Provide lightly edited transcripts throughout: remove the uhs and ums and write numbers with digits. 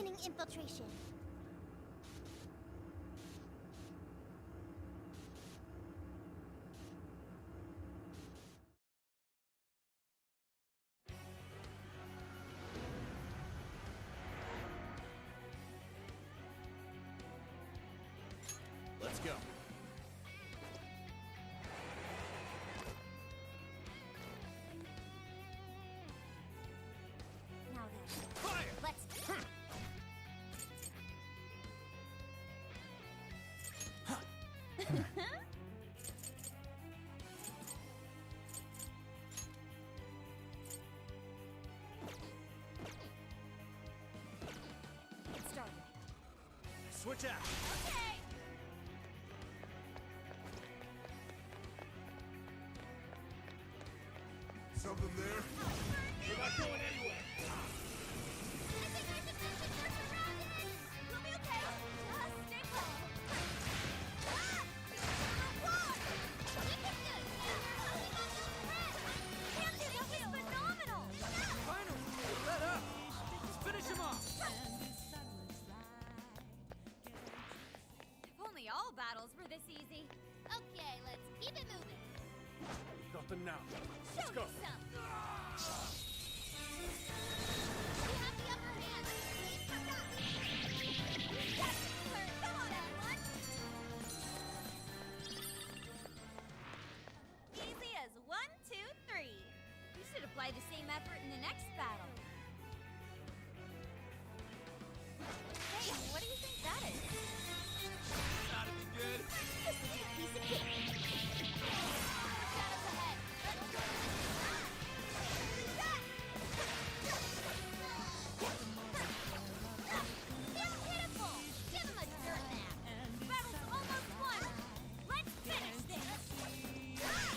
beginning infiltration. Let's go. Now then, Fire! let's... Get started. Switch out. Okay! Something there? We're not going anywhere. I think we should work around it! We'll be okay! Just stay calm! Ah! War! We can do it! Holding on to the thread! This is phenomenal! Finally! Let up! Let's finish him off! If only all battles were this easy. Okay, let's keep it moving. We got them now. Show Let's go. me some! We have the upper hand! Please come down! Yes, sir! Come on, everyone! Easy as 1, 2, 3. You should apply the same effort in the next battle. Hey, what do you think that is? Gotta be good. This will be a piece of cake! Shadows ahead! Let's go! It's pitiful! Give him a dirt nap! Battle's almost won! Let's finish this!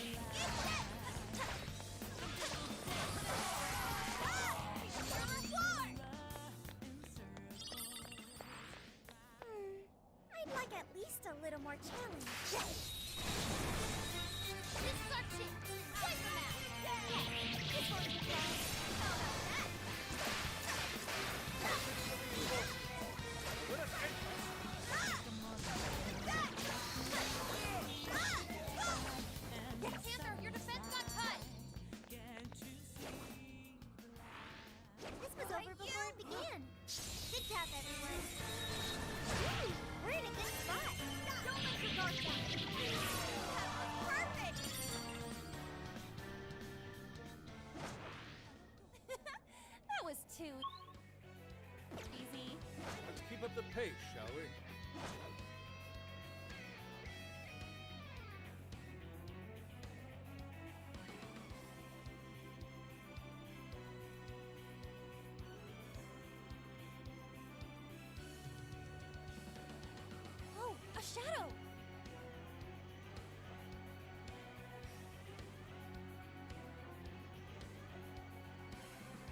Eat it! Your reward! I'd like at least a little more challenge. This is our chance! Wipe them out! Yes! This one's the best! How about that? Let us end this. Panther, your defense got cut! This was over before it began. Good job, everyone. Ooh, we're in a good spot. Don't let your guard down. That was perfect! That was too easy. Let's keep up the pace, shall we? Oh, a shadow!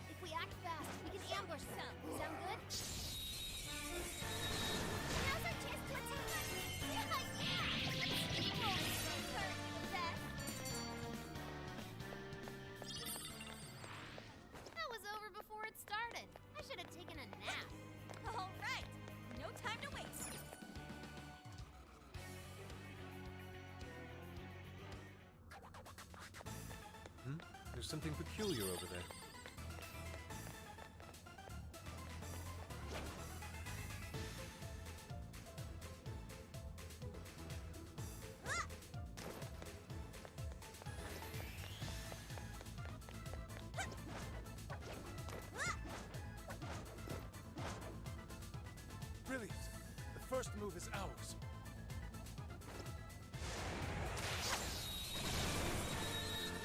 If we act fast, we can ambush some. Sound good? Now's our chance to attack! Yeah! Steamroll is certainly the best! That was over before it started. I should have taken a nap. All right, no time to waste. There's something peculiar over there. Brilliant! The first move is ours.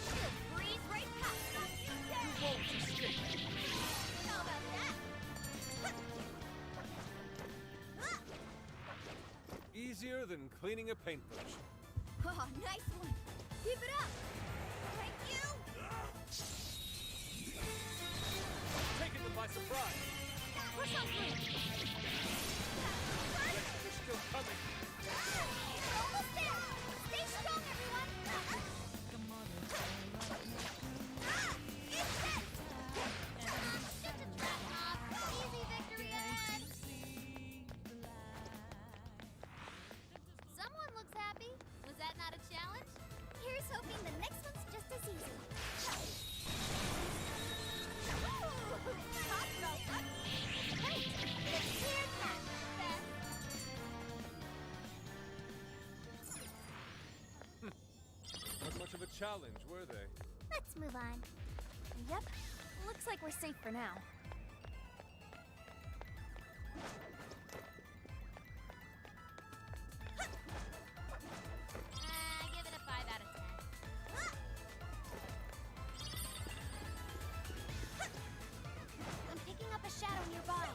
She'll breeze right past us. You won't escape! How about that? Easier than cleaning a paintbrush. Oh, nice one. Keep it up. Thank you. Taking them by surprise! Push on through. They're still coming! You're almost there. Stay strong, everyone. It's set. Just a trap, Mom. Easy victory ahead. were they? Let's move on. Yep. Looks like we're safe for now. Give it a 5 out of 10. I'm picking up a shadow nearby.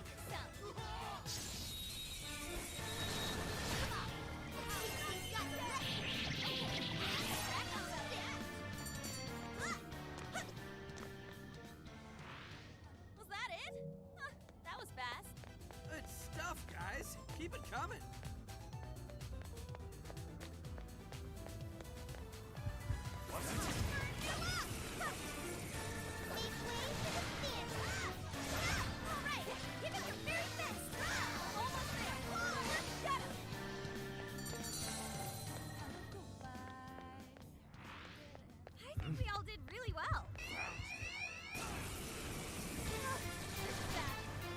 Was that it? Huh, that was fast. Good stuff, guys. Keep it coming. I think we all did really well.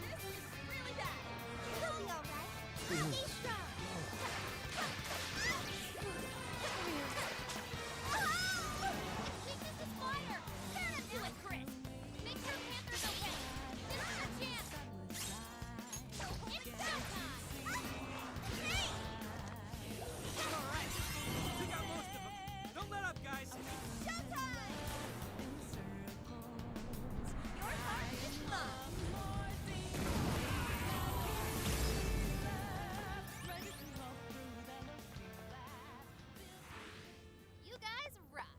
This is really bad. You'll be all right. Stay strong. Weakness is fire. Gotta do it, Chris. Make sure Panther's okay. This is our chance. It's showtime. Okay. All right. We got most of them. Don't let up, guys. Showtime. Your heart is mine. You guys rock.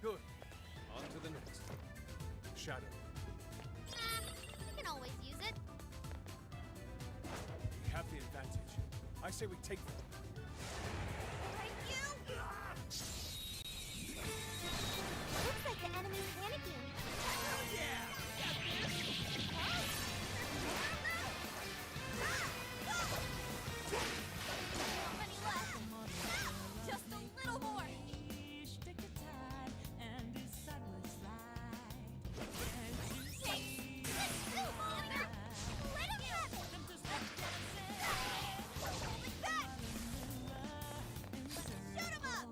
Good. On to the next. Shadow. You can always use it. We have the advantage. I say we take them. Thank you. Looks like the enemy's panicking. Oh, yeah. How many left? Just a little more. Hey, let's go, Panther. Let him have it. Hold it back. Shoot him up.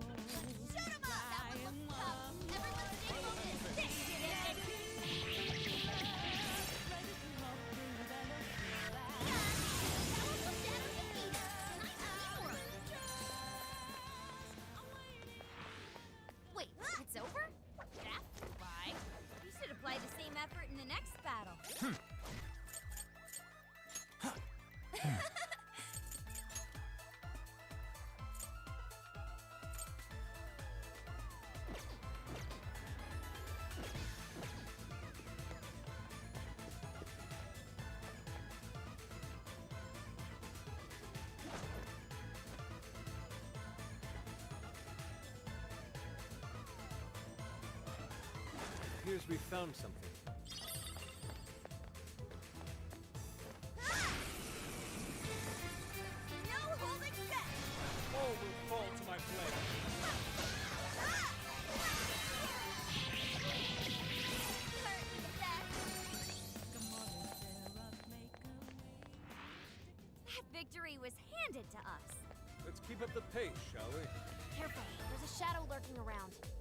Shoot him up. That one looks tough. Everyone stay focused. This shit is. Wait, it's over? That's why. You should apply the same effort in the next battle. Appears we found something. No holding back! All will fall to my blade. Currently the best. That victory was handed to us. Let's keep up the pace, shall we? Careful. There's a shadow lurking around. Steady.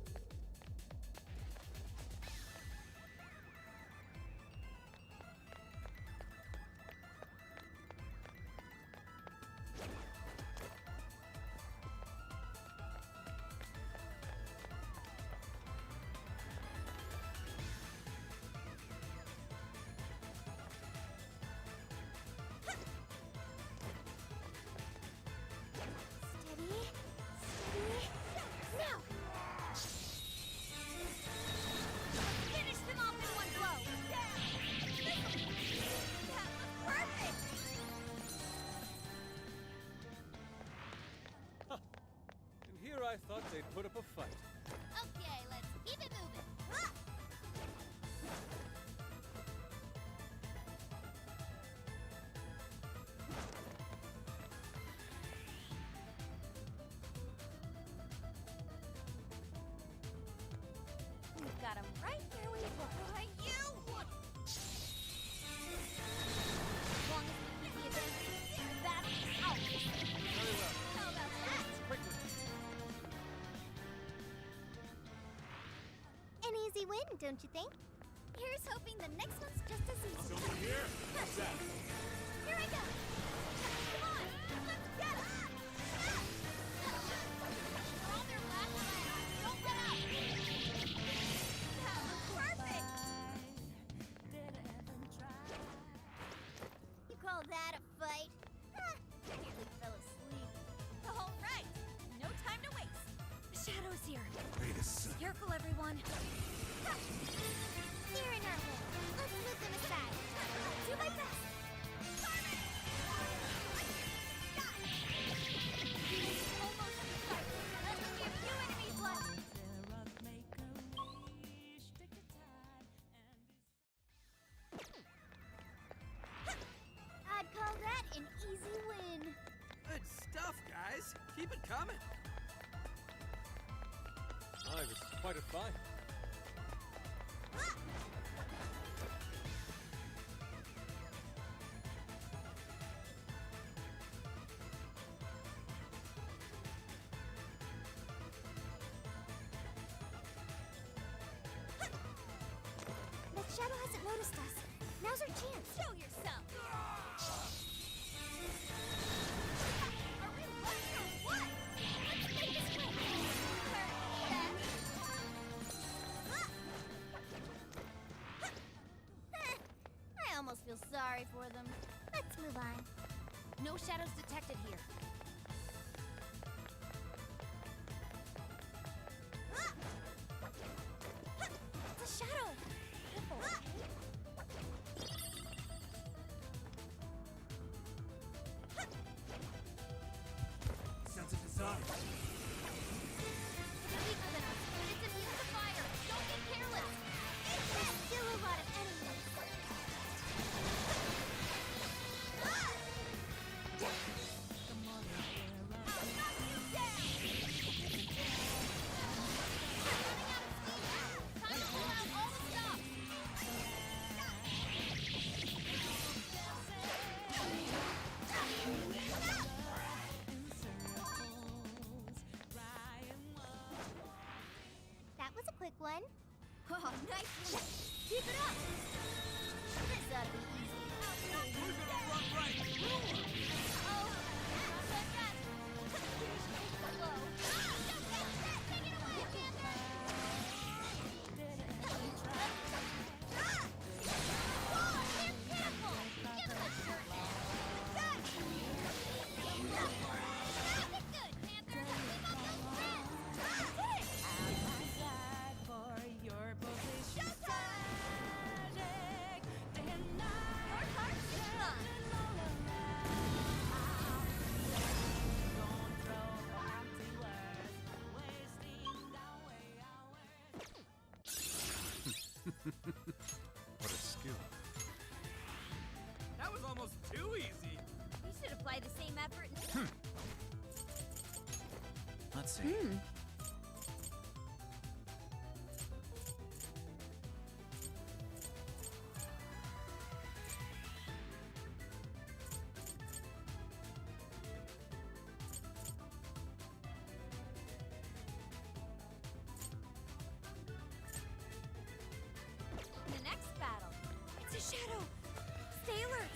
Now. Finish them off in one blow. Down. That was perfect. And here I thought they'd put up a fight. Okay, let's keep it moving. We've got him right where we want. Right, you. As long as we keep the advantage, that's ours. Very well. How about that? Quickly. don't you think? Here's hoping the next one's just as easy. Someone here? What's that? Here I go! Come on! Let's get it! We're on their last lap. Don't let up. That was perfect! You call that a fight? I nearly fell asleep. All right. No time to waste. The Shadow's here. Wait a second. Careful, everyone. They're in our way. Let's move them aside. I'll do my best. Almost inside. There's only a few enemies left. I'd call that an easy win. Good stuff, guys. Keep it coming. Oh, it was quite a fight. The Shadow hasn't noticed us. Now's our chance. Show yourself. Are we lucky or what? Let's make this quick. I almost feel sorry for them. Let's move on. No shadows detected here. It's a shadow. Careful. Sense of design. It's weaker than us, but it's immune to fire. Don't be careless. There's still a lot of enemies. I'll knock you down. We're running out of steam now. Time to pull out all the stops. That was a quick one. Oh, nice one. Keep it up. This ought to be easy. We're gonna run right through her. Oh, not so fast. Please take the blow. Take it away, Panther. Whoa, be careful. Give us a shirt. Make it good, Panther. Keep up those spins. Your heart's strong. What a skill. That was almost too easy. We should apply the same effort. Let's see. In the next battle, it's a shadow. Stay alert.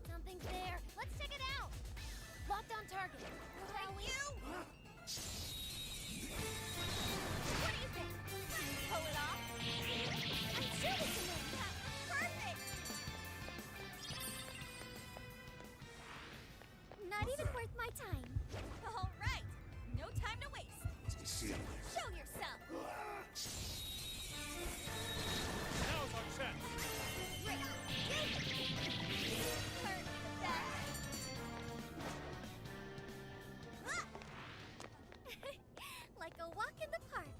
Something's there. Let's check it out. Locked on target. You? What do you think? Pull it off? I'm sure we can make that. Perfect. Not even worth my time. All right. No time to waste. Show yourself. Now's our chance. Right. Hurt that. Like a walk in the park.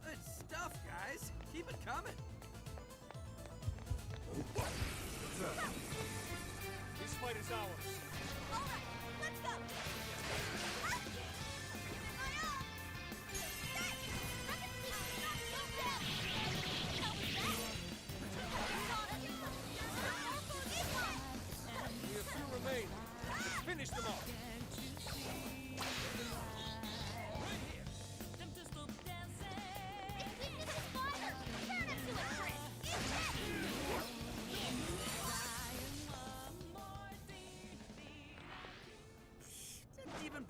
Good stuff, guys. Keep it coming. This fight is ours. All right, let's go. Only a few remain. Let's finish them off. This is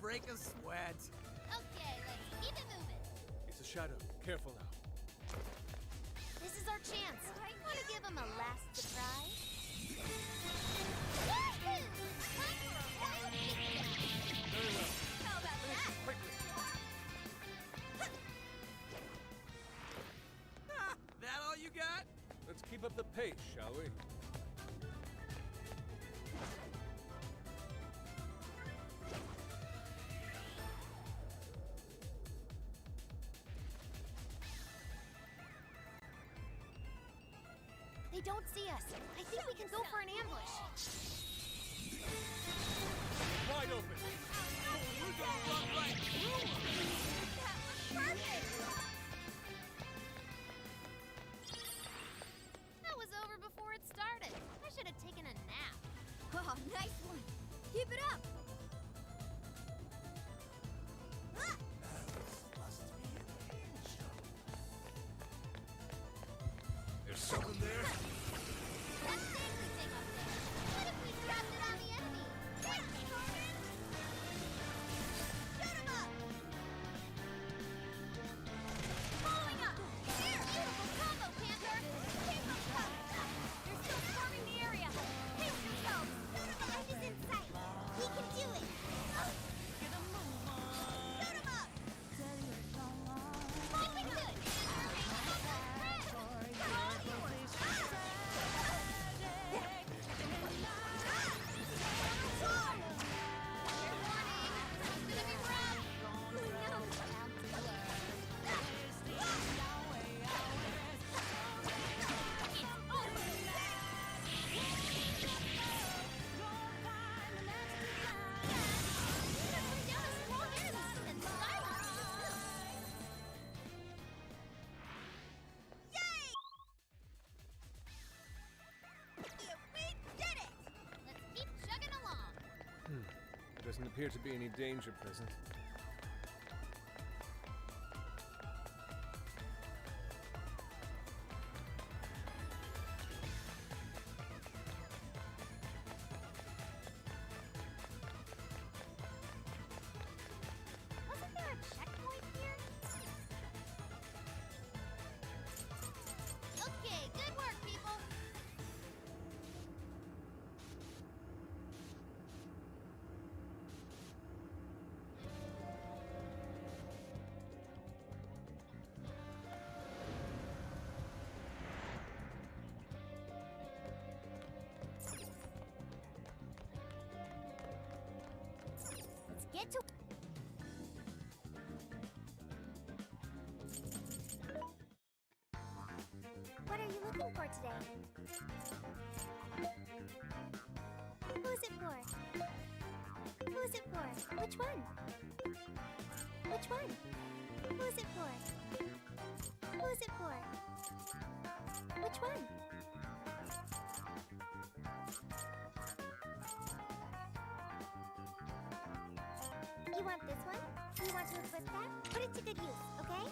break a sweat. Okay, let's keep it moving. It's a shadow. Careful now. This is our chance. Want to give him a last surprise? Woohoo! Time for a royal picnic. Very well. How about that? Quickly. Ah, that all you got? Let's keep up the pace, shall we? They don't see us. I think we can go for an ambush. Wide open. We're gonna run right through 'em. That was perfect! That was over before it started. I should have taken a nap. Oh, nice one. Keep it up. Ah! There's something there. That safety thing up there. What if we dropped it on the enemy? Shoot him up! Following up! Here! Beautiful combo, Panther! Keep them coming! They're still swarming the area! Pace yourselves! End is in sight! We can do it! Shoot him up! Looking good! Let's keep chugging along. Doesn't appear to be any danger present. Wasn't there a checkpoint here? Okay, good work, people. Let's get to What are you looking for today? Who's it for? Who's it for? Which one? Which one? Who's it for? Who's it for? Which one? You want this one? You want to equip that? Put it to good use, okay?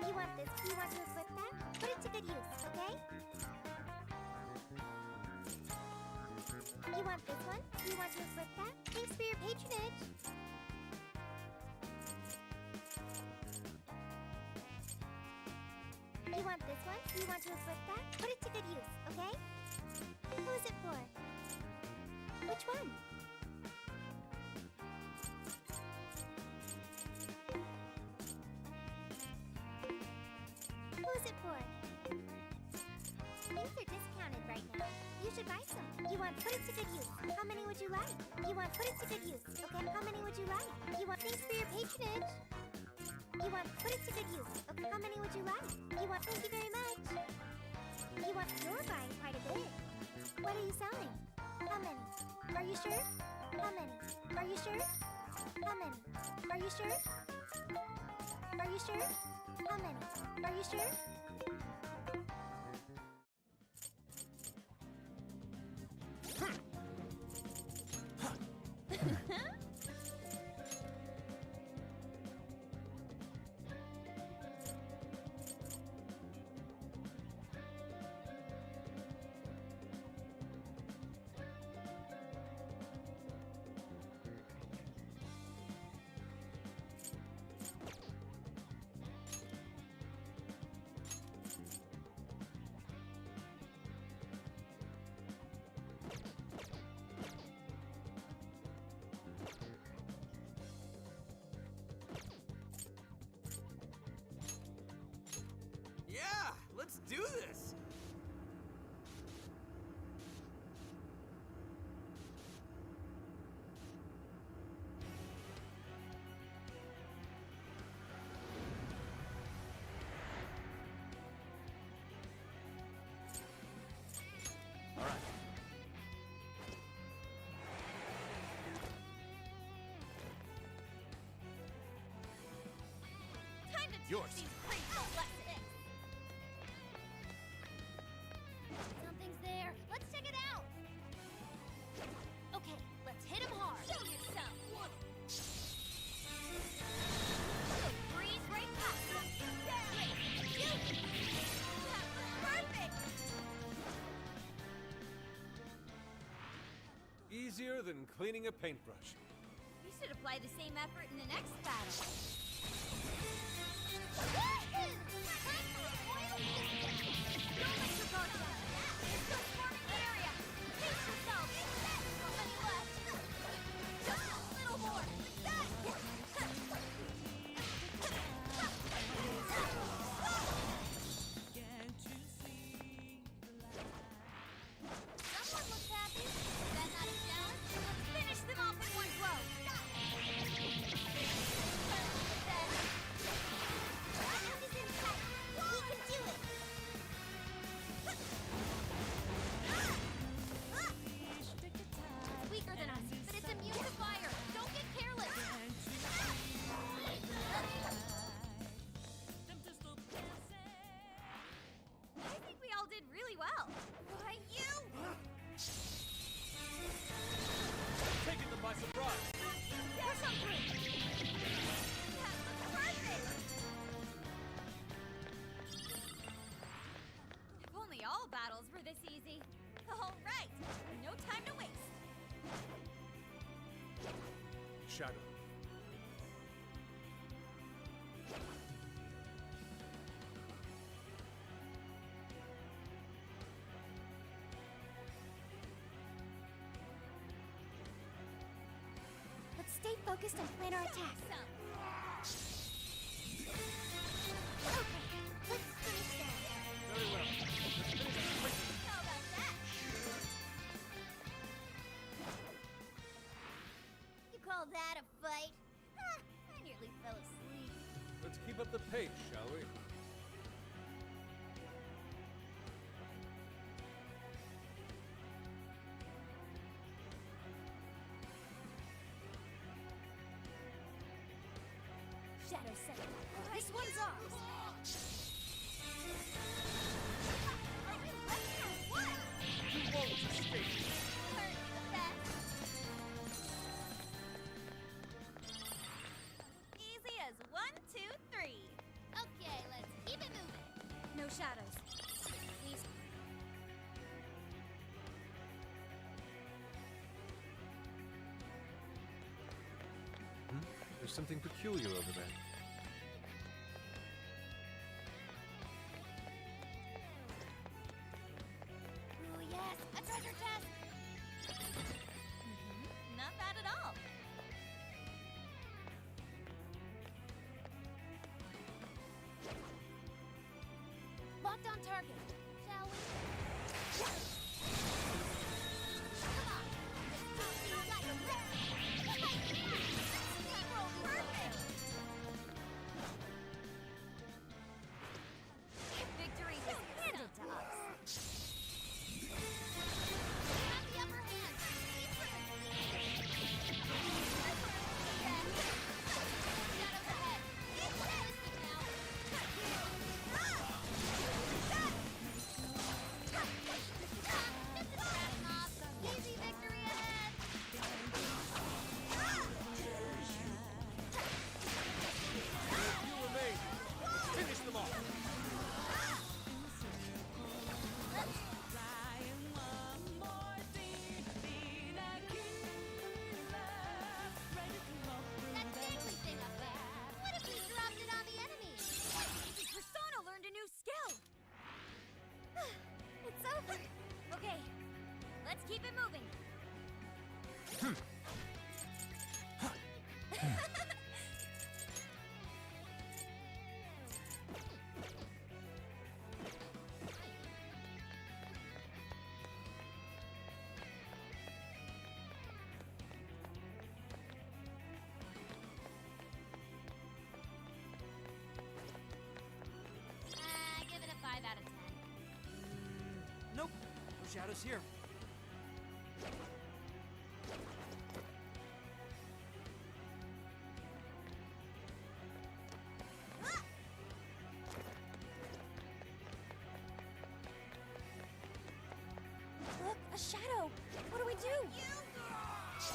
You want this? You want to equip that? Put it to good use, okay? You want this one? You want to equip that? Thanks for your patronage. You want this one? You want to equip that? Put it to good use, okay? Who is it for? Which one? Who is it for? Things are discounted right now. You should buy some. You want put it to good use. How many would you like? You want put it to good use. Okay, how many would you like? You want thanks for your patronage. You want put it to good use. Okay, how many would you like? You want thank you very much. You want you're buying quite a bit. What are you selling? How many? Are you sure? How many? Are you sure? How many? Are you sure? Are you sure? How many? Are you sure? Yours. These priests will bless it. Something's there. Let's check it out. Okay, let's hit him hard. Show yourself. Breeze right past him. That was perfect. Easier than cleaning a paintbrush. You should apply the same effort in the next battle. Don't let your guard down. It's still swarming the area. Pace yourself. How many left? Just a little more. Someone looks happy. Is that not a challenge? Let's finish them off in one blow. Diamond is in sight. We can do it. It's weaker than us, but it's immune to fire. Don't get careless. I think we all did really well. Why you? Taking them by surprise. Push on through. That was perfect. If only all battles were this easy. All right, no time to waste. Shadow. Let's stay focused and plan our attack. Some. Okay, let's finish that. Very well. Let's finish this quickly. How about that? You call that a fight? Ah, I nearly fell asleep. Let's keep up the pace, shall we? Shadow 7. This one's ours. Are you lucky or what? You won't escape. Learn the best. Easy as 1, 2, 3. Okay, let's keep it moving. No shadows. Please. There's something peculiar over there. Ooh, yes, a treasure chest. Not bad at all. Locked on target. Shall we? Come on. Let's do these like a Perfect. Victory was handed to us. We have the upper hand. Shadows ahead. It's realistic now. Just a trap mob. Easy victory ahead. You remain. Finish them off. That dangly thing up there. What if we dropped it on the enemy? The persona learned a new skill. It's over. Okay, let's keep it moving. Give it a 5 out of 10. Nope. No shadows here. Shadow, what do we do? As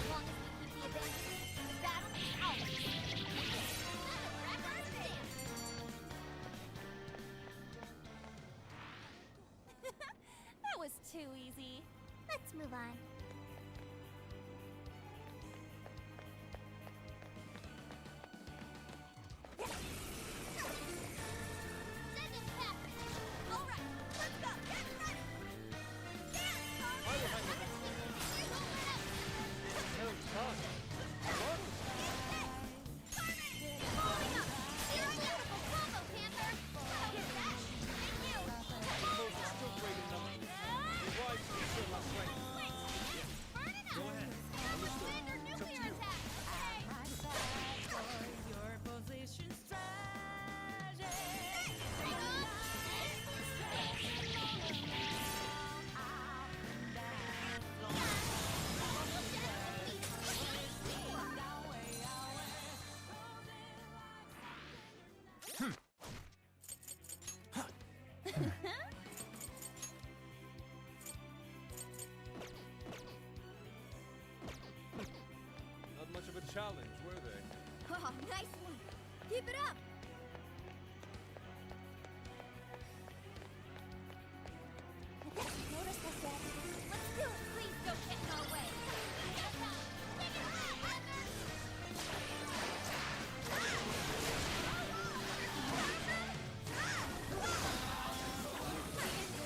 long as we keep the advantage, the battle is ours. That was too easy. Let's move on. All right, let's go. Get ready. I will handle this. No time. What? Most are still great in numbers. The wise still have strength. Go ahead. It's up to you. Your position strategy. Not much of a challenge, were they? Oh, nice one. Keep it up. Notice us, Dad. Let's do it. Please don't get in our way.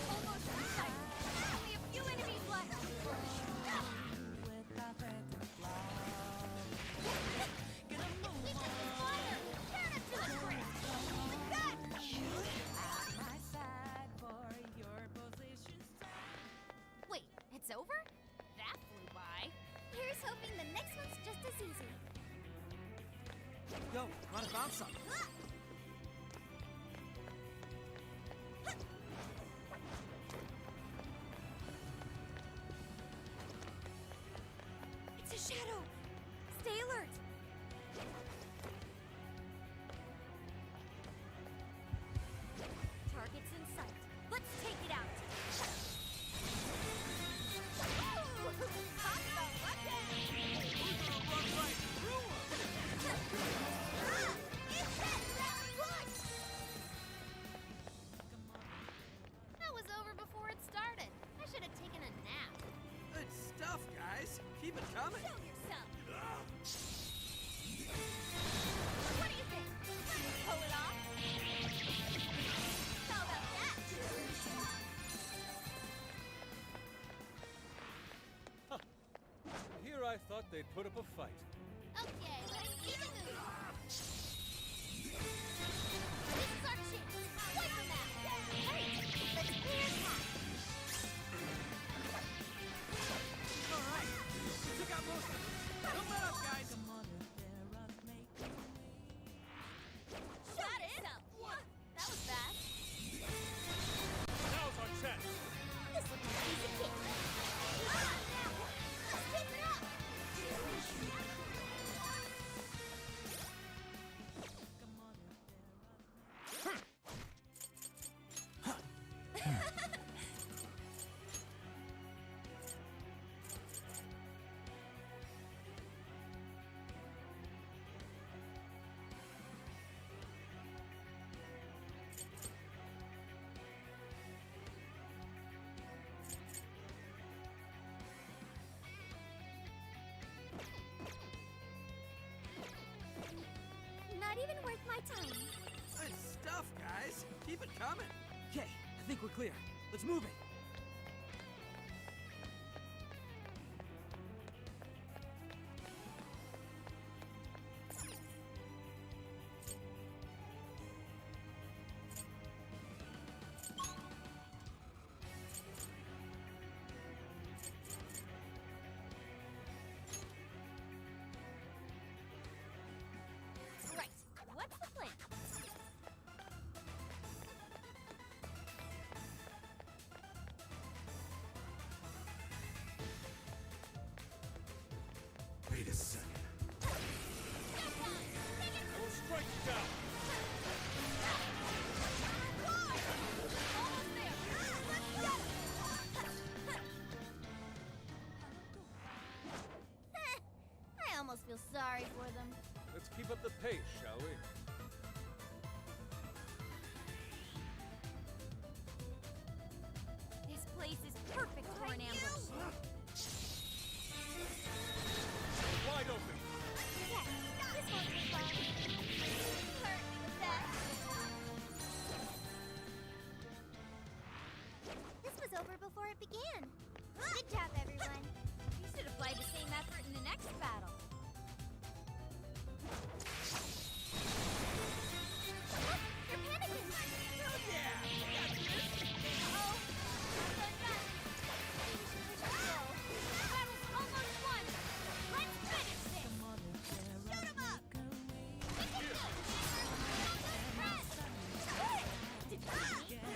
Almost in sight. Only a few enemies left. Without that flaw. Gonna move Keep on. it fire. Turn it to the ground. Good. At my side for your position strategy. Wait, it's over? That flew by. Here's hoping the next one's just as easy. Yo, wanna bounce some? It's a shadow. Stay alert. Target's in sight. Let's take it out. Hot the weapon! Run right through him. It's it! Push! That was over before it started. I should have taken a nap. Good stuff, guys. Keep it coming. Show yourself. What do you think? Pull it off? How about that? Here I thought they'd put up a fight. Okay, keep it moving. This is our chance. Wipe them out. Hey, let's clear a path. All right. We took out most of them. Don't let up, guys. Shot it. That was fast. Now's our chance. This looks like a piece of cake. Now, let's keep it up. Not even worth my time. Good stuff, guys. Keep it coming. Okay, I think we're clear. Let's move it. Right. What's the plan? almost feel sorry for them. Let's keep up the pace, shall we? This place is perfect for an ambush. Wide open! Yes, this won't take long. Hurt me the best. This was over before it began. Good job, everyone. You should apply the same effort in the next battle. You're panicking. Oh yeah! Got this! Uh-oh. Not done yet. Maybe we should push it slow. The battle's almost won. Let's finish this. Shoot 'em up. Make it good. Press.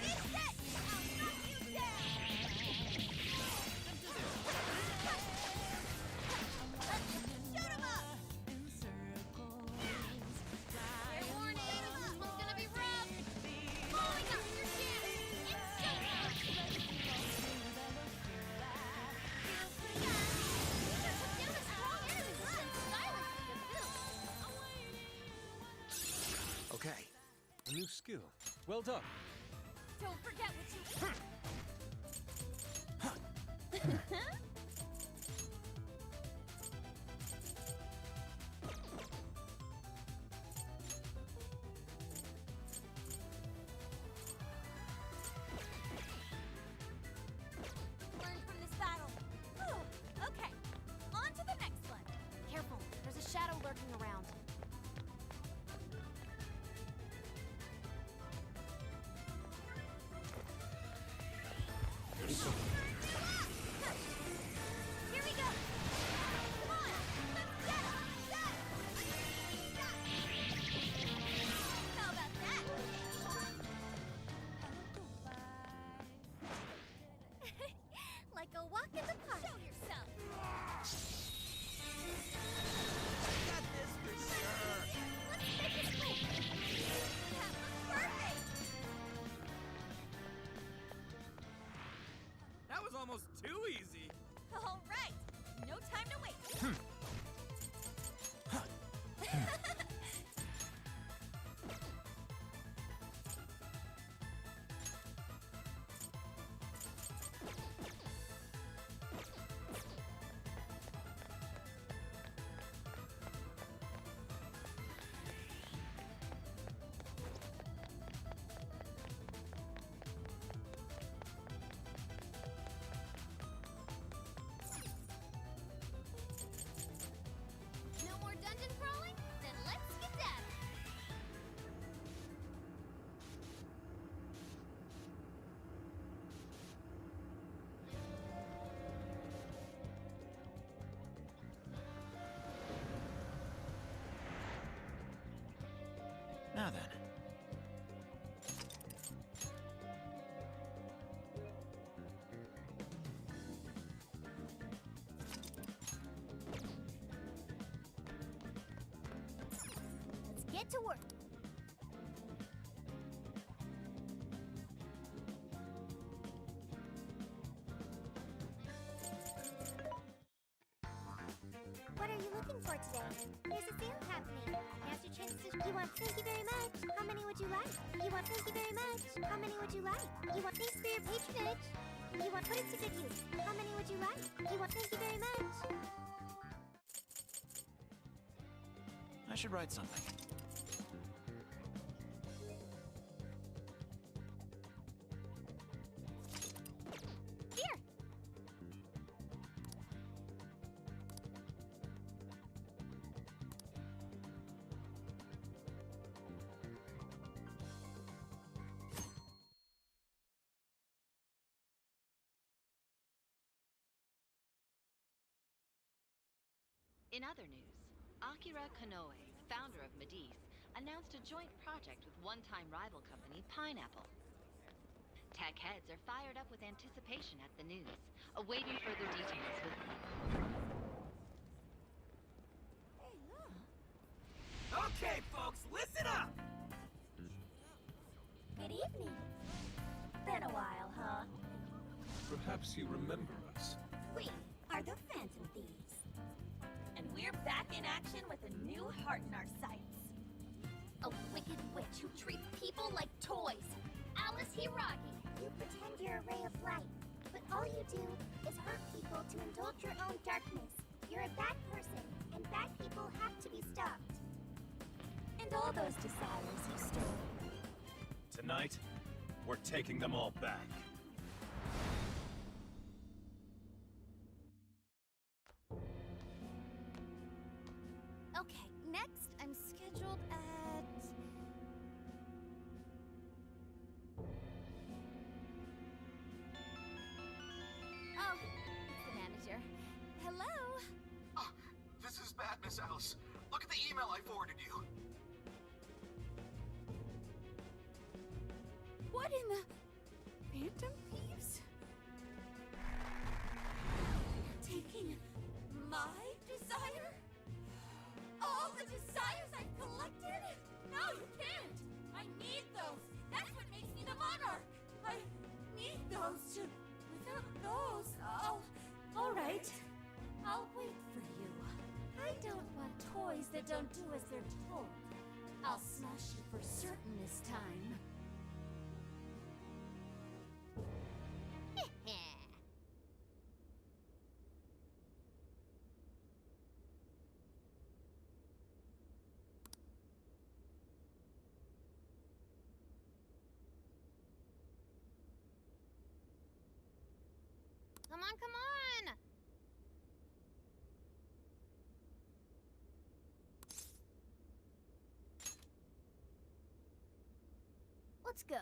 Reset. I'll knock you down. Shoot 'em up. Fair warning. This one's gonna be rough. Blowing up your chance. It's showtime. These are took down a strong enemy and silenced the build. Okay. A new skill. Well done. Don't forget what you... Learn from this battle. Whew. Okay, on to the next one. Careful, there's a shadow lurking around. Here we go. Come on, let's get set. How about that? Like a walk in the park. Show yourself. Got this for sure! Let's make this quick. That looks perfect. That was almost too easy! All right, no time to waste. No more dungeon crawling? Then let's skedaddle. Now then. Let's get to work. What are you looking for today? There's a sale happening. Now's your chance to... You want thank you very much. How many would you like? You want thank you very much. How many would you like? You want thanks for your patronage. You want put it to good use. How many would you like? You want thank you very much. I should write something. Here. In other news, Akira Konoe, founder of Medice, announced a joint project with one-time rival company Pineapple. Tech heads are fired up with anticipation at the news, awaiting further details with... Okay, folks, listen up! Good evening. Been a while, huh? Perhaps you remember us. We are the Phantom Thieves. And we're back in action with a new heart in our sights. A wicked witch who treats people like toys. Alice Hiragi. You pretend you're a ray of light, but all you do is hurt people to indulge your own darkness. You're a bad person, and bad people have to be stopped. And all those desires you stole. Tonight, we're taking them all back. Okay, next I'm scheduled at... Oh, it's the manager. Hello? Ah, this is bad, Miss Alice. Look at the email I forwarded you. What in the... Phantom Thieves? Taking my desire? All the desires I've collected? No, you can't! I need those! That's what makes me the monarch! I need those to... Without those, all right. I'll wait for you. I don't want toys that don't do as they're told. I'll smash you for certain this time. Come on, come on! Let's go.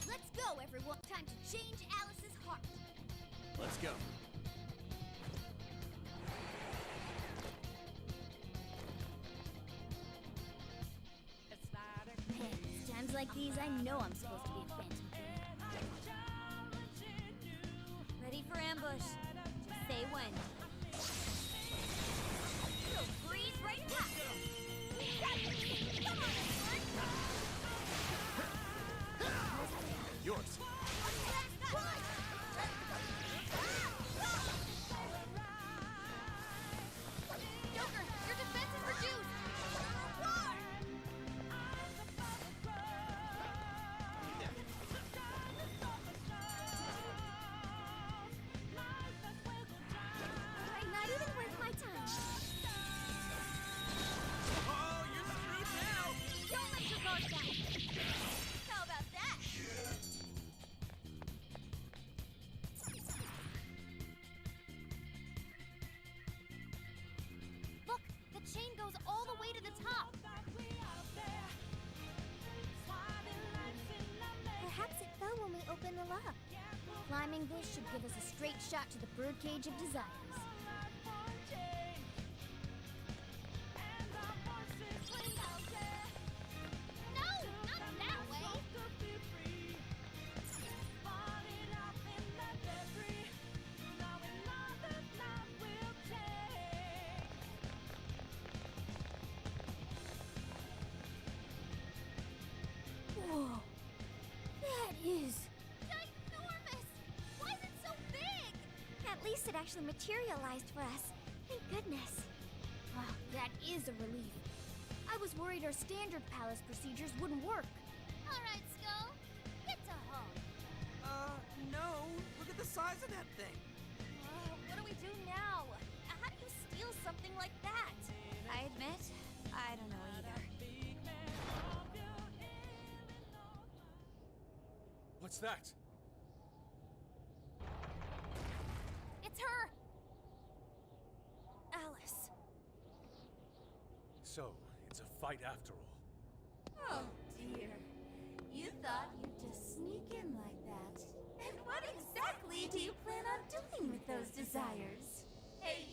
Let's go, everyone. Time to change Alice's heart. Let's go. Man, it's times like these I know I'm supposed to be a phantom thief. Ready for ambush. Just say when. So freeze right past. Come on, everyone. Yours. Joker, your defense is reduced! Not even worth my time. Oh, you're screwed now! Don't let your guard down. How about that? Look, the chain goes all the way to the top. Perhaps it fell when we opened the lock. Climbing this should give us a straight shot to the birdcage of desires. No, not that way. Whoa. That is... Ginormous! Why is it so big? At least it actually materialized for us. Thank goodness. Wow, that is a relief. I was worried our standard palace procedures wouldn't work. All right, Skull. Get to home. No. Look at the size of that thing. What do we do now? How do you steal something like that? I admit, I don't know either. What's that? It's her! Alice. So, it's a fight after all. Oh, dear. You thought you'd just sneak in like that. And what exactly do you plan on doing with those desires? Hey,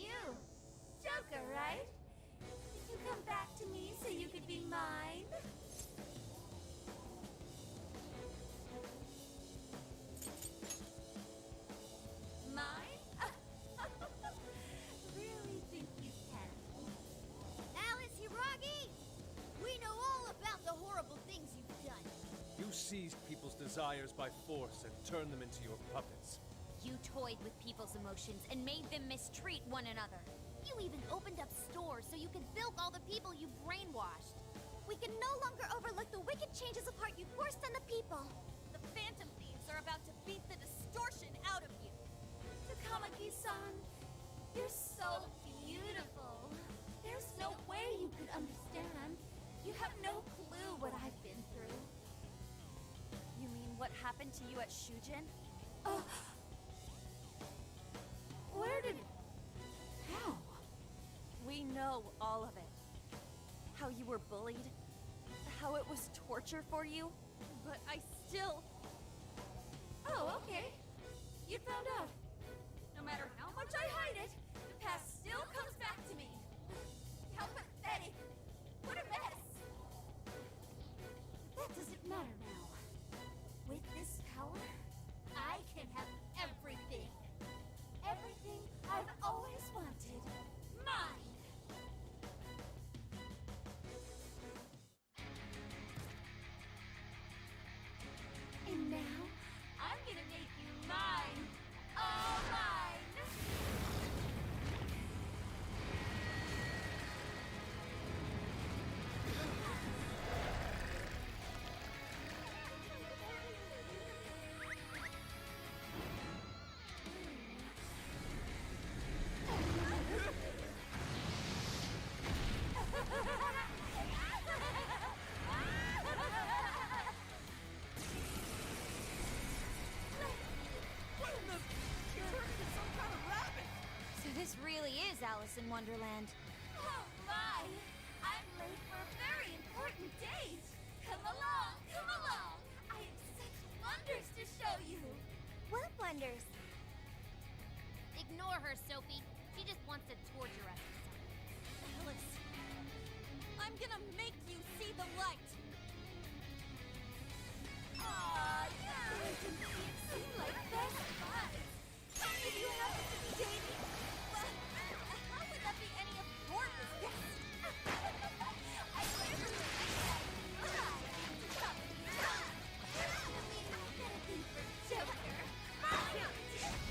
seized people's desires by force and turned them into your puppets. You toyed with people's emotions and made them mistreat one another. You even opened up stores so you could bilk all the people you brainwashed. We can no longer overlook the wicked changes of heart you forced on the people. The Phantom Thieves are about to beat the distortion out of you. Takamaki-san, you're so beautiful. There's no way you could understand. You have no clue what I've been through. You mean what happened to you at Shujin? Oh. Where did... How? We know all of it. How you were bullied, how it was torture for you, but I still... Oh, okay. You found out. No matter how much I hide it, the past still comes back to me. How pathetic. What a mess. That doesn't matter now. With this power, I can have everything. Everything I've always wanted. Mine. And now, I'm gonna make you mine. All mine. So this really is Alice in Wonderland. Oh my! I'm late for a very important date! Come along, come along! I have such wonders to show you! What wonders? Ignore her, Sophie. She just wants to torture us. Alice, I'm gonna make you see the light. Aw, yeah! It seemed like best buds! How did you happen to be dating? Well, how would that be any of your business? I literally said goodbye to Takamaki-san! I mean, I've got a thing for Joker!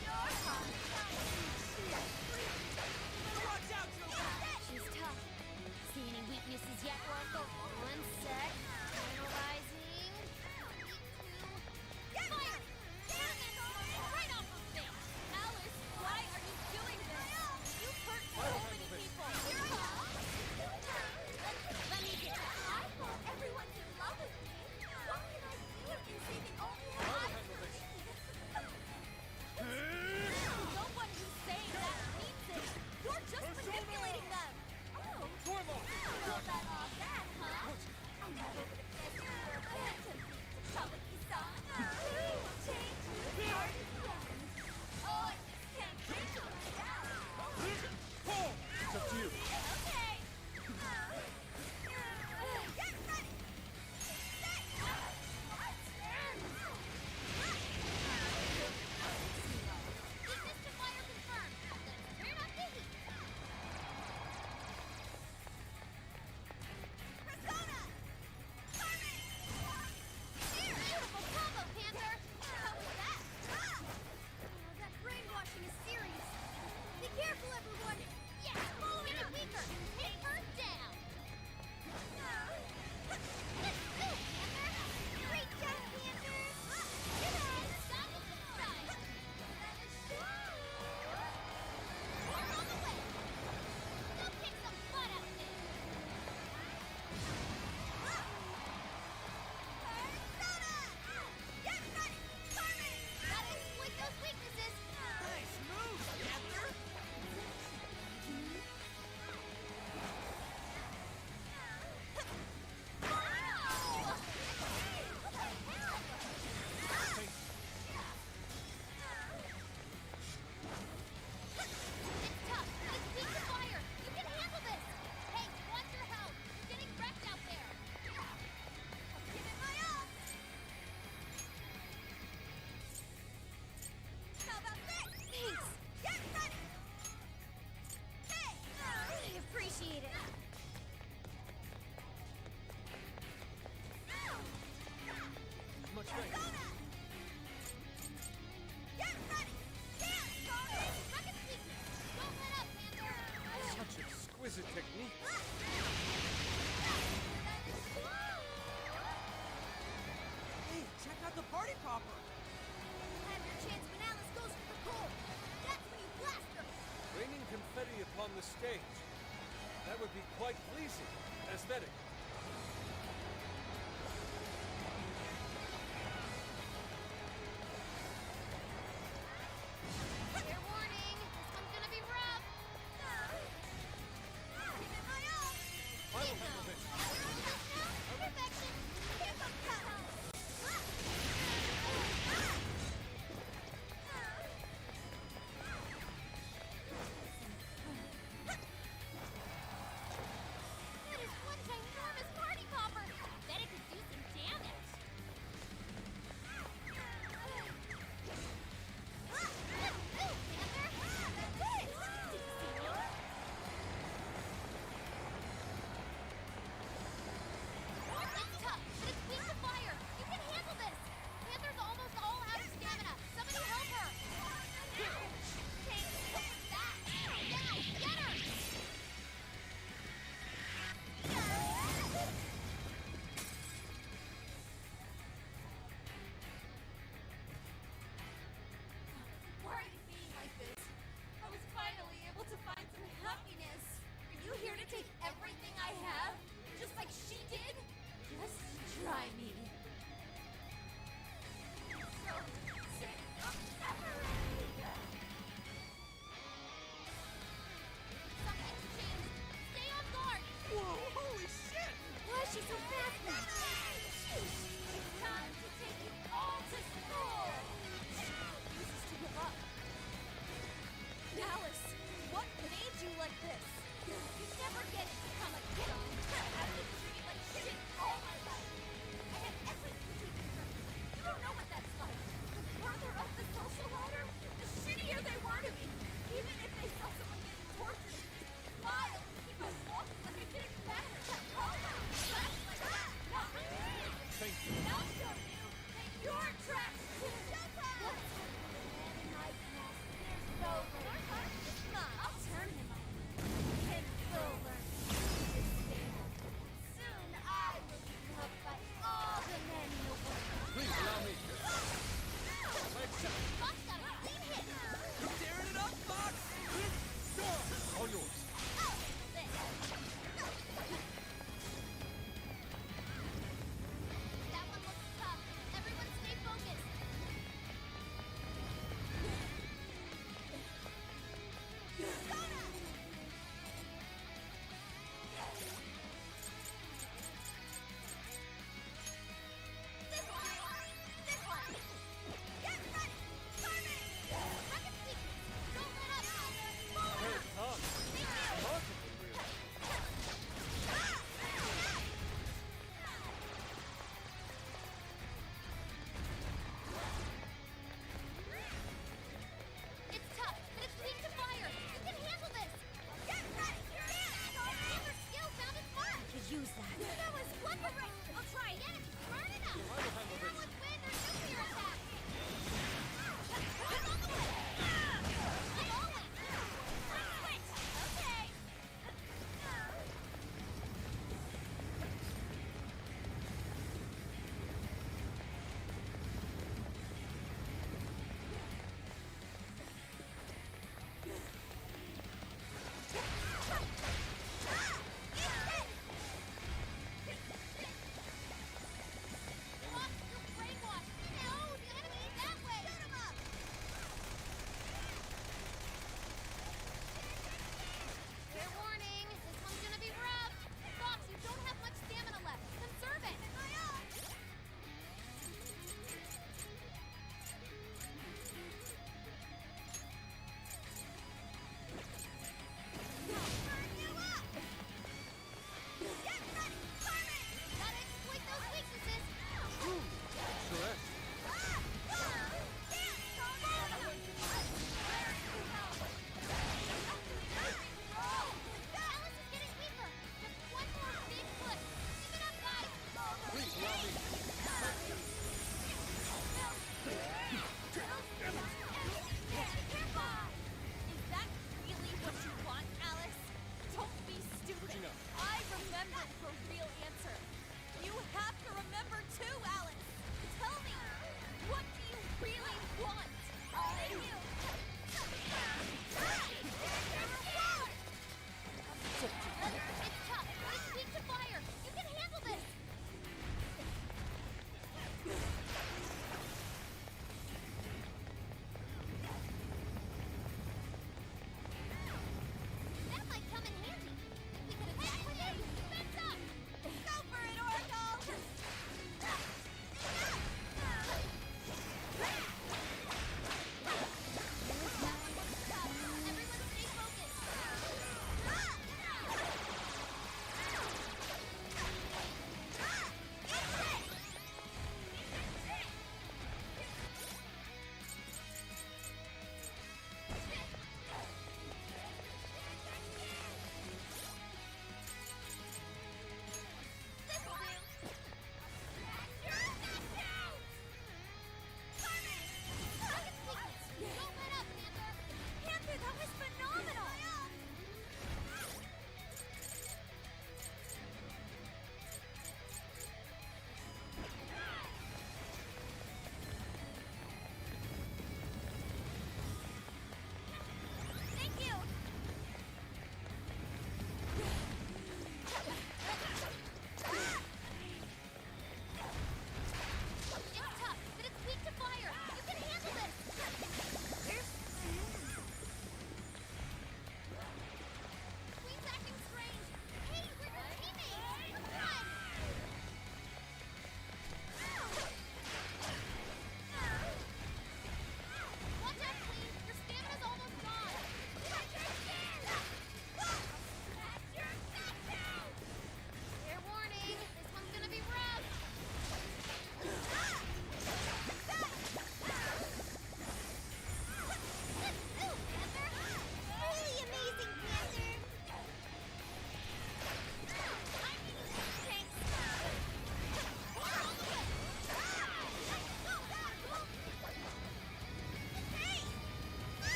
Your heart! Watch out, Joker! She's tough. See any weaknesses yet, Rocco? One sec. Analyzing. Fire! Damn it! Right off her face! Alice, why are you doing this? You hurt so many people. Let me get that. I thought everyone's in love with me! What can I do in saving only her I'll eyes? handle this. No one who's saying that means it. You're just manipulating them. Oh! Swarm off! Well, about all that, huh? I'm not over the best for a phantom. Takamaki-san, who will change whose heart is young? Oh, I just can't wait to find out. Pull! It's up to you. Okay. Get ready. Set. What? Weakness to fire confirmed. Let's turn up the heat. Persona. Beautiful combo, Panther. How was that? That brainwashing is serious. Be careful, everyone. Yes, get it weaker. is a technique. Hey, check out the party popper. You'll have your chance when Alice goes for the goal. That's when you blast her. Raining confetti upon the stage. That would be quite pleasing. Aesthetic. Fair warning, this one's gonna be rough. Give it my all. I will handle this. Perfection. Here comes Cup. That is one ginormous party popper. Bet it could do some damage. It's tough, but it's weak to fire. You can handle this. Panther's almost all out of stamina. Somebody help her. Take that. Now, get her. Why are you being like this? I was finally able to find some happiness. Are you here to take everything I have? Just like she did? Just try me. So sick of suffering. Something's changed. Stay on guard. Whoa, holy shit! Why is she so fast now? It's time to take you all to school. This is to give up. Alice, what made you like this? You never get it to come again. I've been treated like shit all my life. I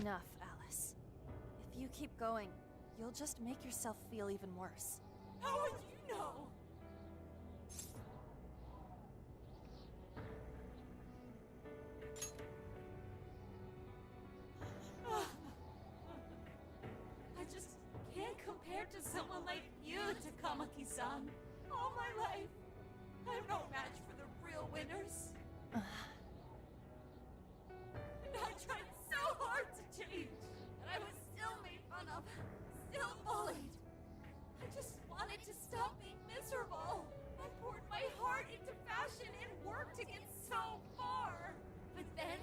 Enough, Alice. If you keep going, you'll just make yourself feel even worse. How would you know? I just can't compare to someone like you, Takamaki-san. All my life, I'm no match for the real winners. And I tried so hard to change, and I was still made fun of, still bullied. I just wanted to stop being miserable. I poured my heart into fashion and worked to get so far. But then,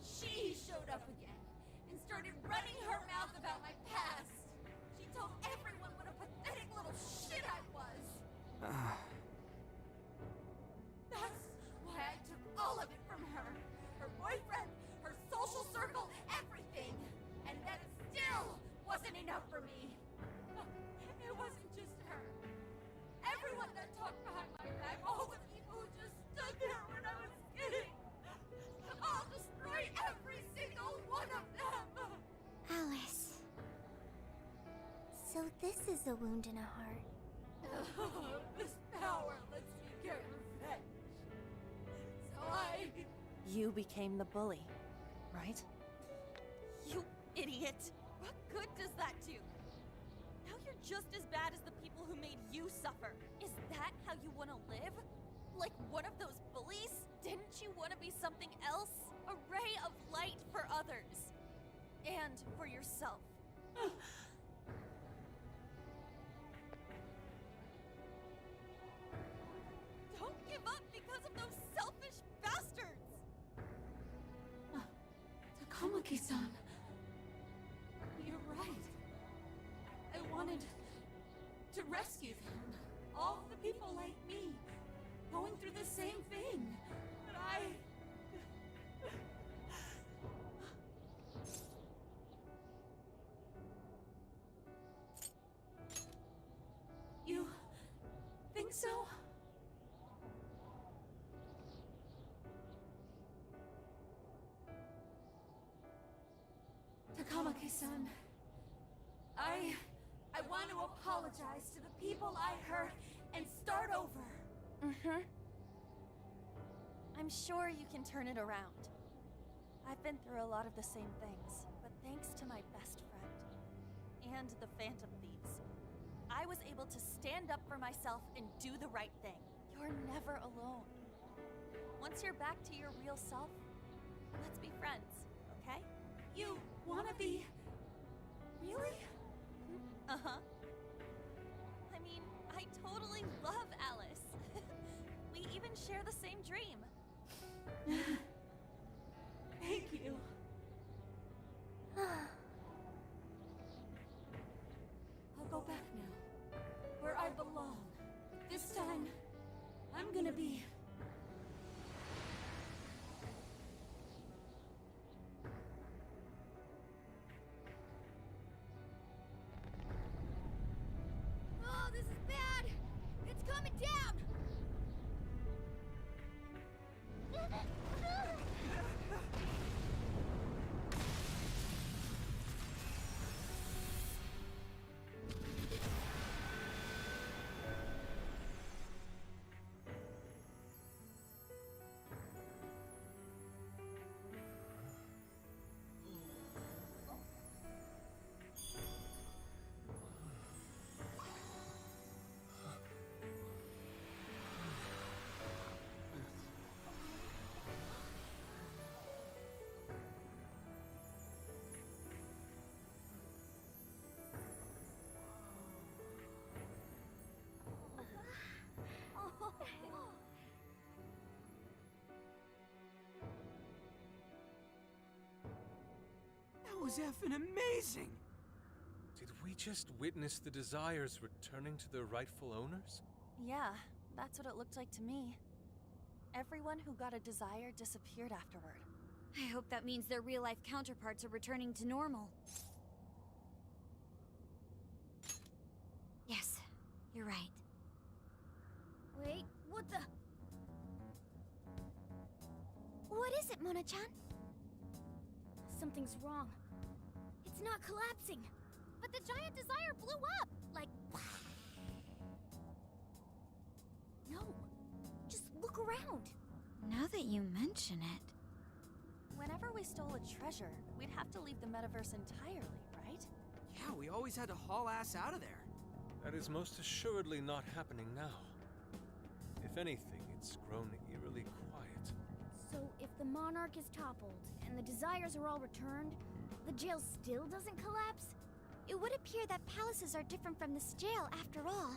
she showed up again and started running her mouth about my past. She told everyone what a pathetic little shit I was. That's why I took all of it from her. Her boyfriend, her social circle, everything. And that still wasn't enough for me. It wasn't just her. Everyone that talked behind my back, all the people who just stood there when I was kidding. I'll destroy every single one of them. Alice. So this is a wound in a heart. This power lets me get revenge. So You became the bully, right? You idiot! What good does that do? Now you're just as bad as the people who made you suffer. Is that how you want to live? Like one of those bullies? Didn't you want to be something else? A ray of light for others. And for yourself. Don't give up because of those selfish bastards! Takamaki-san. You're right. I wanted to rescue them. All the people like me, going through the same thing. But You think so? Takamaki-san, I want to apologize to the people I hurt and start over. Mm-hmm. I'm sure you can turn it around. I've been through a lot of the same things, but thanks to my best friend and the Phantom Thieves, I was able to stand up for myself and do the right thing. You're never alone. Once you're back to your real self, let's be friends, okay? You wanna be... Really? Uh-huh. I mean, I totally love Alice. We even share the same dream. Thank you. I'll go back now, where I belong. This time, I'm gonna be... Oh, this is bad! It's coming down! That was effing amazing! Did we just witness the Desires returning to their rightful owners? Yeah, that's what it looked like to me. Everyone who got a desire disappeared afterward. I hope that means their real-life counterparts are returning to normal. Yes, you're right. Wait, what the... What is it, Mona-chan? Something's wrong. It's not collapsing. But the giant desire blew up! Like... No. Just look around. Now that you mention it... Whenever we stole a treasure, we'd have to leave the metaverse entirely, right? Yeah, we always had to haul ass out of there. That is most assuredly not happening now. If anything, it's grown eerily quiet. So if the monarch is toppled and the desires are all returned, the jail still doesn't collapse? It would appear that palaces are different from this jail after all.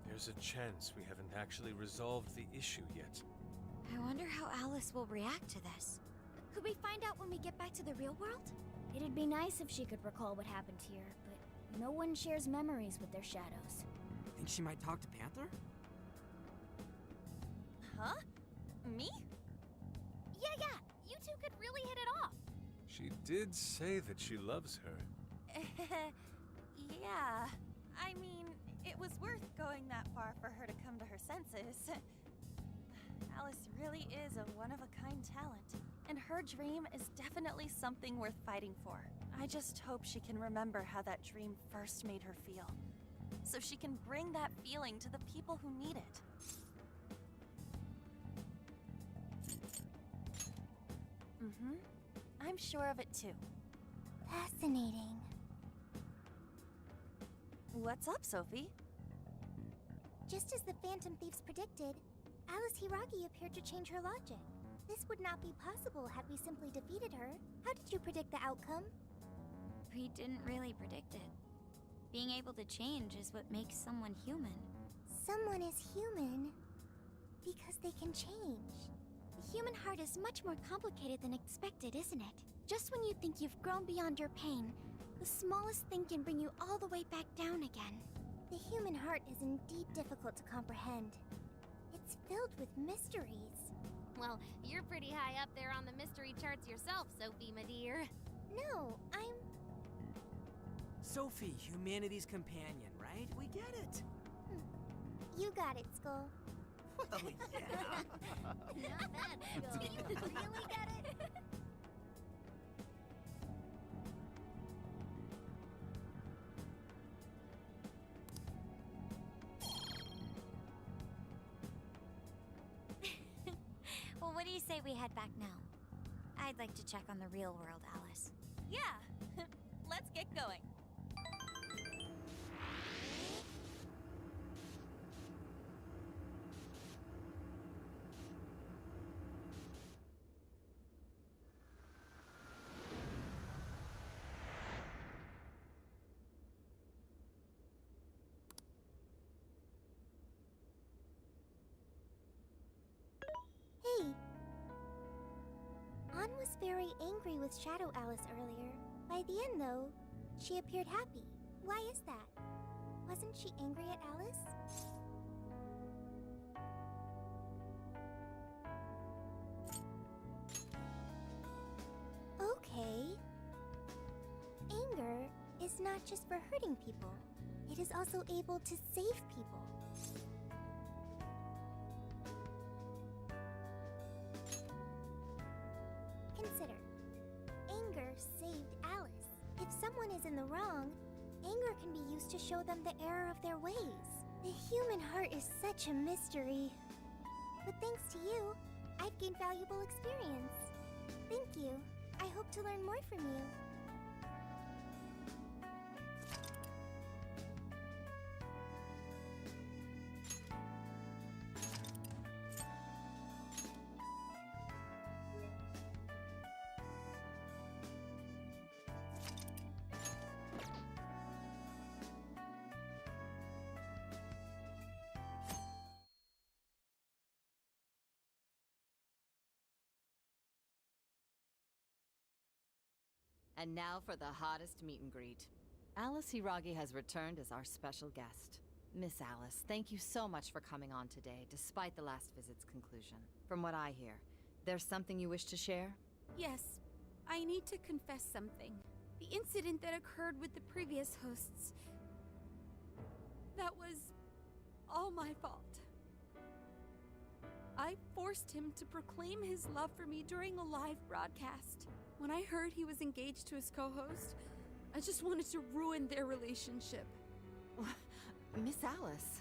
There's a chance we haven't actually resolved the issue yet. I wonder how Alice will react to this. Could we find out when we get back to the real world? It'd be nice if she could recall what happened here, but no one shares memories with their shadows. Think she might talk to Panther? Huh? Me? Yeah, you two could really hit it off. She did say that she loves her. Yeah. I mean, it was worth going that far for her to come to her senses. Alice really is a one-of-a-kind talent, and her dream is definitely something worth fighting for. I just hope she can remember how that dream first made her feel, so she can bring that feeling to the people who need it. I'm sure of it too. Fascinating. What's up, Sophie? Just as the Phantom Thieves predicted, Alice Hiragi appeared to change her logic. This would not be possible had we simply defeated her. How did you predict the outcome? We didn't really predict it. Being able to change is what makes someone human. Someone is human because they can change. The human heart is much more complicated than expected, isn't it? Just when you think you've grown beyond your pain, the smallest thing can bring you all the way back down again. The human heart is indeed difficult to comprehend. It's filled with mysteries. Well, you're pretty high up there on the mystery charts yourself, Sophie, my dear. No, I'm... Sophie, humanity's companion, right? We get it. You got it, Skull. Oh, yeah. Not bad, Skull. Do you really get it? Well, what do you say we head back now? I'd like to check on the real world, Alice. Yeah. Let's get going. Hey. Ann was very angry with Shadow Alice earlier. By the end, though, she appeared happy. Why is that? Wasn't she angry at Alice? Okay. Anger is not just for hurting people. It is also able to save people. Consider. Anger saved Alice. If someone is in the wrong, anger can be used to show them the error of their ways. The human heart is such a mystery. But thanks to you, I've gained valuable experience. Thank you. I hope to learn more from you. And now for the hottest meet and greet. Alice Hiragi has returned as our special guest. Miss Alice, thank you so much for coming on today, despite the last visit's conclusion. From what I hear, there's something you wish to share? Yes, I need to confess something. The incident that occurred with the previous hosts. That was all my fault. I forced him to proclaim his love for me during a live broadcast. When I heard he was engaged to his co-host, I just wanted to ruin their relationship. Miss Alice.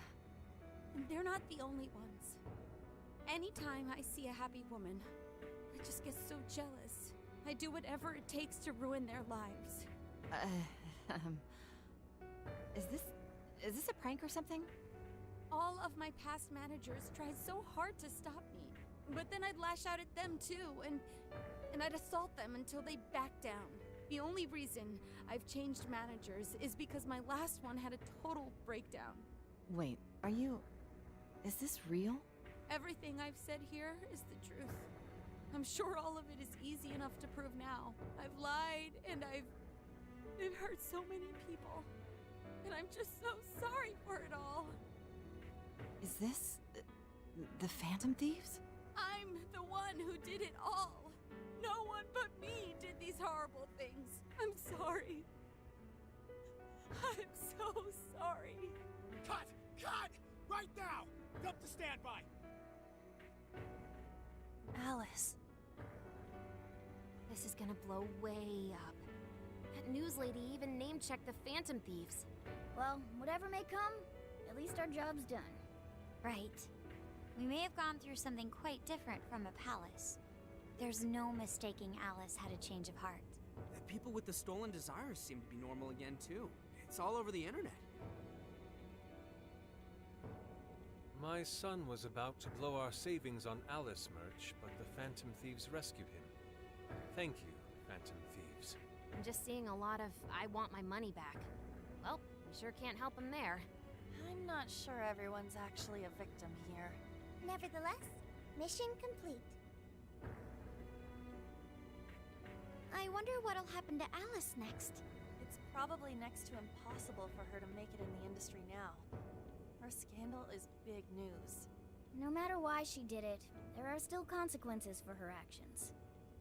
And they're not the only ones. Anytime I see a happy woman, I just get so jealous. I do whatever it takes to ruin their lives. Is this a prank or something? All of my past managers tried so hard to stop me. But then I'd lash out at them too, and I'd assault them until they backed down. The only reason I've changed managers is because my last one had a total breakdown. Wait, is this real? Everything I've said here is the truth. I'm sure all of it is easy enough to prove now. I've lied, and I've hurt so many people. And I'm just so sorry for it all. Is this the Phantom Thieves? I'm the one who did it all. No one but me did these horrible things. I'm sorry. I'm so sorry. Cut! Cut! Right now! Dump to standby! Alice. This is gonna blow way up. That news lady even name-checked the Phantom Thieves. Well, whatever may come, at least our job's done. Right. We may have gone through something quite different from a palace. There's no mistaking Alice had a change of heart. The people with the stolen desires seem to be normal again, too. It's all over the internet. My son was about to blow our savings on Alice merch, but the Phantom Thieves rescued him. Thank you, Phantom Thieves. I'm just seeing a lot of I want my money back. Well, we sure can't help him there. I'm not sure everyone's actually a victim here. Nevertheless, mission complete. I wonder what'll happen to Alice next. It's probably next to impossible for her to make it in the industry now. Her scandal is big news. No matter why she did it, there are still consequences for her actions.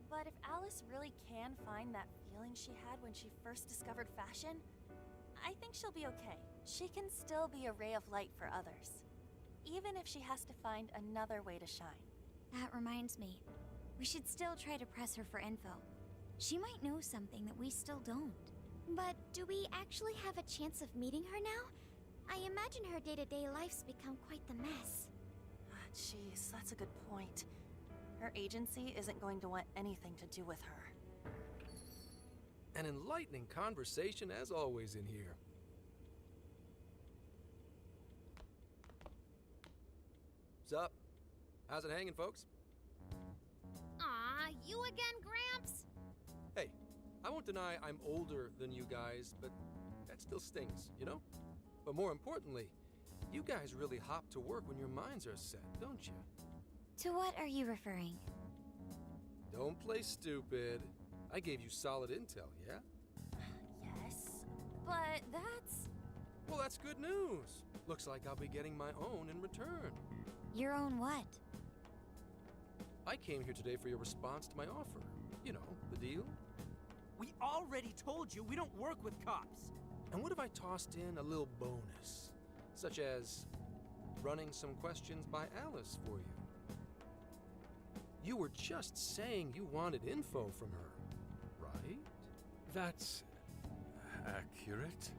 But if Alice really can find that feeling she had when she first discovered fashion, I think she'll be okay. She can still be a ray of light for others, even if she has to find another way to shine. That reminds me, we should still try to press her for info. She might know something that we still don't. But do we actually have a chance of meeting her now? I imagine her day-to-day life's become quite the mess. Jeez, that's a good point. Her agency isn't going to want anything to do with her. An enlightening conversation as always in here. What's up? How's it hanging, folks? Aw, you again, Gramps? Hey, I won't deny I'm older than you guys, but that still stings, you know? But more importantly, you guys really hop to work when your minds are set, don't you? To what are you referring? Don't play stupid. I gave you solid intel, yeah? Yes, but that's... Well, that's good news. Looks like I'll be getting my own in return. Your own what? I came here today for your response to my offer. You know, the deal. We already told you we don't work with cops. And what if I tossed in a little bonus? Such as running some questions by Alice for you. You were just saying you wanted info from her, right? That's accurate.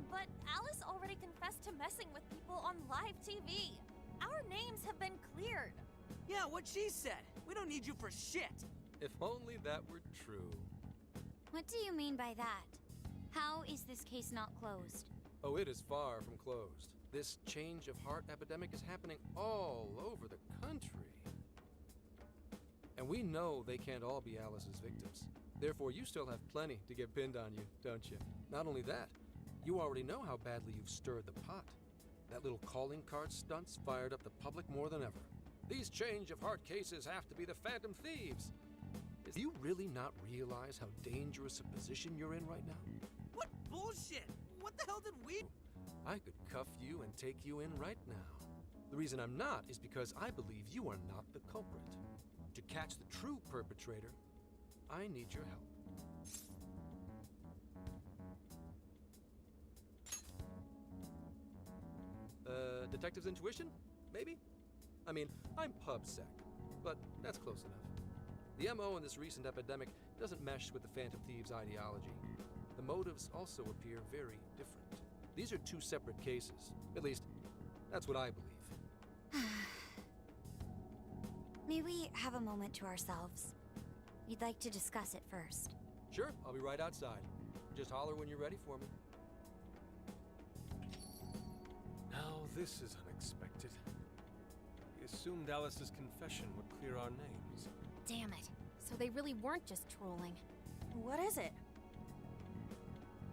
But Alice already confessed to messing with people on live TV. Our names have been cleared. Yeah, what she said. We don't need you for shit. If only that were true. What do you mean by that? How is this case not closed? Oh, it is far from closed. This change of heart epidemic is happening all over the country. And we know they can't all be Alice's victims. Therefore, you still have plenty to get pinned on you, don't you? Not only that, you already know how badly you've stirred the pot. That little calling card stunt's fired up the public more than ever. These change of heart cases have to be the Phantom Thieves. Do you really not realize how dangerous a position you're in right now? What bullshit? What the hell did we... I could cuff you and take you in right now. The reason I'm not is because I believe you are not the culprit. To catch the true perpetrator, I need your help. Detective's intuition? Maybe? I mean, I'm PubSec, but that's close enough. The MO in this recent epidemic doesn't mesh with the Phantom Thieves' ideology. The motives also appear very different. These are two separate cases. At least, that's what I believe. May we have a moment to ourselves? We'd like to discuss it first. Sure, I'll be right outside. Just holler when you're ready for me. Now this is unexpected. We assumed Alice's confession would clear our names. Damn it. So they really weren't just trolling. What is it?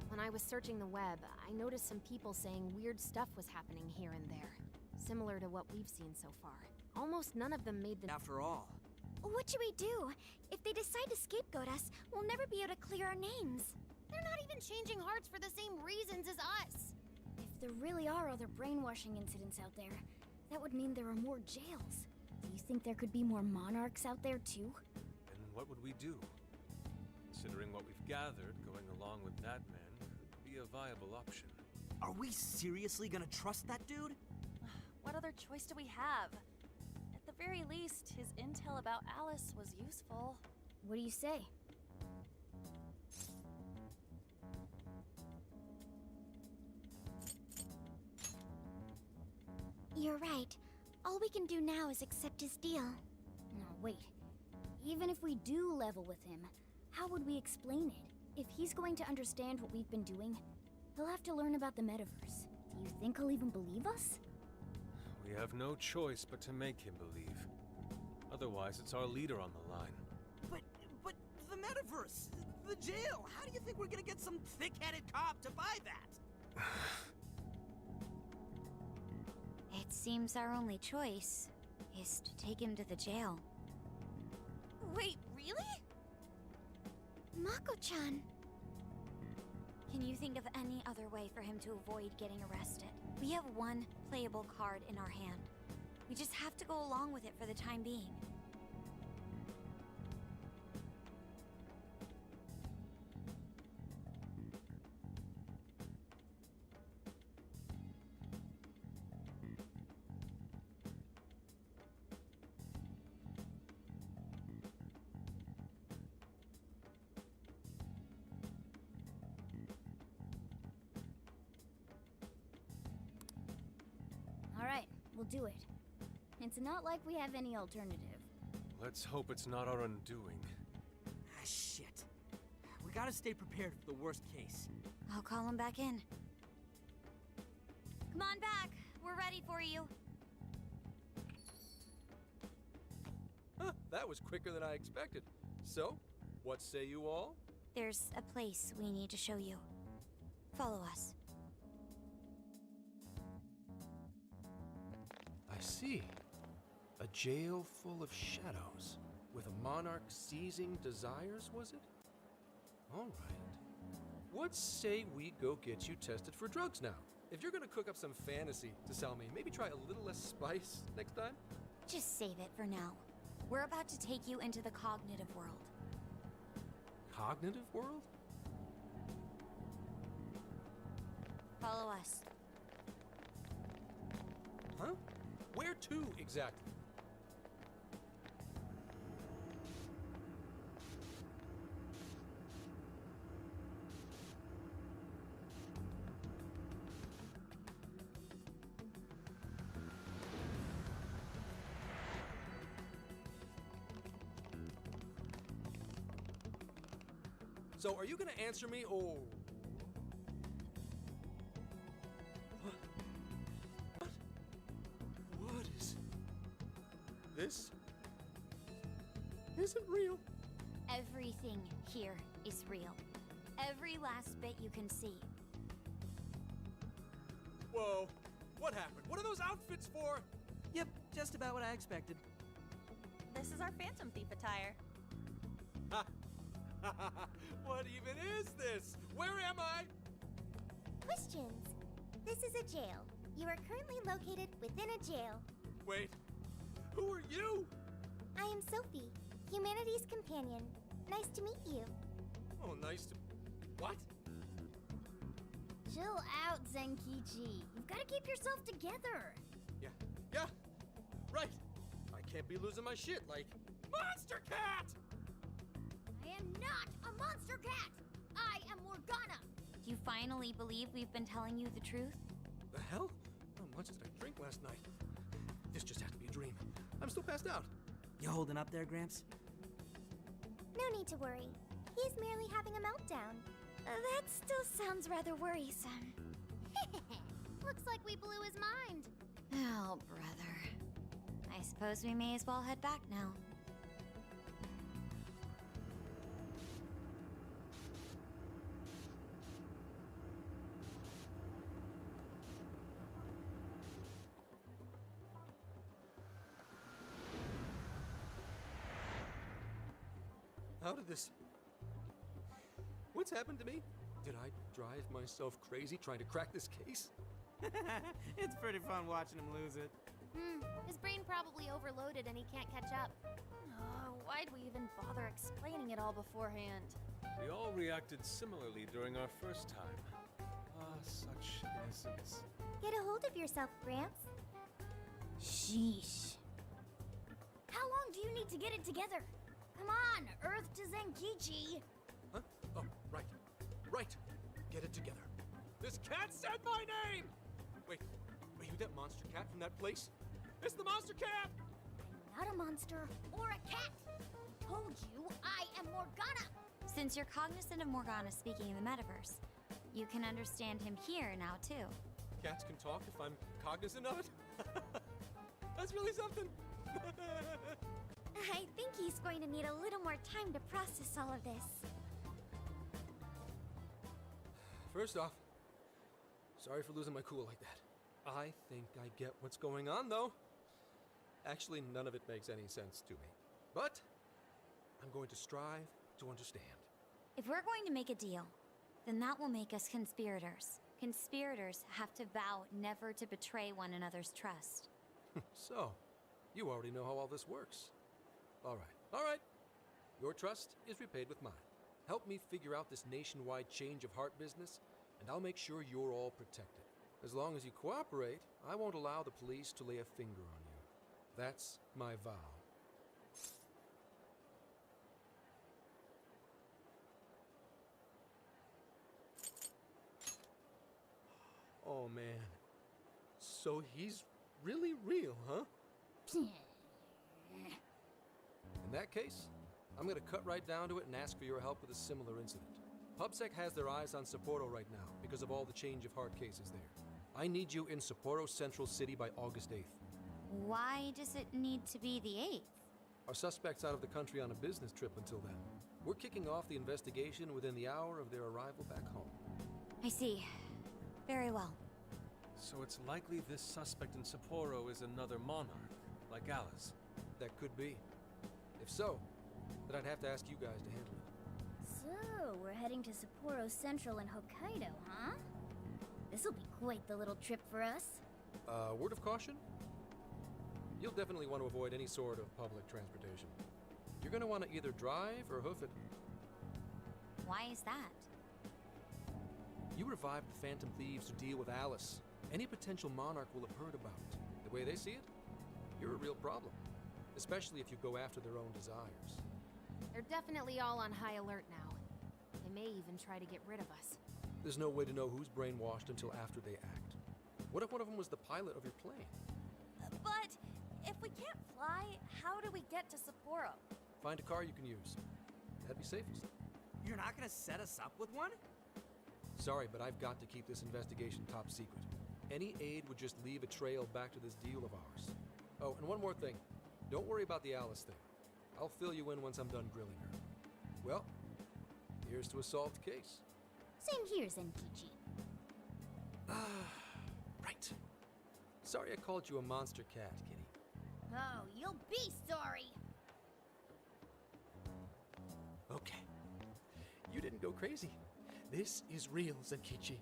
When I was searching the web, I noticed some people saying weird stuff was happening here and there. Similar to what we've seen so far. Almost none of them made the— After all, What should we do? If they decide to scapegoat us, we'll never be able to clear our names. They're not even changing hearts for the same reasons as us. If there really are other brainwashing incidents out there, that would mean there are more jails. Do you think there could be more monarchs out there too? And what would we do? Considering what we've gathered, going along with that man could be a viable option. Are we seriously gonna trust that dude? What other choice do we have? At the very least, his intel about Alice was useful. What do you say? You're right. All we can do now is accept his deal. No, wait. Even if we do level with him, how would we explain it? If he's going to understand what we've been doing, he'll have to learn about the metaverse. Do you think he'll even believe us? We have no choice but to make him believe. Otherwise, it's our leader on the line. But the metaverse, the jail. How do you think we're gonna get some thick-headed cop to buy that? It seems our only choice is to take him to the jail. Wait, really? Mako-chan! Can you think of any other way for him to avoid getting arrested? We have one playable card in our hand. We just have to go along with it for the time being. Alright, we'll do it. It's not like we have any alternative. Let's hope it's not our undoing. Ah, shit. We gotta stay prepared for the worst case. I'll call him back in. Come on back. We're ready for you. Huh, that was quicker than I expected. So, what say you all? There's a place we need to show you. Follow us. I see. A jail full of shadows. With a monarch seizing desires, was it? All right. What say we go get you tested for drugs now? If you're gonna cook up some fantasy to sell me, maybe try a little less spice next time? Just save it for now. We're about to take you into the cognitive world. Cognitive world? Follow us. Huh? Where to, exactly? So, are you gonna answer me, or... What is... This isn't real. Everything here is real. Every last bit you can see. Whoa. What happened? What are those outfits for? Yep, just about what I expected. This is our Phantom Thief attire. What even is this? Where am I? Questions. This is a jail. You are currently located within a jail. Wait, who are you? I am Sophie, humanity's companion. Nice to meet you. Oh, nice to... What? Chill out, Zenkichi. You've got to keep yourself together. Yeah, right. I can't be losing my shit like... Monster Cat! I am not a monster cat. I am Morgana. Morgana! Do you finally believe we've been telling you the truth? The hell? How much did I drink last night? This just had to be a dream. I'm still passed out. You holding up there, Gramps? No need to worry. He's merely having a meltdown. That still sounds rather worrisome. Looks like we blew his mind. Oh, brother. I suppose we may as well head back now. How did this... What's happened to me? Did I drive myself crazy trying to crack this case? It's pretty fun watching him lose it. His brain probably overloaded and he can't catch up. Oh, why'd we even bother explaining it all beforehand? We all reacted similarly during our first time. Ah, such innocence. Get a hold of yourself, Gramps. Sheesh. How long do you need to get it together? Come on, Earth to Zenkichi. Huh? Oh, right. Right. Get it together. This cat said my name! Wait, are you that monster cat from that place? It's the monster cat! I'm not a monster or a cat. Told you I am Morgana. Since you're cognizant of Morgana speaking in the metaverse, you can understand him here now, too. Cats can talk if I'm cognizant of it? That's really something! I think he's going to need a little more time to process all of this. First off, sorry for losing my cool like that. I think I get what's going on, though. Actually, none of it makes any sense to me. But I'm going to strive to understand. If we're going to make a deal, then that will make us conspirators. Conspirators have to vow never to betray one another's trust. So, you already know how all this works. All right. Your trust is repaid with mine. Help me figure out this nationwide change of heart business, and I'll make sure you're all protected. As long as you cooperate, I won't allow the police to lay a finger on you. That's my vow. Oh, man. So he's really real, huh? In that case, I'm gonna cut right down to it and ask for your help with a similar incident. PubSec has their eyes on Sapporo right now because of all the change of heart cases there. I need you in Sapporo Central City by August 8th. Why does it need to be the 8th? Our suspect's out of the country on a business trip until then. We're kicking off the investigation within the hour of their arrival back home. I see. Very well. So it's likely this suspect in Sapporo is another monarch, like Alice. That could be. If so, then I'd have to ask you guys to handle it. So, we're heading to Sapporo Central in Hokkaido, huh? This'll be quite the little trip for us. Word of caution? You'll definitely want to avoid any sort of public transportation. You're going to want to either drive or hoof it. Why is that? You revived the Phantom Thieves to deal with Alice. Any potential monarch will have heard about it. The way they see it, you're a real problem. Especially if you go after their own desires. They're definitely all on high alert now. They may even try to get rid of us. There's no way to know who's brainwashed until after they act. What if one of them was the pilot of your plane? But if we can't fly, how do we get to Sapporo? Find a car you can use. That'd be safest. You're not gonna set us up with one? Sorry, but I've got to keep this investigation top secret. Any aid would just leave a trail back to this deal of ours. Oh, and one more thing. Don't worry about the Alice thing. I'll fill you in once I'm done grilling her. Well, here's to a solved case. Same here, Zenkichi. Right. Sorry I called you a monster cat, kitty. Oh, you'll be sorry. Okay. You didn't go crazy. This is real, Zenkichi.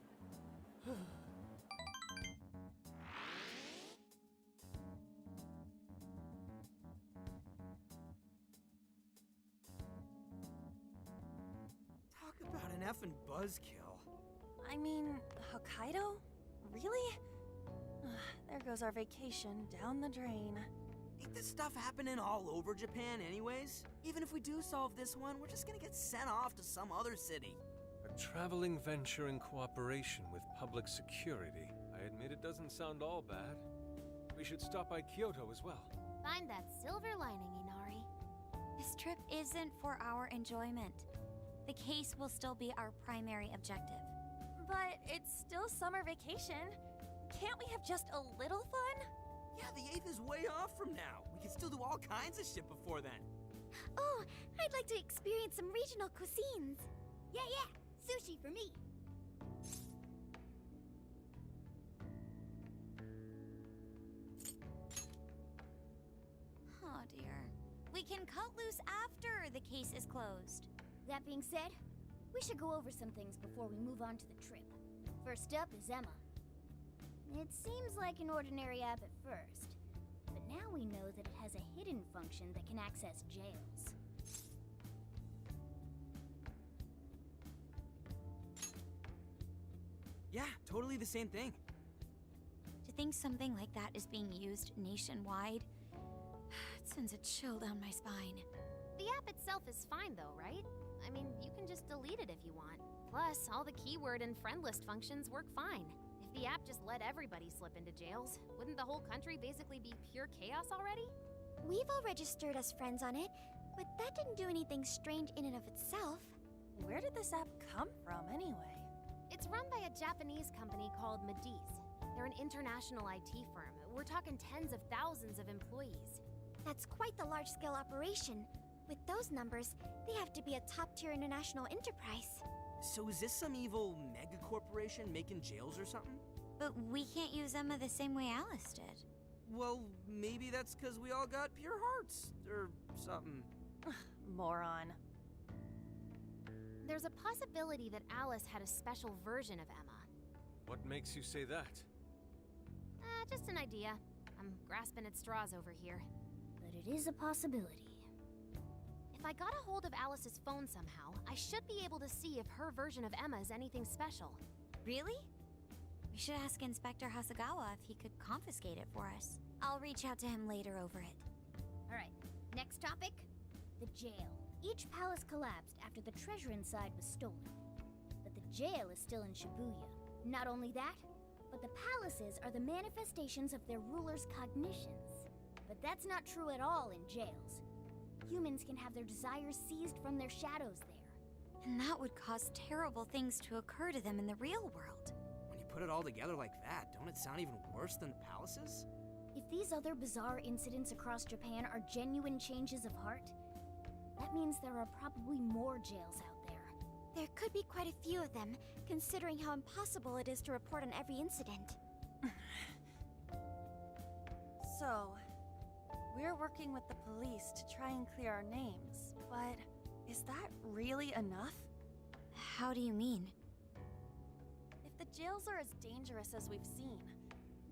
Talk about an effing buzzkill. I mean, Hokkaido? Really? There goes our vacation down the drain. Ain't this stuff happening all over Japan anyways? Even if we do solve this one, we're just gonna get sent off to some other city. A traveling venture in cooperation with public security. I admit it doesn't sound all bad. We should stop by Kyoto as well. Find that silver lining, Inari. This trip isn't for our enjoyment. The case will still be our primary objective. But it's still summer vacation. Can't we have just a little fun? Yeah, the 8th is way off from now. We can still do all kinds of shit before then. Oh, I'd like to experience some regional cuisines. Yeah, sushi for me. Oh dear. We can cut loose after the case is closed. That being said, we should go over some things before we move on to the trip. First up is Emma. It seems like an ordinary app at first, but now we know that it has a hidden function that can access jails. Yeah, totally the same thing. To think something like that is being used nationwide, it sends a chill down my spine. The app itself is fine though, right? I mean, you can just delete it if you want. Plus, all the keyword and friend list functions work fine. If the app just let everybody slip into jails, wouldn't the whole country basically be pure chaos already? We've all registered as friends on it, but that didn't do anything strange in and of itself. Where did this app come from, anyway? It's run by a Japanese company called Medice. They're an international IT firm. We're talking tens of thousands of employees. That's quite the large-scale operation. With those numbers, they have to be a top-tier international enterprise. So is this some evil mega corporation making jails or something? But we can't use Emma the same way Alice did. Well, maybe that's because we all got pure hearts, or something. Moron. There's a possibility that Alice had a special version of Emma. What makes you say that? Just an idea. I'm grasping at straws over here. But it is a possibility. If I got a hold of Alice's phone somehow, I should be able to see if her version of Emma is anything special. Really? We should ask Inspector Hasagawa if he could confiscate it for us. I'll reach out to him later over it. Alright, next topic. The jail. Each palace collapsed after the treasure inside was stolen. But the jail is still in Shibuya. Not only that, but the palaces are the manifestations of their rulers' cognitions. But that's not true at all in jails. Humans can have their desires seized from their shadows there. And that would cause terrible things to occur to them in the real world. When you put it all together like that, don't it sound even worse than the palaces? If these other bizarre incidents across Japan are genuine changes of heart, that means there are probably more jails out there. There could be quite a few of them, considering how impossible it is to report on every incident. So, we're working with the police to try and clear our names, but is that really enough? How do you mean? If the jails are as dangerous as we've seen,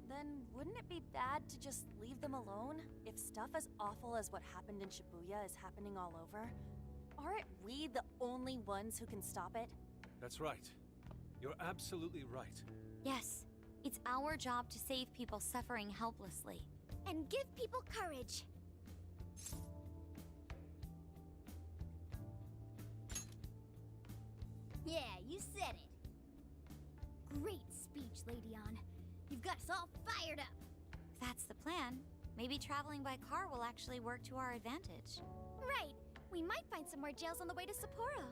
then wouldn't it be bad to just leave them alone if stuff as awful as what happened in Shibuya is happening all over? Aren't we the only ones who can stop it? That's right. You're absolutely right. Yes, it's our job to save people suffering helplessly. And give people courage. Yeah, you said it. Great speech, Lady On. You've got us all fired up. If that's the plan, maybe traveling by car will actually work to our advantage. Right. We might find some more jails on the way to Sapporo.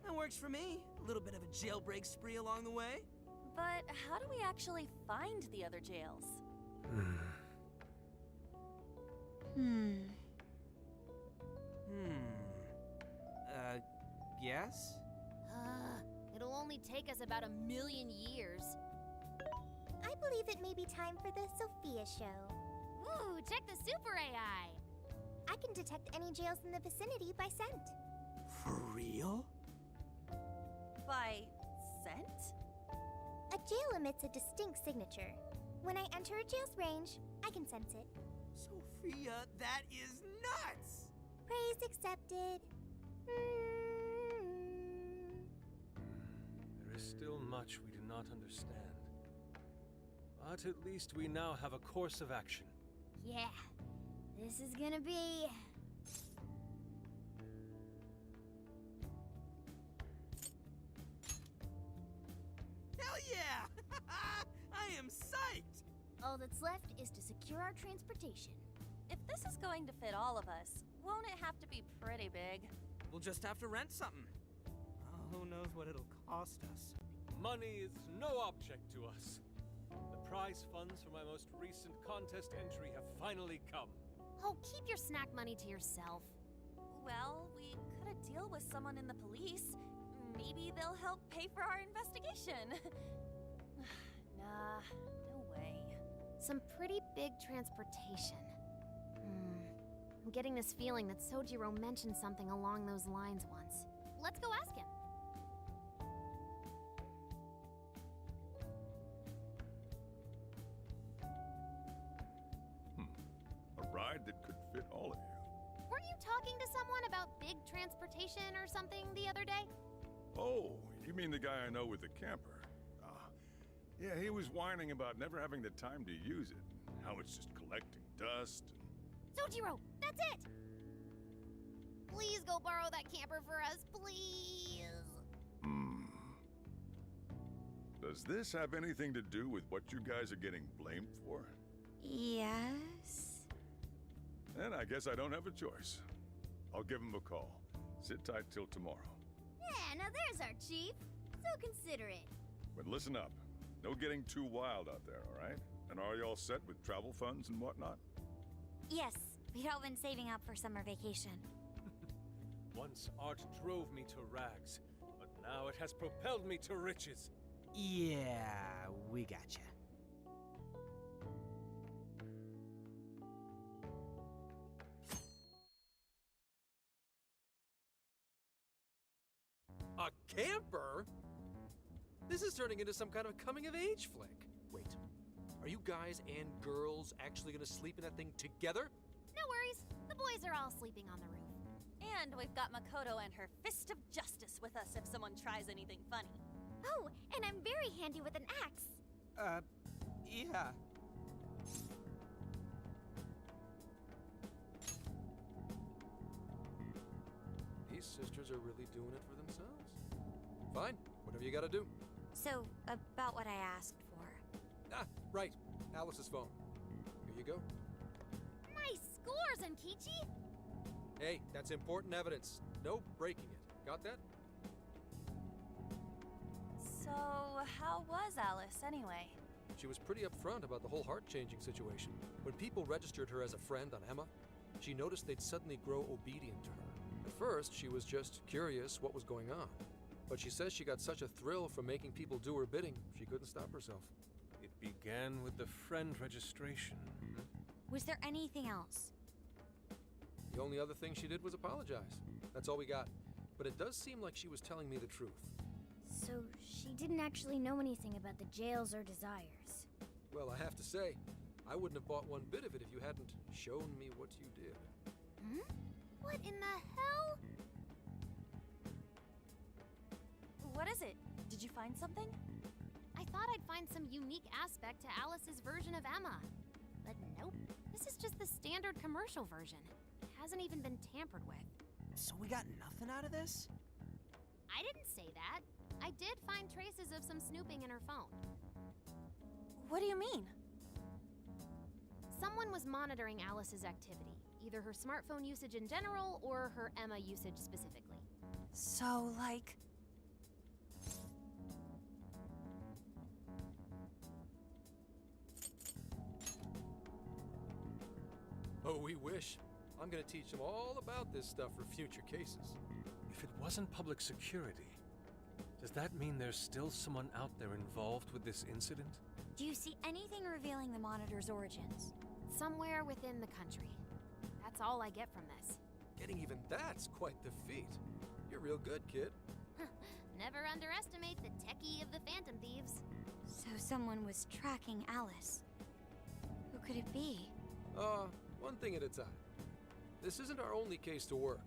That works for me. A little bit of a jailbreak spree along the way. But how do we actually find the other jails? Yes? It'll only take us about 1,000,000 years. I believe it may be time for the Sophia show. Ooh, check the super AI. I can detect any jails in the vicinity by scent. For real? By scent? A jail emits a distinct signature. When I enter a jail's range, I can sense it. Sophia, that is nuts! Praise accepted. There is still much we do not understand. But at least we now have a course of action. Yeah, this is gonna be... All that's left is to secure our transportation. If this is going to fit all of us, won't it have to be pretty big? We'll just have to rent something. Oh, who knows what it'll cost us. Money is no object to us. The prize funds for my most recent contest entry have finally come. Oh, keep your snack money to yourself. Well, we cut a deal with someone in the police. Maybe they'll help pay for our investigation. Nah, no way. Some pretty big transportation. I'm getting this feeling that Sojiro mentioned something along those lines once. Let's go ask him. A ride that could fit all of you. Weren't you talking to someone about big transportation or something the other day? Oh, you mean the guy I know with the camper? Yeah, he was whining about never having the time to use it. How it's just collecting dust and... Sojiro, that's it! Please go borrow that camper for us, please. Does this have anything to do with what you guys are getting blamed for? Yes? Then I guess I don't have a choice. I'll give him a call. Sit tight till tomorrow. Yeah, now there's our chief. So considerate. But listen up. No getting too wild out there, all right? And are you all set with travel funds and whatnot? Yes, we'd all been saving up for summer vacation. Once art drove me to rags, but now it has propelled me to riches. Yeah, we gotcha. A camper? This is turning into some kind of coming-of-age flick. Wait, are you guys and girls actually gonna sleep in that thing together? No worries. The boys are all sleeping on the roof. And we've got Makoto and her fist of justice with us if someone tries anything funny. Oh, and I'm very handy with an axe. Yeah. These sisters are really doing it for themselves. Fine, whatever you gotta do. So, about what I asked for. Ah, right. Alice's phone. Here you go. Nice scores, Enkichi! Hey, that's important evidence. No breaking it. Got that? So, how was Alice anyway? She was pretty upfront about the whole heart-changing situation. When people registered her as a friend on Emma, she noticed they'd suddenly grow obedient to her. At first, she was just curious what was going on. But she says she got such a thrill from making people do her bidding, she couldn't stop herself. It began with the friend registration. Was there anything else? The only other thing she did was apologize. That's all we got. But it does seem like she was telling me the truth. So she didn't actually know anything about the jails or desires. Well, I have to say, I wouldn't have bought one bit of it if you hadn't shown me what you did. What in the hell? What is it? Did you find something? I thought I'd find some unique aspect to Alice's version of Emma. But nope, this is just the standard commercial version. It hasn't even been tampered with. So we got nothing out of this? I didn't say that. I did find traces of some snooping in her phone. What do you mean? Someone was monitoring Alice's activity, either her smartphone usage in general or her Emma usage specifically. So, like... Oh, we wish. I'm gonna teach them all about this stuff for future cases. If it wasn't public security, does that mean there's still someone out there involved with this incident? Do you see anything revealing the Monitor's origins? Somewhere within the country. That's all I get from this. Getting even that's quite the feat. You're real good, kid. Never underestimate the techie of the Phantom Thieves. So someone was tracking Alice. Who could it be? One thing at a time. This isn't our only case to work.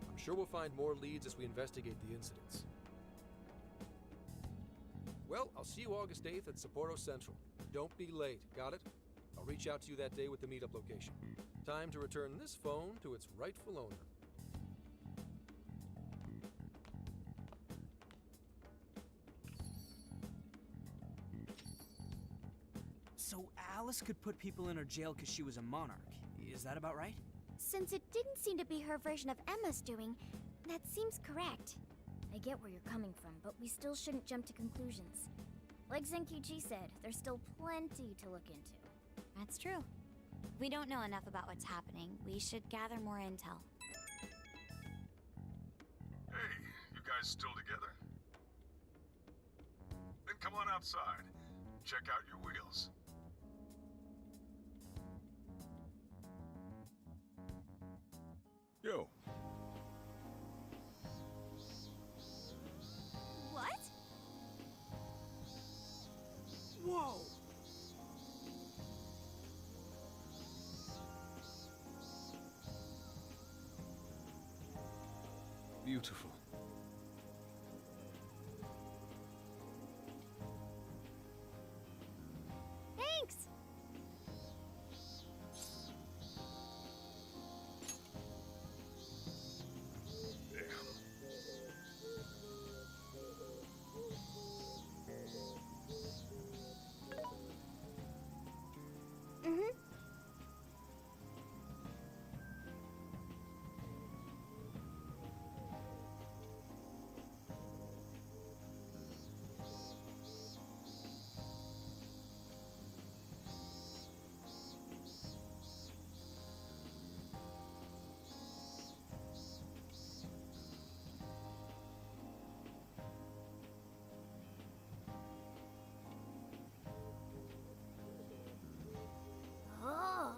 I'm sure we'll find more leads as we investigate the incidents. Well, I'll see you August 8th at Sapporo Central. Don't be late, got it? I'll reach out to you that day with the meetup location. Time to return this phone to its rightful owner. So Alice could put people in her jail because she was a monarch. Is that about right? Since it didn't seem to be her version of Emma's doing, that seems correct. I get where you're coming from, but we still shouldn't jump to conclusions. Like Zenkichi said, there's still plenty to look into. That's true. We don't know enough about what's happening. We should gather more intel. Hey, you guys still together? Then come on outside. Check out your wheels. Yo. What? Whoa! Beautiful. Thanks! Mm-hmm. Oh.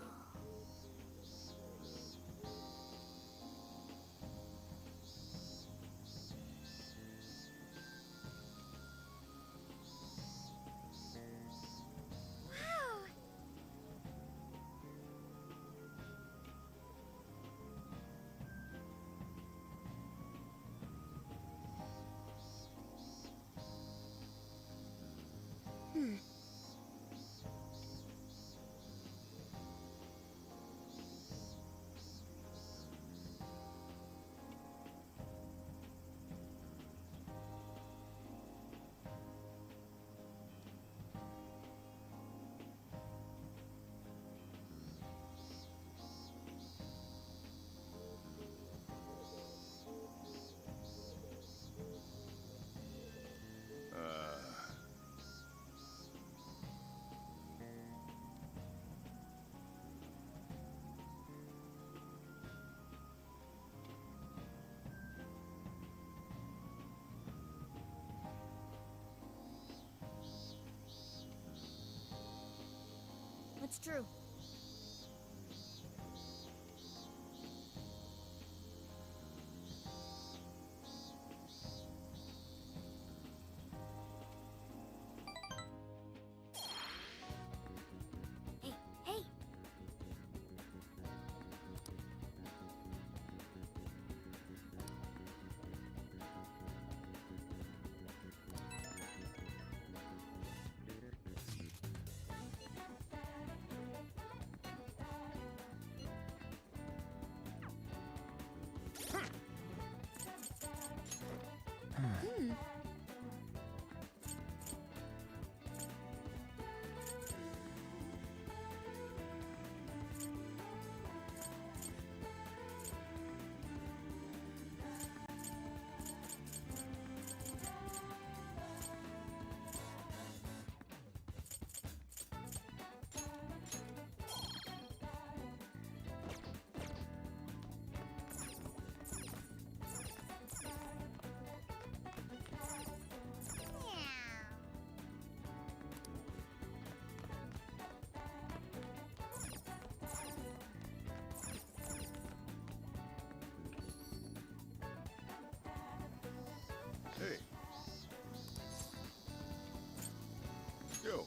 Wow. Hmm. It's true. Hey, hey! Hmm. Hey. Yo.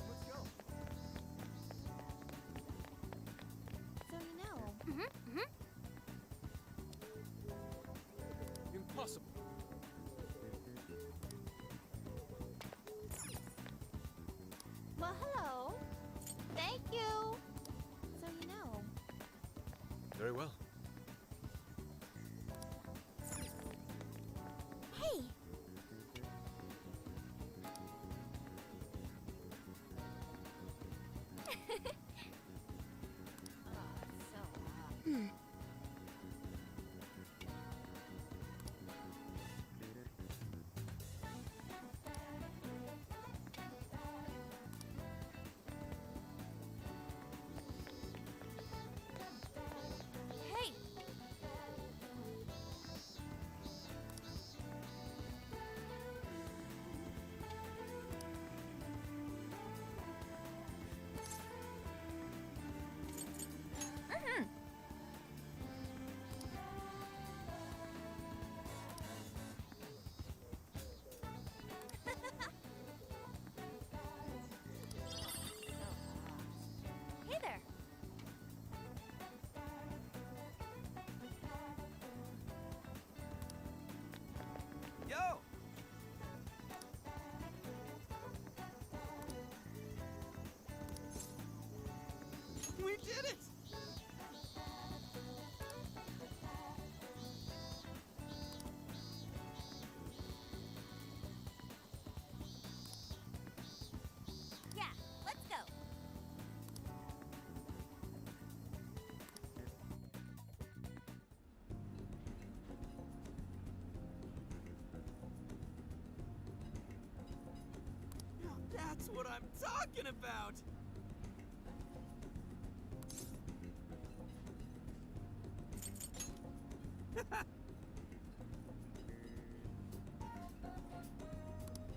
Let's go. So you know. Mm-hmm. Mm-hmm. Impossible. Well, hello. Thank you. So you know. Very well. Hey! We did it! Yeah, let's go. Now that's what I'm talking about!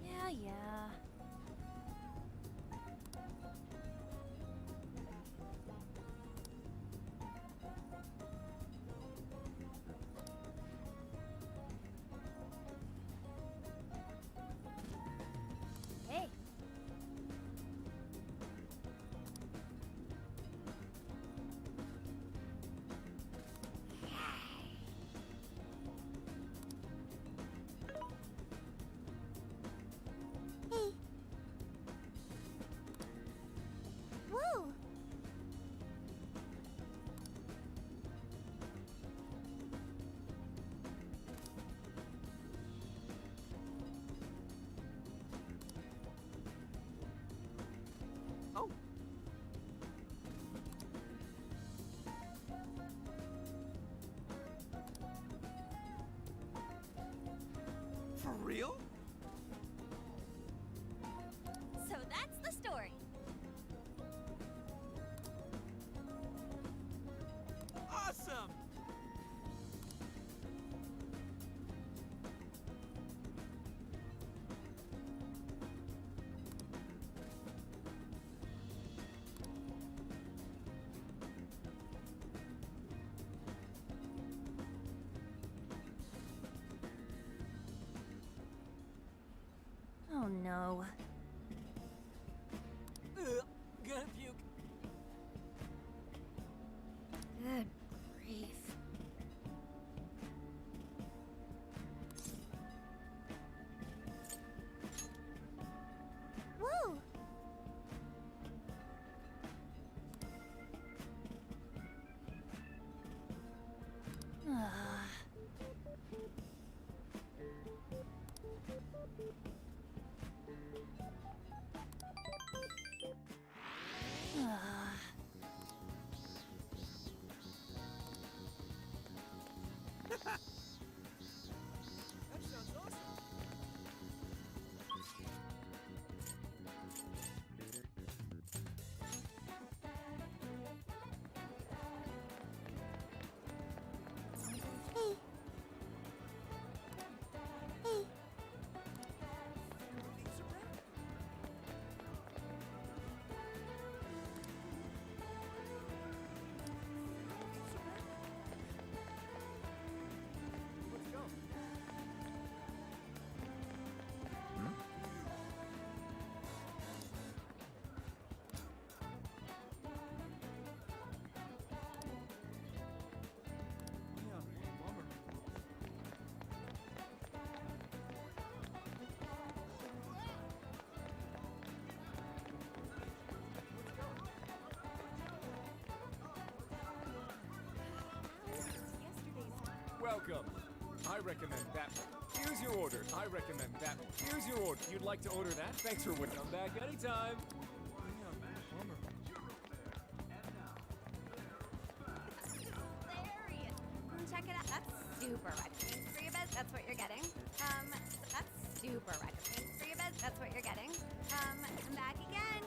Yeah, yeah. Hey. Hey. Woo! Oh. For real? So that's the story. Awesome! Oh no. Gonna puke. Good grief. Woo! Ah. Ah. That sounds awesome. Hey. Hey. Let's go. Yeah, bummer. Welcome. I recommend that one. Here's your order. I recommend that one. Here's your order. You'd like to order that? Thanks for what. Come back anytime. Check it out. That's super recommended for your biz. That's what you're getting. That's super recommended for your biz. That's what you're getting. Come back again.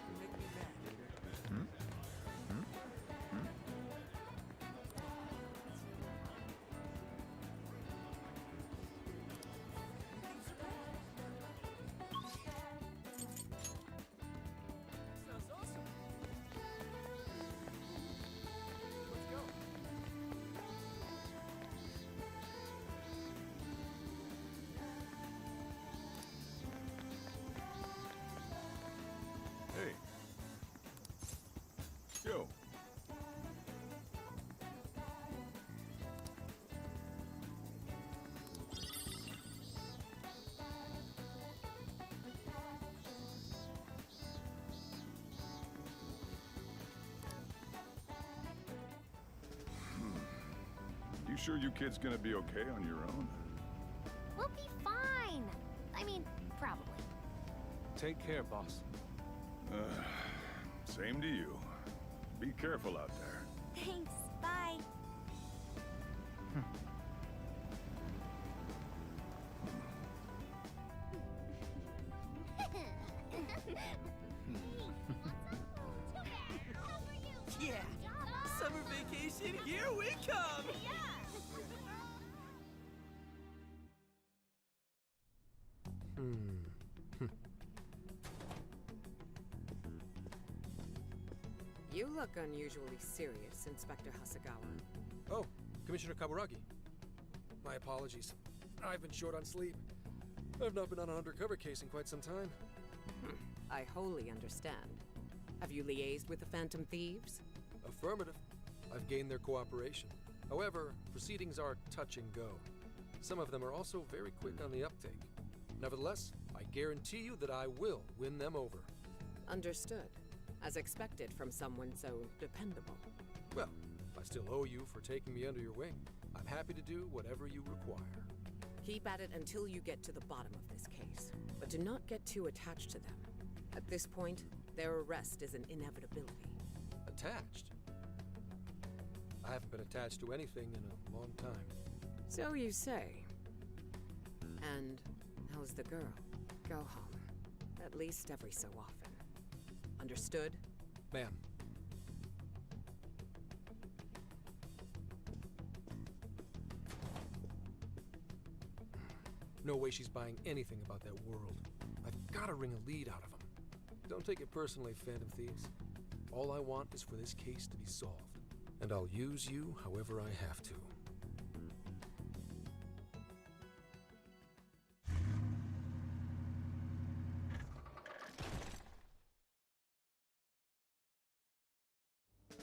You make me You sure you kids gonna be okay on your own? We'll be fine. I mean, probably. Take care, boss. Same to you. Be careful out there. Thanks. Bye. Yeah. Summer vacation, here we come. You look unusually serious, Inspector Hasagawa. Oh, Commissioner Kaburagi. My apologies. I've been short on sleep. I've not been on an undercover case in quite some time. I wholly understand. Have you liaised with the Phantom Thieves? Affirmative. I've gained their cooperation. However, proceedings are touch and go. Some of them are also very quick on the uptake. Nevertheless, I guarantee you that I will win them over. Understood. As expected from someone so dependable. Well, I still owe you for taking me under your wing. I'm happy to do whatever you require. Keep at it until you get to the bottom of this case. But do not get too attached to them. At this point, their arrest is an inevitability. Attached? I haven't been attached to anything in a long time. So you say. And how's the girl? Go home. At least every so often. Understood? Ma'am. No way she's buying anything about that world. I've got to wring a lead out of them. Don't take it personally, Phantom Thieves. All I want is for this case to be solved. And I'll use you however I have to.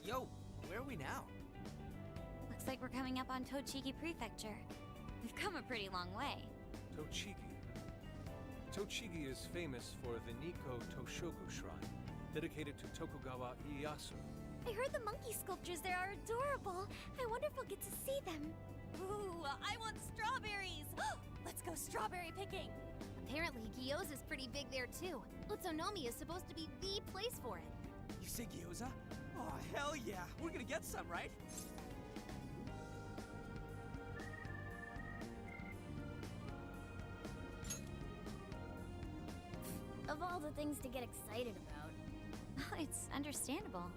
Yo, where are we now? Looks like we're coming up on Tochigi Prefecture. We've come a pretty long way. Tochigi. Tochigi is famous for the Nikko Toshogu Shrine, dedicated to Tokugawa Ieyasu. I heard the monkey sculptures there are adorable. I wonder if we'll get to see them. Ooh, I want strawberries! Let's go strawberry picking! Apparently, gyoza's pretty big there too. Utsunomiya is supposed to be the place for it. You say gyoza? Oh, hell yeah. We're gonna get some, right? Of all the things to get excited about. Oh, it's understandable.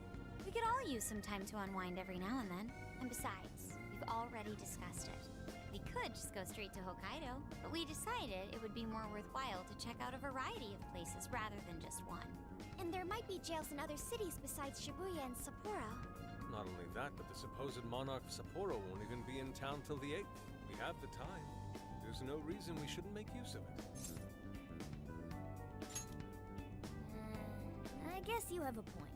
We could all use some time to unwind every now and then. And besides, we've already discussed it. We could just go straight to Hokkaido, but we decided it would be more worthwhile to check out a variety of places rather than just one. And there might be jails in other cities besides Shibuya and Sapporo. Not only that, but the supposed monarch of Sapporo won't even be in town till the 8th. We have the time. There's no reason we shouldn't make use of it. I guess you have a point.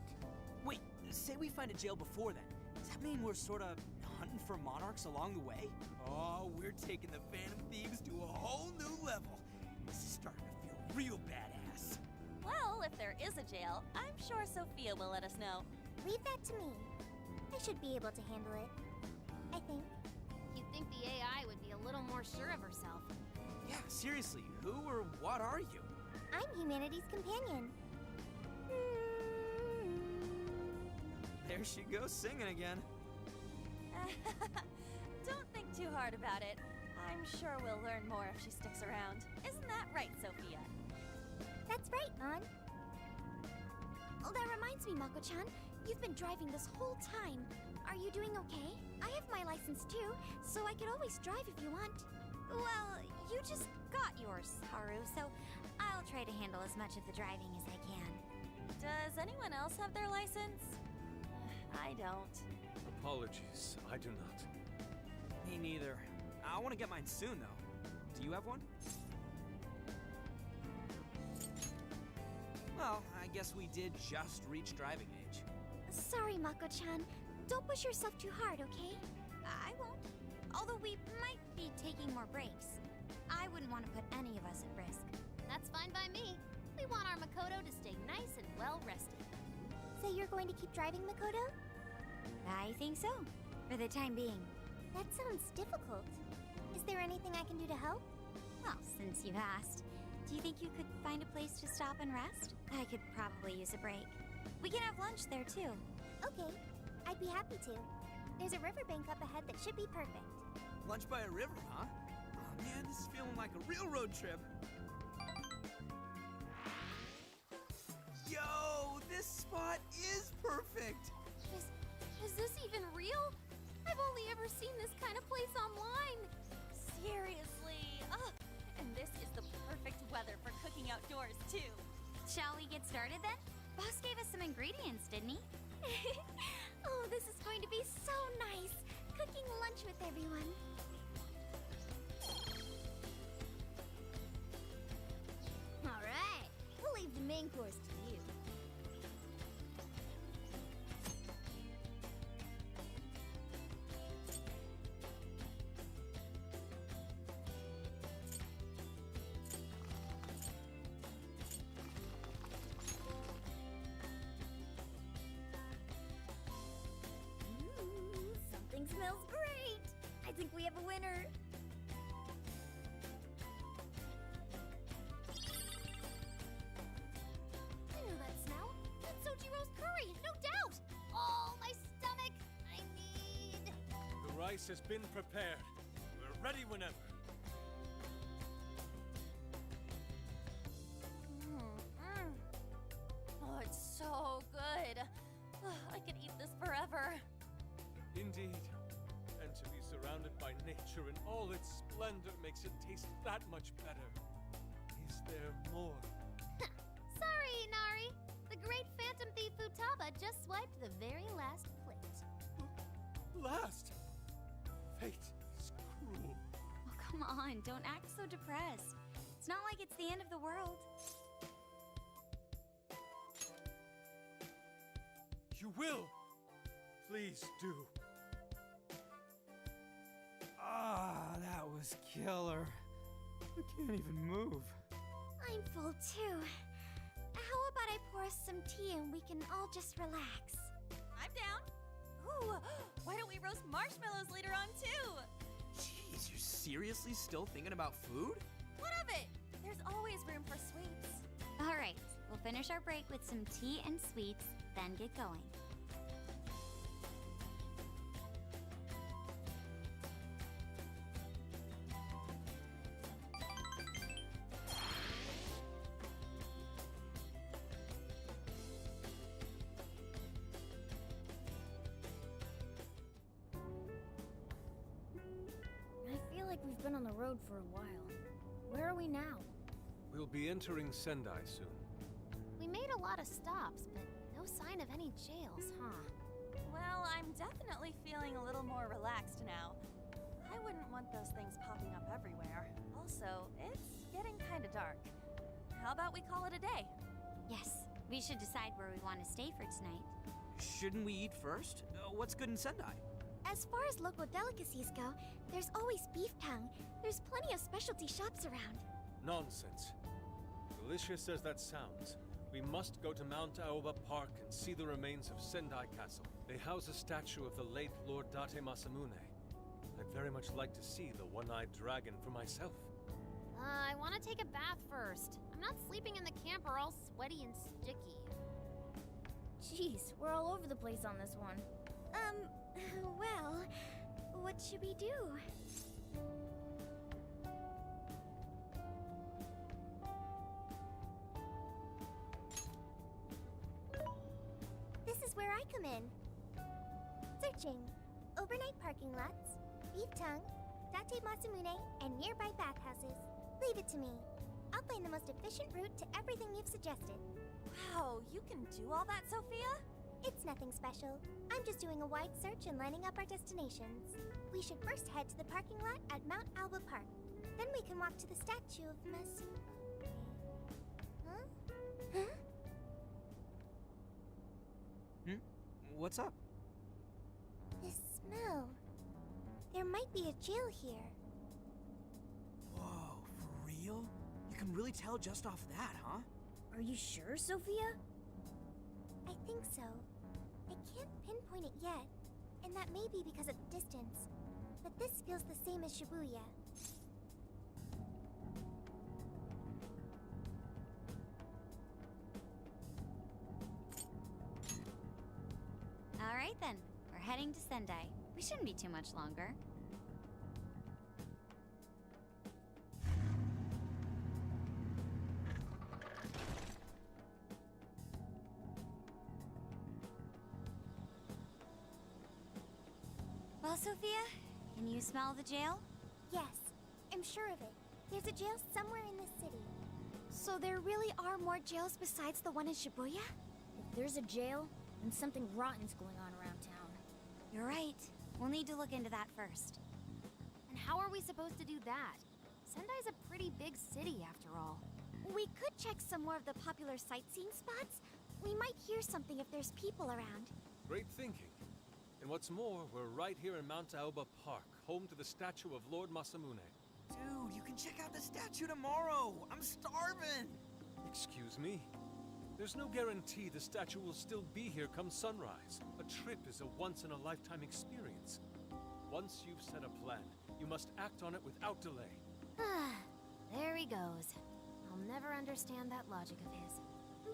Wait, say we find a jail before then. Does that mean we're sort of hunting for monarchs along the way? Oh, we're taking the Phantom Thieves to a whole new level. This is starting to feel real badass. Well, if there is a jail, I'm sure Sophia will let us know. Leave that to me. I should be able to handle it. I think. You'd think the AI would be a little more sure of herself. Yeah, seriously, who or what are you? I'm humanity's companion. There she goes singing again. Don't think too hard about it. I'm sure we'll learn more if she sticks around. Isn't that right, Sophia? That's right, An. Oh, that reminds me, Mako-chan. You've been driving this whole time. Are you doing okay? I have my license too, so I could always drive if you want. Well, you just got yours, Haru, so I'll try to handle as much of the driving as I can. Does anyone else have their license? I don't. Apologies, I do not. Me neither. I want to get mine soon, though. Do you have one? Well, I guess we did just reach driving age. Sorry, Mako-chan. Don't push yourself too hard, okay? I won't. Although we might be taking more breaks. I wouldn't want to put any of us at risk. That's fine by me. We want our Makoto to stay nice and well rested. So you're going to keep driving, Makoto? I think so. For the time being. That sounds difficult. Is there anything I can do to help? Well, since you've asked, do you think you could find a place to stop and rest? I could probably use a break. We can have lunch there, too. Okay, I'd be happy to. There's a riverbank up ahead that should be perfect. Lunch by a river, huh? Oh man, this is feeling like a real road trip. Yo, this spot is perfect. Is this even real? I've only ever seen this kind of place online. Seriously. Ugh. And this is the perfect weather for cooking outdoors, too. Shall we get started then? Boss gave us some ingredients, didn't he? Oh, this is going to be so nice. Cooking lunch with everyone. All right, we'll leave the main course to you. Something smells great. I think we have a winner. I know that smell. That's Sojiro's curry, no doubt. Oh, my stomach. I need... The rice has been prepared. We're ready whenever. Oh, it's so good. I could eat this forever. Indeed. And to be surrounded by nature in all its splendor makes it taste that much better. Is there more? Sorry, Inari. The great Phantom Thief Futaba just swiped the very last plate. Last! Fate is cruel. Oh, come on, don't act so depressed. It's not like it's the end of the world. You will! Please do. Ah, that was killer. I can't even move. I'm full too. How about I pour us some tea and we can all just relax? I'm down. Ooh, why don't we roast marshmallows later on, too? Jeez, you're seriously still thinking about food? What of it? There's always room for sweets. All right, we'll finish our break with some tea and sweets, then get going. I feel like we've been on the road for a while. Where are we now? We'll be entering Sendai soon. We made a lot of stops, but no sign of any jails, huh? Well, I'm definitely feeling a little more relaxed now. I wouldn't want those things popping up everywhere. Also, it's getting kind of dark. How about we call it a day? Yes, we should decide where we want to stay for tonight. Shouldn't we eat first? What's good in Sendai? As far as local delicacies go, there's always beef tongue. There's plenty of specialty shops around. Nonsense. Delicious as that sounds, we must go to Mount Aoba Park and see the remains of Sendai Castle. They house a statue of the late Lord Date Masamune. I'd very much like to see the one-eyed dragon for myself. I want to take a bath first. I'm not sleeping in the camper all sweaty and sticky. Jeez, we're all over the place on this one. Well, what should we do? This is where I come in. Searching. Overnight parking lots, beef tongue, Date Masamune, and nearby bathhouses. Leave it to me. I'll find the most efficient route to everything you've suggested. Wow, you can do all that, Sophia? It's nothing special. I'm just doing a wide search and lining up our destinations. We should first head to the parking lot at Mount Alba Park. Then we can walk to the statue of Masamune. Huh? What's up? This smell. There might be a jail here. Whoa, for real? You can really tell just off that, huh? Are you sure, Sophia? I think so. I can't pinpoint it yet, and that may be because of the distance. but this feels the same as Shibuya. All right then, we're heading to Sendai. We shouldn't be too much longer. Well, Sophia, can you smell the jail? Yes, I'm sure of it. There's a jail somewhere in this city. So there really are more jails besides the one in Shibuya? If there's a jail, then something rotten's going on around town. You're right. We'll need to look into that first. And how are we supposed to do that? Sendai's a pretty big city, after all. We could check some more of the popular sightseeing spots. We might hear something if there's people around. Great thinking. And what's more, we're right here in Mount Aoba Park, home to the statue of Lord Masamune. Dude, you can check out the statue tomorrow. I'm starving. Excuse me? There's no guarantee the statue will still be here come sunrise. A trip is a once-in-a-lifetime experience. Once you've set a plan, you must act on it without delay. There he goes. I'll never understand that logic of his.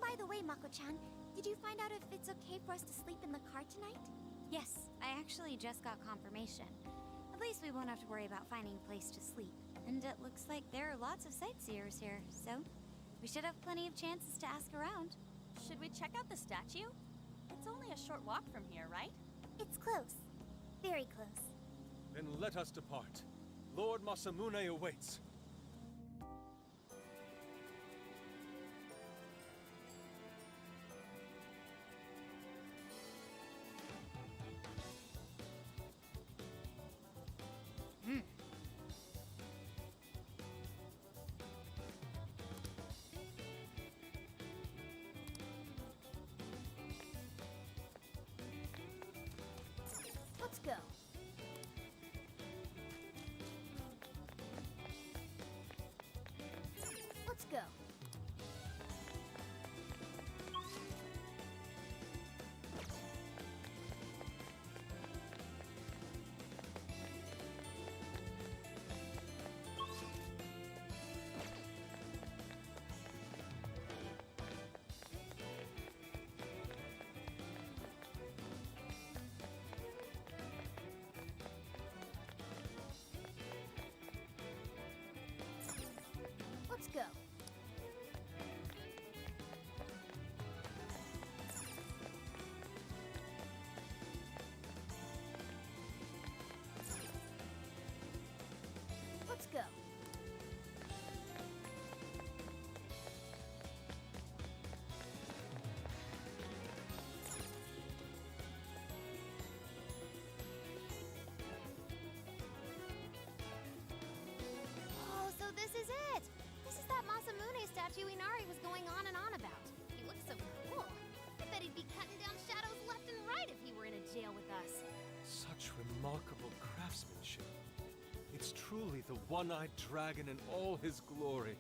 By the way, Mako-chan, did you find out if it's okay for us to sleep in the car tonight? Yes, I actually just got confirmation. At least we won't have to worry about finding a place to sleep. And it looks like there are lots of sightseers here, so we should have plenty of chances to ask around. Should we check out the statue? It's only a short walk from here, right? It's close. Very close. Then let us depart. Lord Masamune awaits. Let's go. Let's go. Let's go. Let's go. Oh, so this is it! This is that Masamune statue Inari was going on and on about. He looks so cool. I bet he'd be cutting down shadows left and right if he were in a jail with us. Such remarkable craftsmanship. It's truly the one-eyed dragon in all his glory.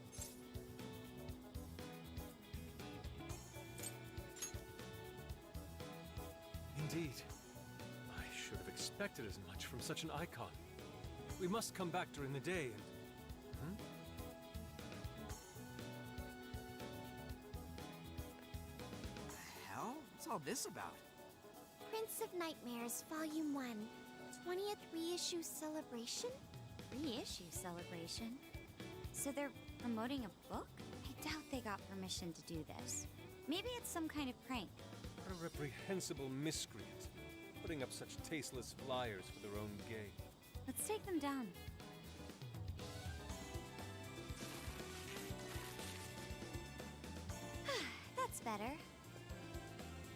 Indeed. I should have expected as much from such an icon. We must come back during the day and... What the hell? What's all this about? Prince of Nightmares, Volume 1. 20th reissue celebration? Reissue celebration? So they're promoting a book? I doubt they got permission to do this. Maybe it's some kind of prank. What a reprehensible miscreant, putting up such tasteless flyers for their own gain. Let's take them down. That's better.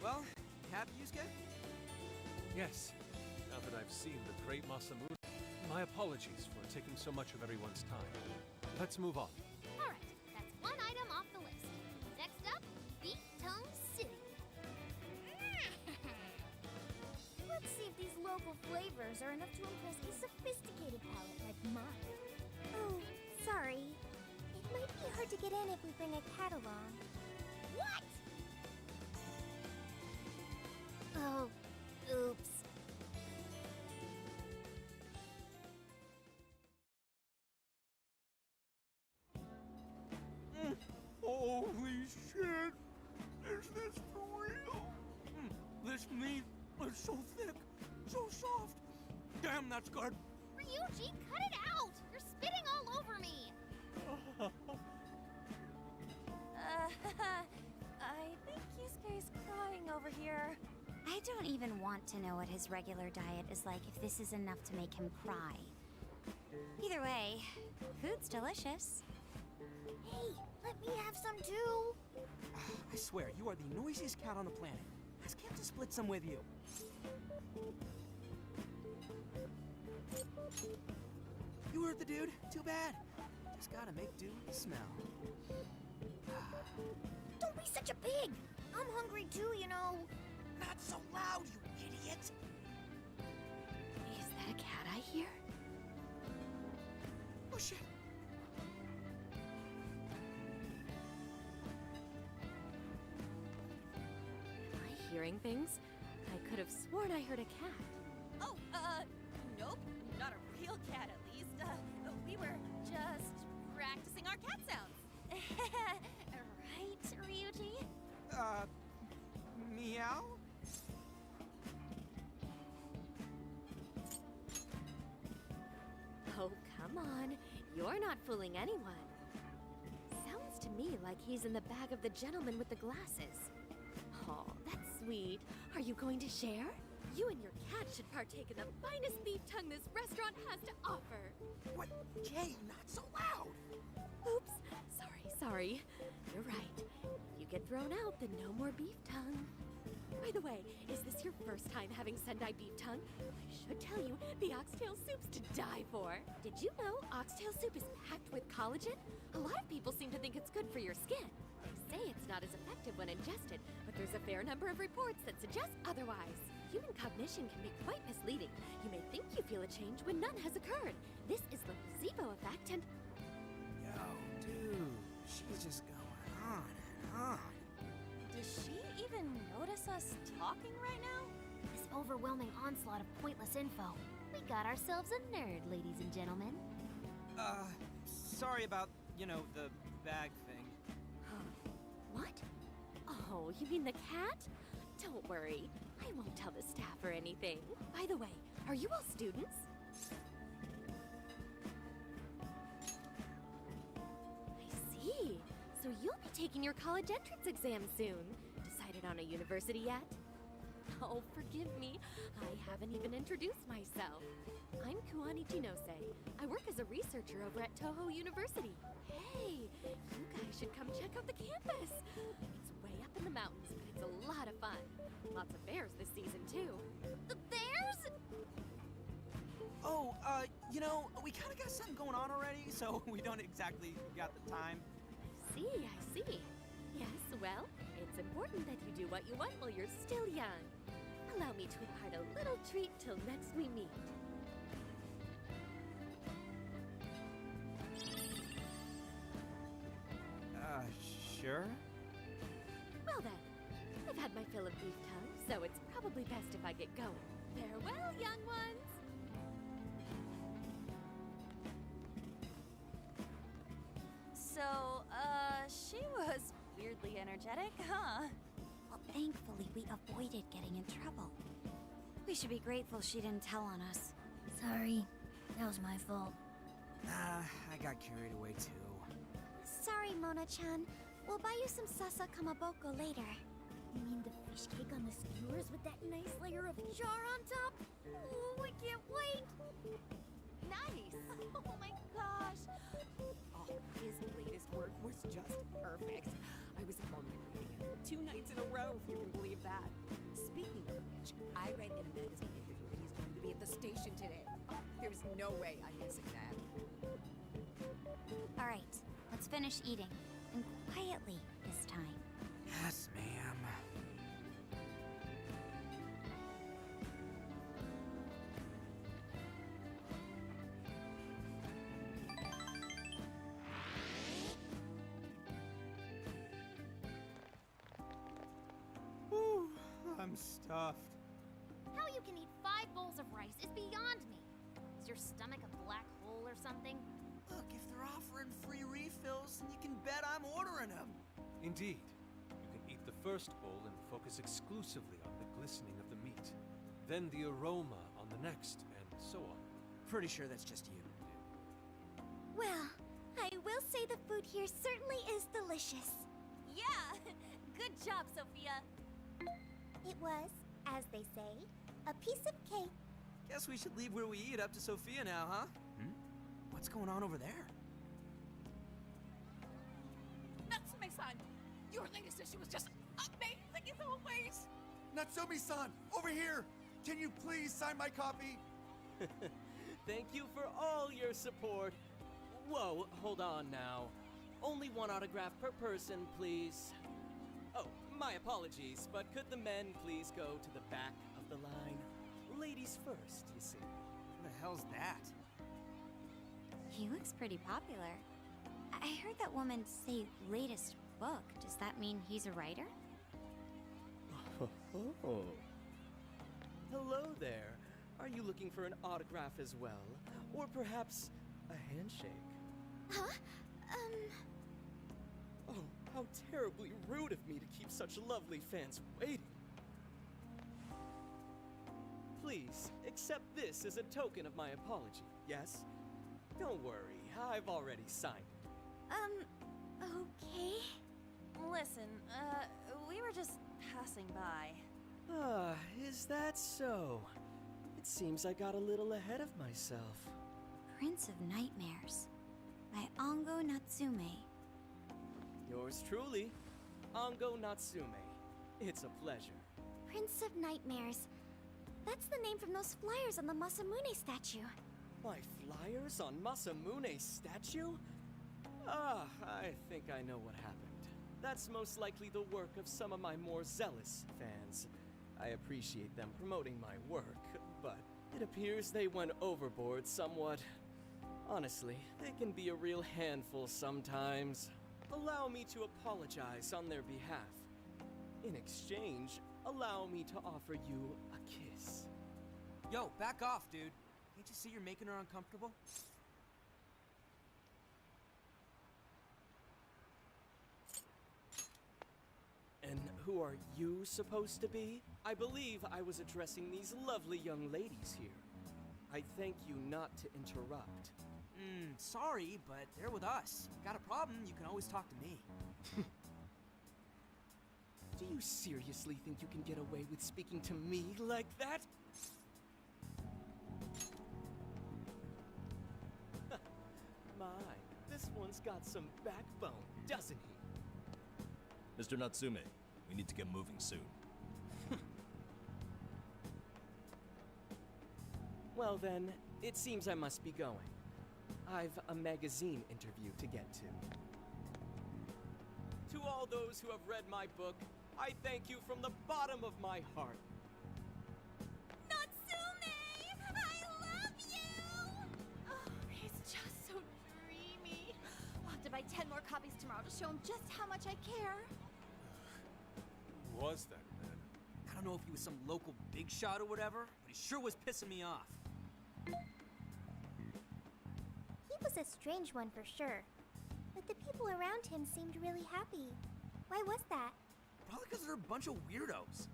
Well, happy, Yusuke? Yes, now that I've seen the great Masamune, my apologies for taking so much of everyone's time. Let's move on. Alright, that's one item off the list. Next up, Beat Tongue City. Let's see if these local flavors are enough to impress a sophisticated palate like mine. Oh, sorry. It might be hard to get in if we bring a cat along. What? Oh, oops. shit! Is this for real? This meat is so thick, so soft. Damn, that's good. Ryuji, cut it out! You're spitting all over me! I think Yusuke's crying over here. I don't even want to know what his regular diet is like if this is enough to make him cry. Either way, food's delicious. Hey, let me have some too. I swear, you are the noisiest cat on the planet. Ask him to split some with you. You heard the dude. Too bad. Just gotta make do with the smell. Don't be such a pig. I'm hungry too, you know. Not so loud, you idiot. Is that a cat I hear? Oh, shit. Am I hearing things? I could have sworn I heard a cat. Oh, nope. Not a real cat, at least. We were just practicing our cat sounds. Right, Ryuji? Meow? Oh, come on. You're not fooling anyone. Sounds to me like he's in the bag of the gentleman with the glasses. Oh, that's sweet. Are you going to share? You and your cat should partake in the finest beef tongue this restaurant has to offer. What? Jay, not so loud. Oops. Sorry. You're right. If you get thrown out, then no more beef tongue. By the way, is this your first time having Sendai beef tongue? I should tell you, the oxtail soup's to die for. Did you know oxtail soup is packed with collagen? A lot of people seem to think it's good for your skin. They say it's not as effective when ingested, but there's a fair number of reports that suggest otherwise. Human cognition can be quite misleading. You may think you feel a change when none has occurred. This is the placebo effect and... Yo, dude, she's just going on and on. Does she even notice us talking right now? This overwhelming onslaught of pointless info. We got ourselves a nerd, ladies and gentlemen. Sorry about, the bag thing. What? Oh, you mean the cat? Don't worry. I won't tell the staff or anything. By the way, are you all students? I see. So you'll be taking your college entrance exam soon. Decided on a university yet? Oh, forgive me. I haven't even introduced myself. I'm Kuani Jinose. I work as a researcher over at Toho University. Hey, you guys should come check out the campus. It's way up in the mountains, but it's a lot of fun. Lots of bears this season, too. The bears? Oh, we kind of got something going on already, so we don't exactly got the time. I see. Yes, well, it's important that you do what you want while you're still young. Allow me to impart a little treat till next we meet. Sure? Well then, I've had my fill of beef tongue, so it's probably best if I get going. Farewell, young ones! So, she was weirdly energetic, huh? Well, thankfully, we avoided getting in trouble. We should be grateful she didn't tell on us. Sorry. That was my fault. I got carried away too. Sorry, Mona-chan. We'll buy you some sasa kamaboko later. You mean the fish cake on the skewers with that nice layer of char on top? Oh, I can't wait! Nice! Oh my gosh! Oh, his latest work was just perfect. I was formally reading it 2 nights in a row, if you can believe that. Speaking of which, I read in a magazine interview that he's going to be at the station today. There's no way I'm missing that. All right, let's finish eating. And quietly this time. Yes, ma'am. Whew, I'm stuffed. How you can eat 5 bowls of rice is beyond me. Is your stomach a black hole or something? Look, if they're offering free refills, then you can bet I'm ordering them. Indeed. You can eat the first bowl and focus exclusively on the glistening of the meat. Then the aroma on the next, and so on. Pretty sure that's just you. Well, I will say the food here certainly is delicious. Yeah! Good job, Sophia! It was, as they say, a piece of cake. Guess we should leave where we eat up to Sophia now, huh? What's going on over there? Natsume-san, your latest issue was just amazing as always! Natsumi-san, over here! Can you please sign my copy? Thank you for all your support. Whoa, hold on now. Only one autograph per person, please. Oh, my apologies, but could the men please go to the back of the line? Ladies first, you see. Who the hell's that? He looks pretty popular. I heard that woman say latest book. Does that mean he's a writer? Oh. Hello there. Are you looking for an autograph as well? Or perhaps a handshake? Huh? Oh, how terribly rude of me to keep such lovely fans waiting. Please, accept this as a token of my apology, yes? Don't worry, I've already signed it. Okay. Listen, we were just passing by. Ah, is that so? It seems I got a little ahead of myself. Prince of Nightmares by Ango Natsume. Yours truly, Ango Natsume. It's a pleasure. Prince of Nightmares. That's the name from those flyers on the Masamune statue. My flyers on Masamune's statue? Ah, I think I know what happened. That's most likely the work of some of my more zealous fans. I appreciate them promoting my work, but it appears they went overboard somewhat. Honestly, they can be a real handful sometimes. Allow me to apologize on their behalf. In exchange, allow me to offer you a kiss. Yo, back off, dude. Can't you see you're making her uncomfortable? And who are you supposed to be? I believe I was addressing these lovely young ladies here. I thank you not to interrupt. Sorry, but they're with us. Got a problem, you can always talk to me. Do you seriously think you can get away with speaking to me like that? My, this one's got some backbone, doesn't he? Mr. Natsume, we need to get moving soon. Well then, it seems I must be going. I've a magazine interview to get to. To all those who have read my book, I thank you from the bottom of my heart. Natsume! I love you! Oh, he's just so dreamy. I'll have to buy 10 more copies tomorrow to show him just how much I care. Who was that man? I don't know if he was some local big shot or whatever, but he sure was pissing me off. He was a strange one for sure. But the people around him seemed really happy. Why was that? Probably because they're a bunch of weirdos.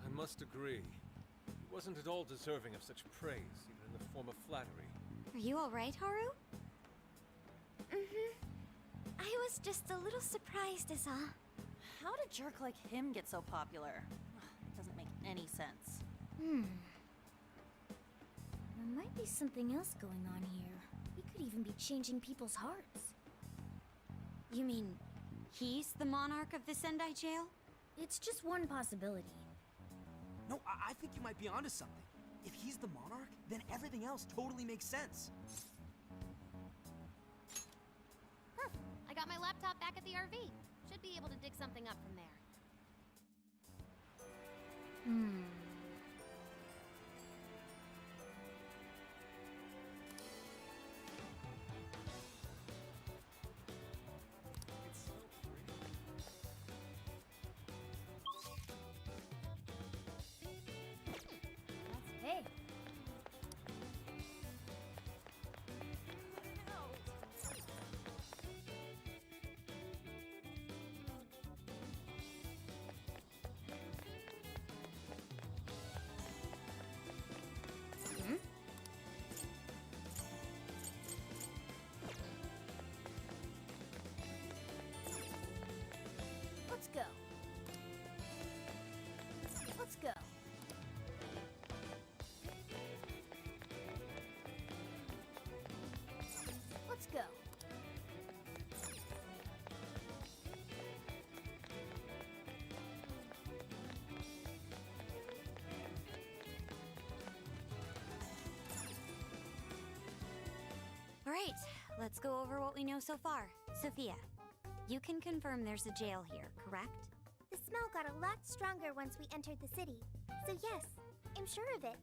I must agree. He wasn't at all deserving of such praise, even in the form of flattery. Are you alright, Haru? I was just a little surprised is all. How did a jerk like him get so popular? It doesn't make any sense. There might be something else going on here. We could even be changing people's hearts. You mean he's the monarch of the Sendai jail? It's just one possibility. No, I think you might be onto something. If he's the monarch, then everything else totally makes sense. I got my laptop back at the RV. Should be able to dig something up from there. Let's pay. Right, let's go over what we know so far. Sophia, you can confirm there's a jail here, correct? The smell got a lot stronger once we entered the city. So yes, I'm sure of it.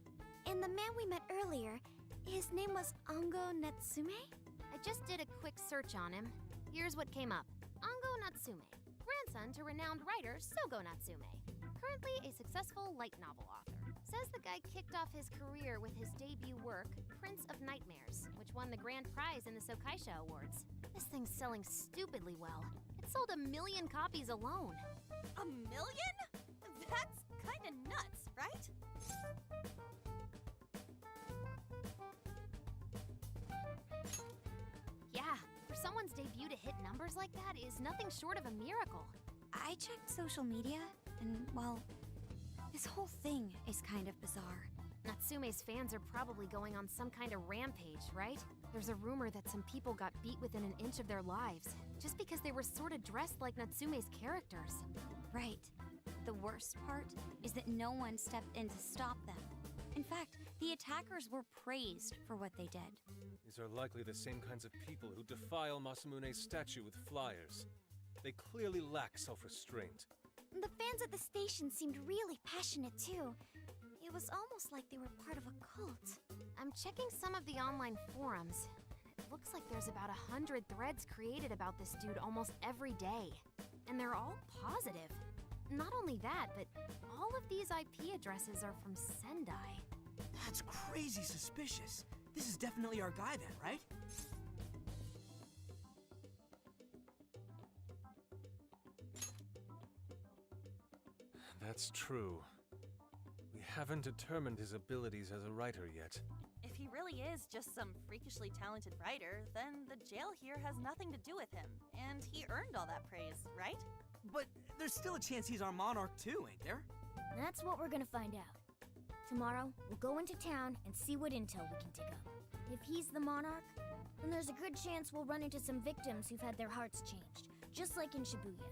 And the man we met earlier, his name was Ango Natsume? I just did a quick search on him. Here's what came up. Ango Natsume, grandson to renowned writer Sogo Natsume. Currently a successful light novel author. Says the guy kicked off his career with his debut work, Prince of Nightmares, which won the grand prize in the Sokaisha Awards. This thing's selling stupidly well. It sold 1 million copies alone. 1 million? That's kinda nuts, right? Yeah, for someone's debut to hit numbers like that is nothing short of a miracle. I checked social media, and well, this whole thing is kind of bizarre. Natsume's fans are probably going on some kind of rampage, right? There's a rumor that some people got beat within an inch of their lives, just because they were sort of dressed like Natsume's characters. Right. The worst part is that no one stepped in to stop them. In fact, the attackers were praised for what they did. These are likely the same kinds of people who defile Masamune's statue with flyers. They clearly lack self-restraint. The fans at the station seemed really passionate too. It was almost like they were part of a cult. I'm checking some of the online forums. It looks like there's about 100 threads created about this dude almost every day. And they're all positive. Not only that, but all of these IP addresses are from Sendai. That's crazy suspicious. This is definitely our guy then, right? That's true. We haven't determined his abilities as a writer yet. If he really is just some freakishly talented writer, then the jail here has nothing to do with him, and he earned all that praise, right? But there's still a chance he's our monarch too, ain't there? That's what we're gonna find out. Tomorrow, we'll go into town and see what intel we can dig up. If he's the monarch, then there's a good chance we'll run into some victims who've had their hearts changed, just like in Shibuya.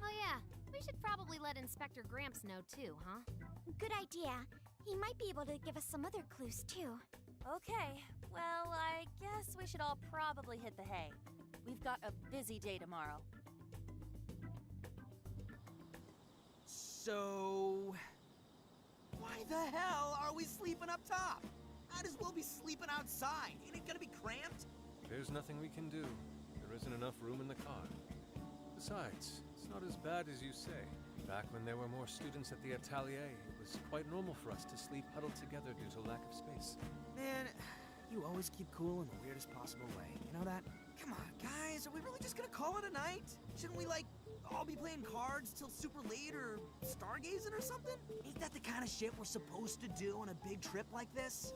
Oh yeah, we should probably let Inspector Gramps know too, huh? Good idea. He might be able to give us some other clues too. Okay, well, I guess we should all probably hit the hay. We've got a busy day tomorrow. So... why the hell are we sleeping up top? Might as well be sleeping outside. Ain't it gonna be cramped? There's nothing we can do. There isn't enough room in the car. Besides, it's not as bad as you say. Back when there were more students at the atelier, it was quite normal for us to sleep huddled together due to lack of space. Man, you always keep cool in the weirdest possible way. You know that? Come on, guys, are we really just gonna call it a night? Shouldn't we, like, all be playing cards till super late or stargazing or something? Ain't that the kind of shit we're supposed to do on a big trip like this?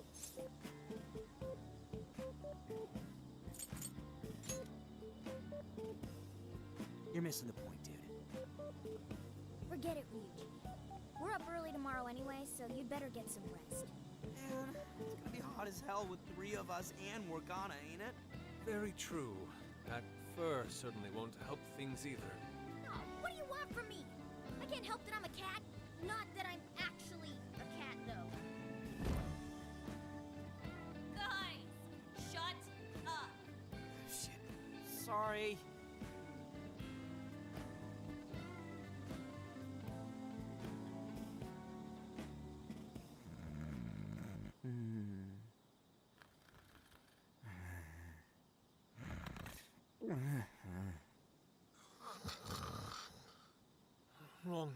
You're missing the point, dude. Forget it, Ryuji. We're up early tomorrow anyway, so you'd better get some rest. Man, it's gonna be hot as hell with 3 of us and Morgana, ain't it? Very true. That fur certainly won't help things either. Oh, what do you want from me? I can't help that I'm a cat. Not that I'm actually a cat, though. Guys, shut up. Shit. Sorry. Wrong.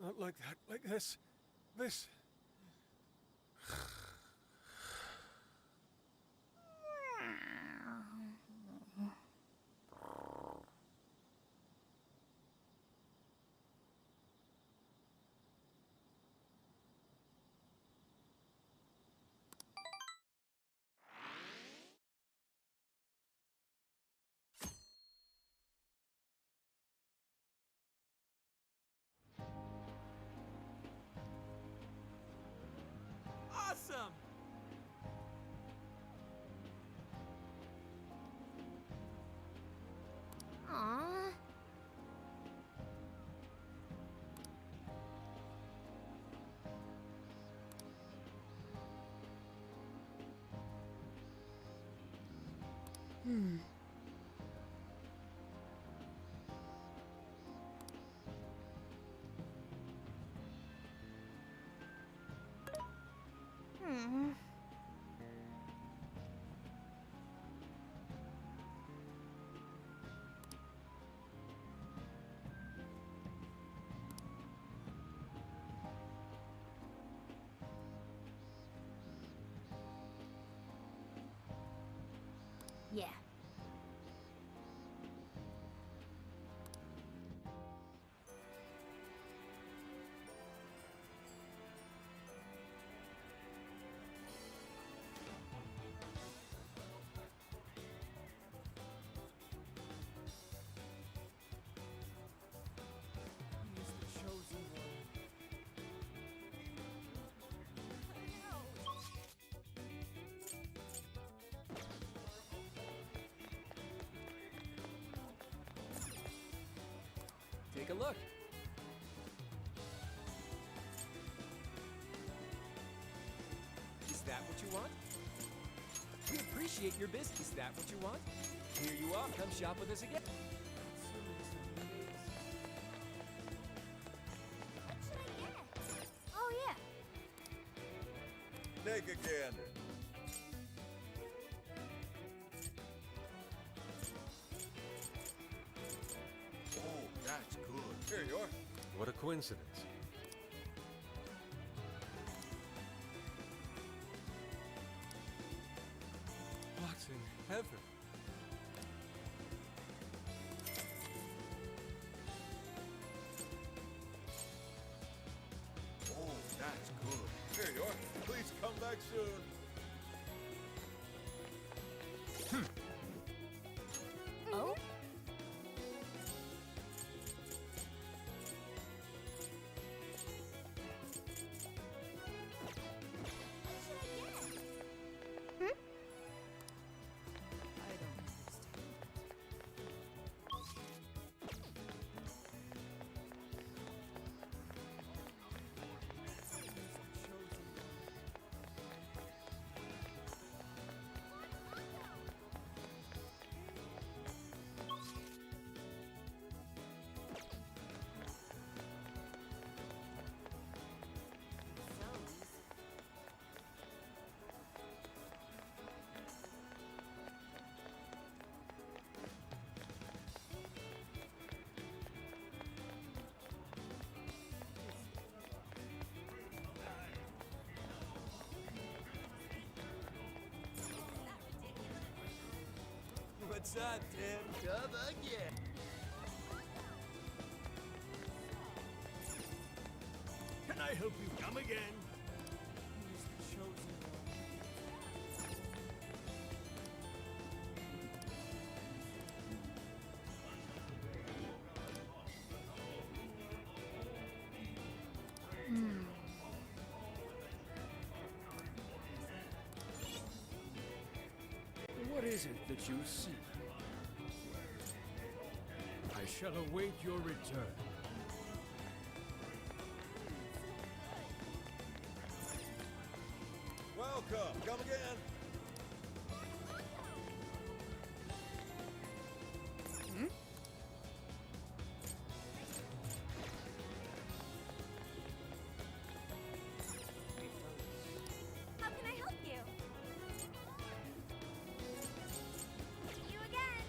Not like that. Like this. This. Hmm. Hmm. Yeah. He is the chosen one. Take a look. Is that what you want? We appreciate your business. Is that what you want? Here you are. Come shop with us again. Oh, yeah. Take a gander. Oh, that's good. Here you are. What a coincidence. What in heaven? Oh, that's good. Here you are. Please come back soon. Oh? What's up, Tim? Come again. Can I help you come again? Hmm. What is it that you seek? I shall await your return. Welcome. Come again. How can I help you? See you again.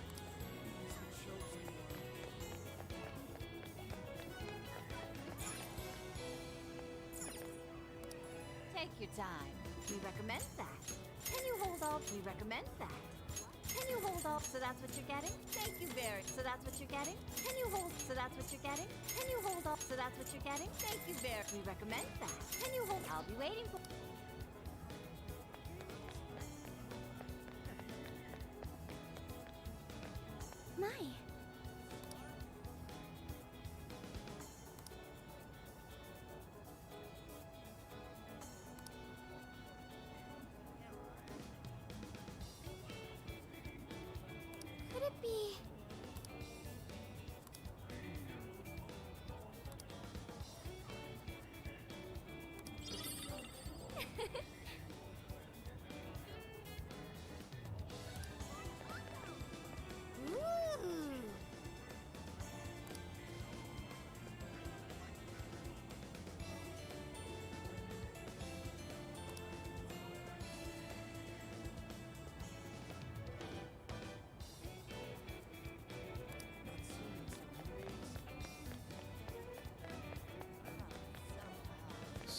Take your time. We recommend that. Can you hold off? We recommend that. Can you hold off? So that's what you're getting? Thank you very. So that's what you're getting? Can you hold? So that's what you're getting? Can you hold off? So that's what you're getting? Thank you very. We recommend that. Can you hold? I'll be waiting for. My. Could it be?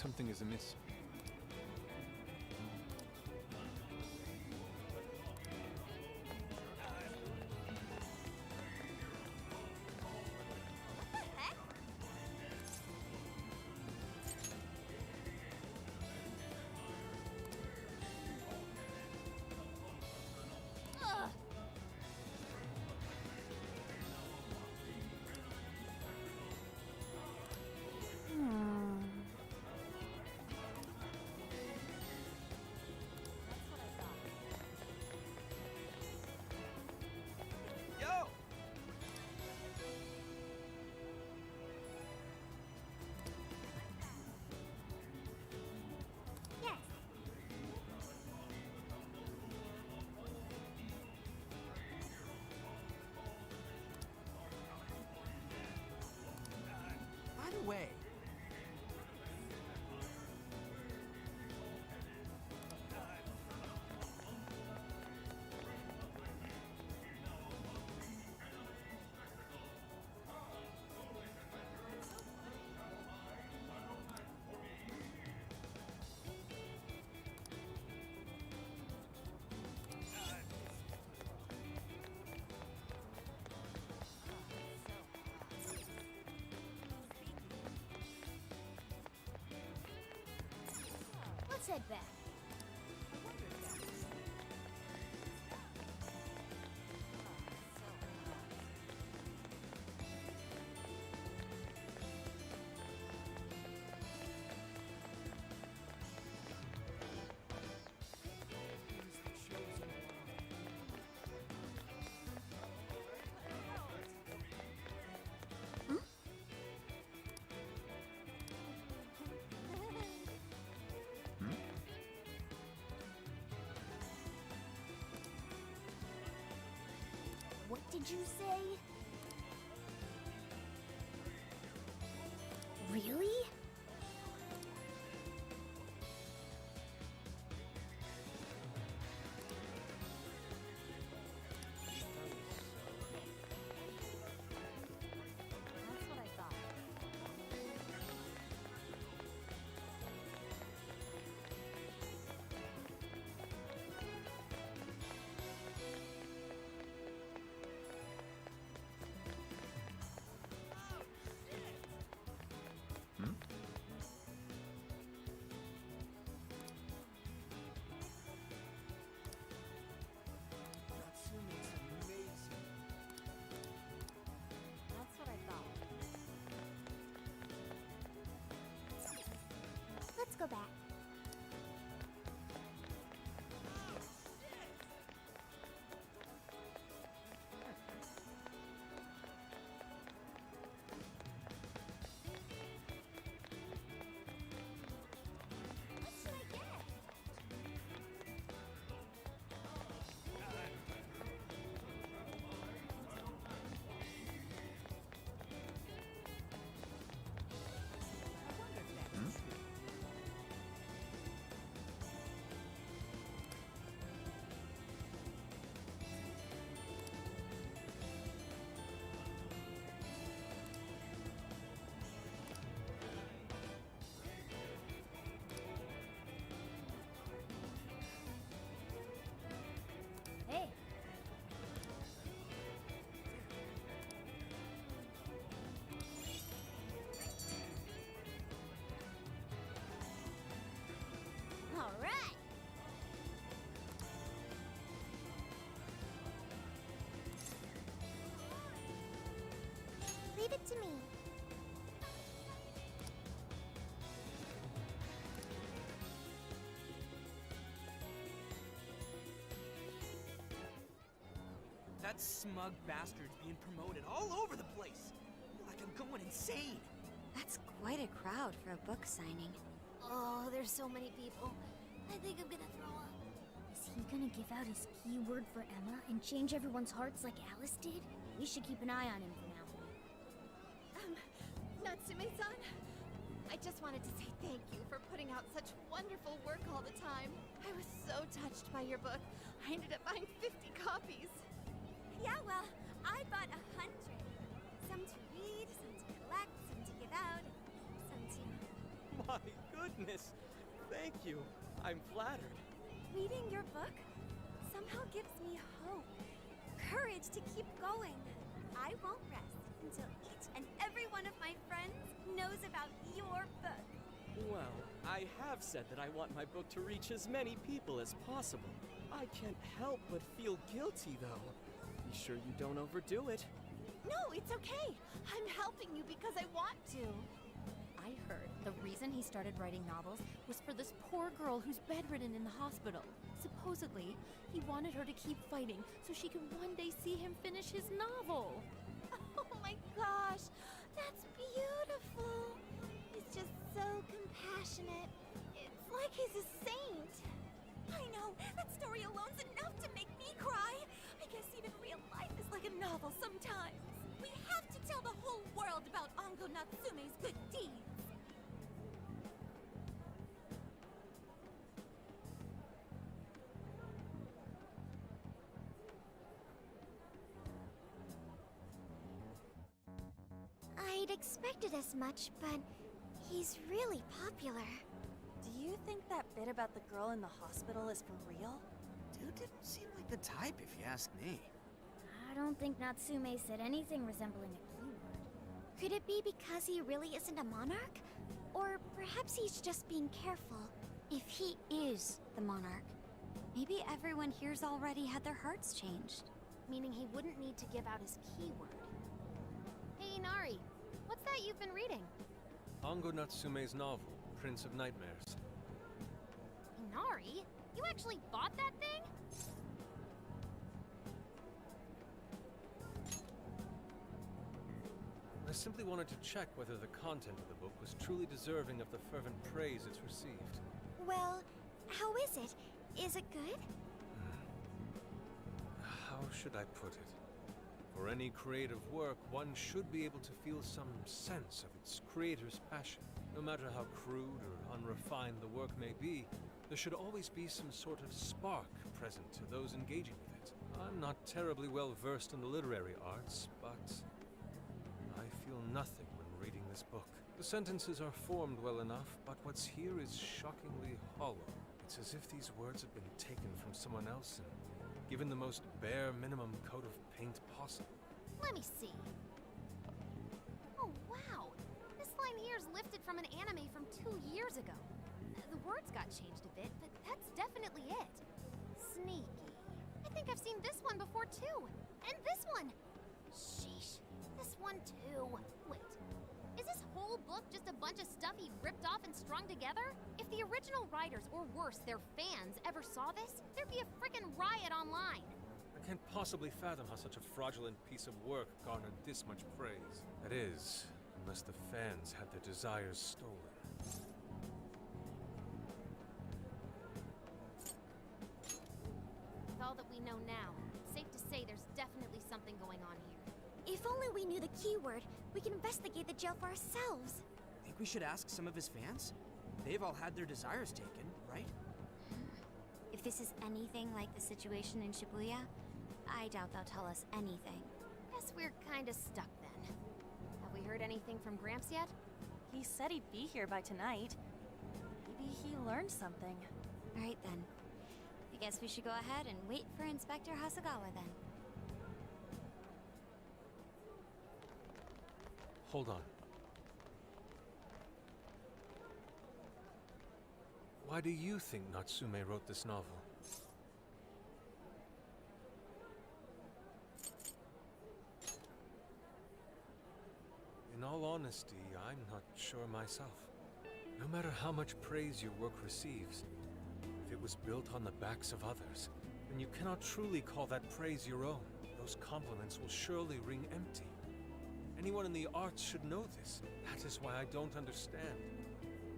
Something is amiss. Yo! Yes. By the way, Let's head back. What did you say? Really? That's what I thought. That's what I thought. Let's go back. What should I get? Hey. All right. Leave it to me. that smug bastard's being promoted all over the place. Like I'm going insane. That's quite a crowd for a book signing. Oh, there's so many people. I think I'm gonna throw up. Is he gonna give out his keyword for Emma and change everyone's hearts like Alice did? We should keep an eye on him for now. Natsume-san, I just wanted to say thank you for putting out such wonderful work all the time. I was so touched by your book. I ended up buying 50 copies. Yeah, well, I bought 100. Some to read, some to collect, some to give out, some to... My goodness! Thank you. I'm flattered. Reading your book somehow gives me hope, courage to keep going. I won't rest until each and every one of my friends knows about your book. Well, I have said that I want my book to reach as many people as possible. I can't help but feel guilty, though. Be sure you don't overdo it. No, it's okay. I'm helping you because I want to. I heard the reason he started writing novels was for this poor girl who's bedridden in the hospital. Supposedly, he wanted her to keep fighting so she could one day see him finish his novel. Oh my gosh, that's beautiful. He's just so compassionate. It's like he's a saint. I know, that story alone's enough to make me cry. I guess even real life is like a novel sometimes. We have to tell the whole world about Ango Natsume's good deeds. I'd expected as much, but he's really popular. Do you think that bit about the girl in the hospital is for real? Dude didn't seem like the type, if you ask me. I don't think Natsume said anything resembling a keyword. Could it be because he really isn't a monarch? Or perhaps he's just being careful. If he is the monarch, maybe everyone here's already had their hearts changed. Meaning he wouldn't need to give out his keyword. Hey, Inari, what's that you've been reading? Ango Natsume's novel, Prince of Nightmares. Inari? You actually bought that thing? I simply wanted to check whether the content of the book was truly deserving of the fervent praise it's received. Well, how is it? Is it good? How should I put it? For any creative work, one should be able to feel some sense of its creator's passion. No matter how crude or unrefined the work may be, there should always be some sort of spark present to those engaging with it. I'm not terribly well versed in the literary arts, but I feel nothing when reading this book. The sentences are formed well enough, but what's here is shockingly hollow. It's as if these words have been taken from someone else and given the most bare minimum coat of paint possible. Let me see. Oh, wow. This line here is lifted from an anime from 2 years ago. The words got changed a bit, but that's definitely it. Sneaky. I think I've seen this one before, too. And this one. Sheesh. This one, too. Wait. Is this whole book just a bunch of stuff he ripped off and strung together? If the original writers, or worse, their fans, ever saw this, there'd be a frickin' riot online. I can't possibly fathom how such a fraudulent piece of work garnered this much praise. That is, unless the fans had their desires stolen. With all that we know now, it's safe to say there's definitely something going on here. If only we knew the keyword, we can investigate the jail for ourselves. Think we should ask some of his fans? They've all had their desires taken, right? If this is anything like the situation in Shibuya, I doubt they'll tell us anything. Guess we're kinda stuck then. Have we heard anything from Gramps yet? He said he'd be here by tonight. Maybe he learned something. All right then. I guess we should go ahead and wait for Inspector Hasagawa then. Hold on. Why do you think Natsume wrote this novel? In all honesty, I'm not sure myself. No matter how much praise your work receives, if it was built on the backs of others, then you cannot truly call that praise your own. Those compliments will surely ring empty. Anyone in the arts should know this. That is why I don't understand.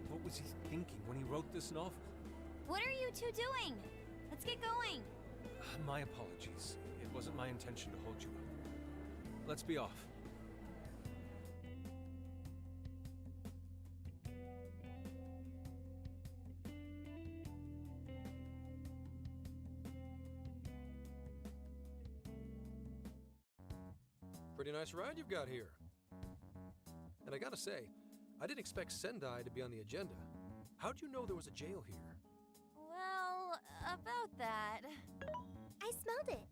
What was he thinking when he wrote this novel? What are you two doing? Let's get going. My apologies. It wasn't my intention to hold you up. Let's be off. Pretty nice ride you've got here. And I gotta say, I didn't expect Sendai to be on the agenda. How'd you know there was a jail here? Well, about that. I smelled it.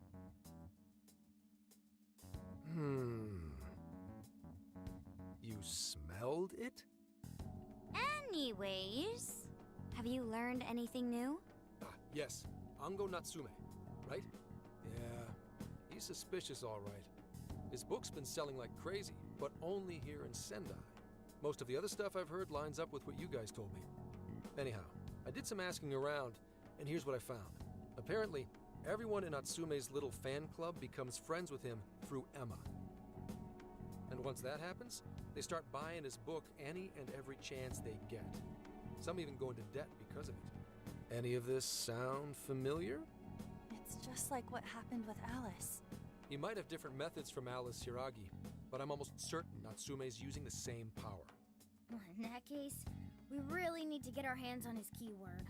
You smelled it? Anyways, have you learned anything new? Ah, yes. Ango Natsume, right? Yeah, he's suspicious all right. His book's been selling like crazy, but only here in Sendai. Most of the other stuff I've heard lines up with what you guys told me. Anyhow, I did some asking around, and here's what I found. Apparently, everyone in Natsume's little fan club becomes friends with him through Emma. And once that happens, they start buying his book any and every chance they get. Some even go into debt because of it. Any of this sound familiar? It's just like what happened with Alice. He might have different methods from Alice Hiragi, but I'm almost certain Natsume's using the same power. Well, in that case, we really need to get our hands on his keyword.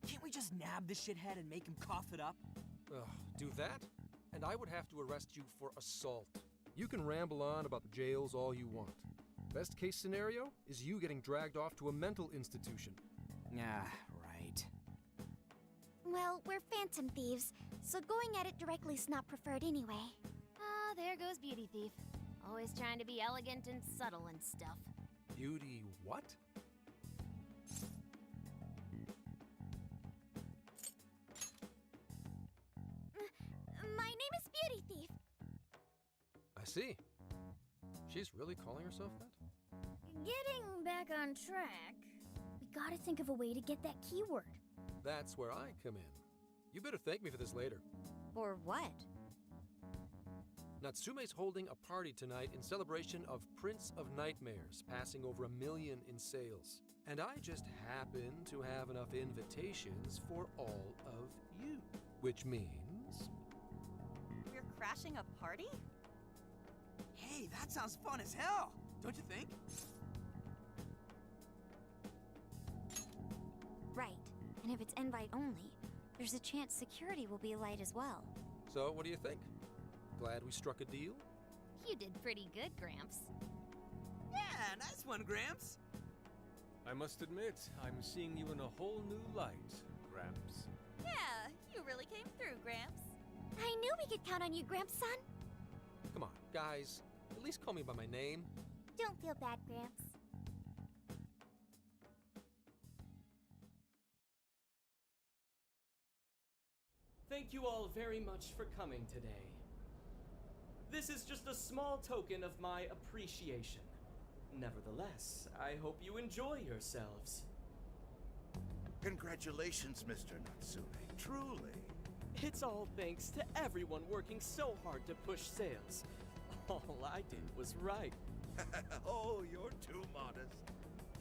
Can't we just nab the shithead and make him cough it up? Ugh, do that? And I would have to arrest you for assault. You can ramble on about the jails all you want. Best case scenario is you getting dragged off to a mental institution. Ah, right. Well, we're phantom thieves, so going at it directly's not preferred anyway. Ah, there goes Beauty Thief. Always trying to be elegant and subtle and stuff. Beauty what? My name is Beauty Thief. I see. She's really calling herself that? Getting back on track, We gotta think of a way to get that keyword. That's where I come in. You better thank me for this later. For what? Natsume's holding a party tonight in celebration of Prince of Nightmares, passing over 1 million in sales. And I just happen to have enough invitations for all of you. Which means... We're crashing a party? Hey, that sounds fun as hell, don't you think? Right. And if it's invite only, there's a chance security will be light as well. So, what do you think? Glad we struck a deal? you did pretty good, Gramps. Yeah, nice one, Gramps. I must admit, I'm seeing you in a whole new light, Gramps. Yeah, you really came through, Gramps. I knew we could count on you, Gramps-son. Come on, guys. At least call me by my name. Don't feel bad, Gramps. Thank you all very much for coming today. This is just a small token of my appreciation. Nevertheless, I hope you enjoy yourselves. Congratulations, Mr. Natsume. Truly. It's all thanks to everyone working so hard to push sales. All I did was write. Oh, you're too modest.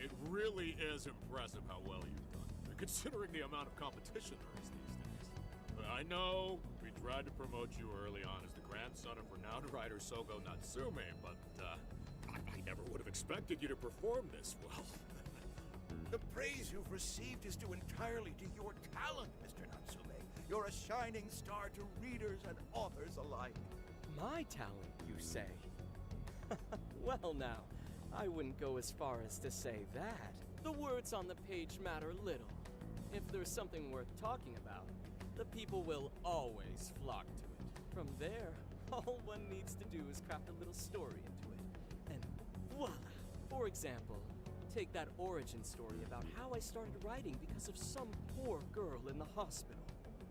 It really is impressive how well you've done, considering the amount of competition there is these days. I know we tried to promote you early on as the grandson of renowned writer Sogo Natsume, but I never would have expected you to perform this well. The praise you've received is due entirely to your talent, Mr. Natsume. You're a shining star to readers and authors alike. My talent, you say? Well now, I wouldn't go as far as to say that. The words on the page matter little. If there's something worth talking about, the people will always flock to it. From there, all one needs to do is craft a little story into it. And voila! For example, take that origin story about how I started writing because of some poor girl in the hospital.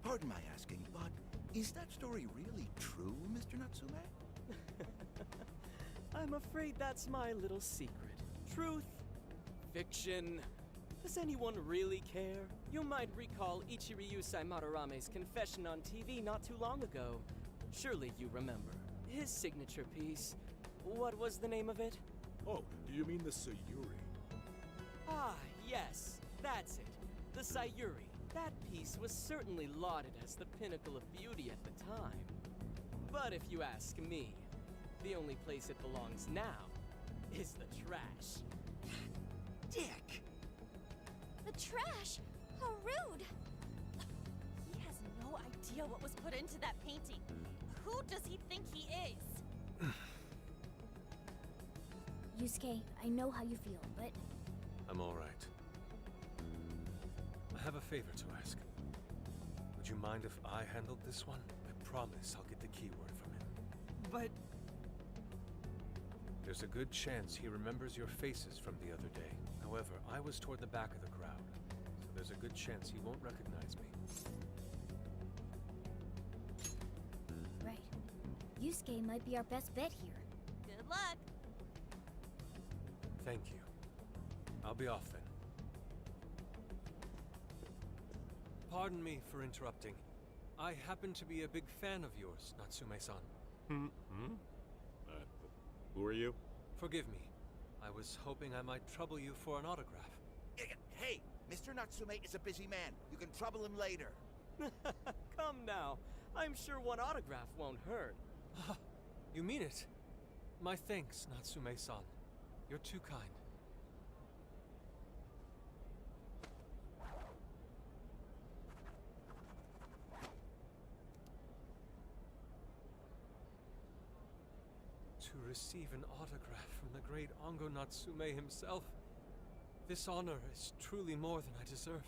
Pardon my asking, but is that story really true, Mr. Natsume? I'm afraid that's my little secret. Truth, fiction. Does anyone really care? You might recall Ichiryu Madorame's confession on TV not too long ago. Surely you remember. His signature piece. What was the name of it? Oh, do you mean the Sayuri? Ah, yes, that's it. The Sayuri. That piece was certainly lauded as the pinnacle of beauty at the time. But if you ask me, the only place it belongs now is the trash. Dick! The trash? How rude! He has no idea what was put into that painting. Who does he think he is? You Yusuke, I know how you feel, but... I'm all right. I have a favor to ask. Would you mind if I handled this one? I promise I'll get the keyword from him. But... There's a good chance he remembers your faces from the other day. However, I was toward the back of the crowd, so there's a good chance he won't recognize me. Right. Yusuke might be our best bet here. Good luck. Thank you. I'll be off then. Pardon me for interrupting. I happen to be a big fan of yours, Natsume-san. Who are you? Forgive me. I was hoping I might trouble you for an autograph. Hey, Mr. Natsume is a busy man. You can trouble him later. Come now. I'm sure one autograph won't hurt. You mean it? My thanks, Natsume-san. You're too kind. To receive an autograph from the great Ongo Natsume himself, this honor is truly more than I deserve.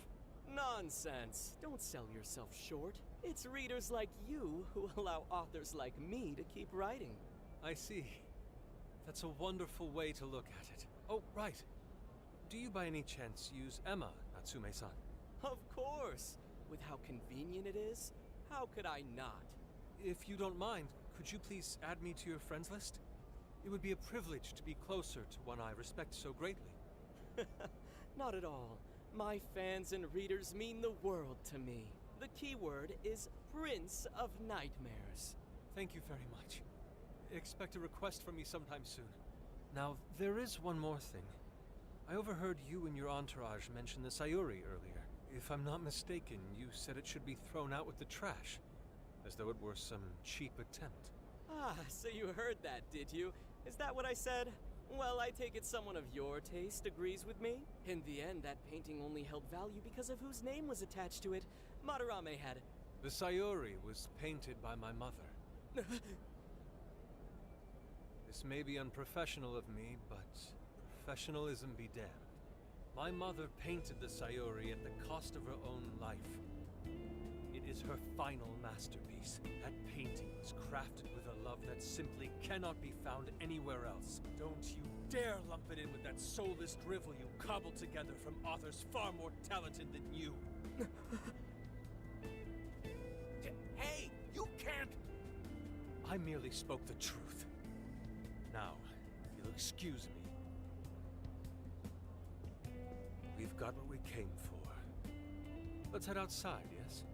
Nonsense. Don't sell yourself short. It's readers like you who allow authors like me to keep writing. I see. That's a wonderful way to look at it. Oh, right. Do you by any chance use Emma, Natsume-san? Of course. With how convenient it is, how could I not? If you don't mind, could you please add me to your friends list? It would be a privilege to be closer to one I respect so greatly. Not at all. My fans and readers mean the world to me. The keyword is Prince of Nightmares. Thank you very much. Expect a request from me sometime soon. Now, there is one more thing. I overheard you and your entourage mention the Sayuri earlier. If I'm not mistaken, you said it should be thrown out with the trash, as though it were some cheap attempt. Ah, so you heard that, did you? Is that what I said? Well, I take it someone of your taste agrees with me. In the end, that painting only held value because of whose name was attached to it. Madarame had... The Sayuri was painted by my mother. This may be unprofessional of me, but professionalism be damned. My mother painted the Sayuri at the cost of her own life. It is her final masterpiece. That painting was crafted with a love that simply cannot be found anywhere else. Don't you dare lump it in with that soulless drivel you cobbled together from authors far more talented than you. Hey, you can't... I merely spoke the truth. Now, if you'll excuse me. We've got what we came for. Let's head outside, yes?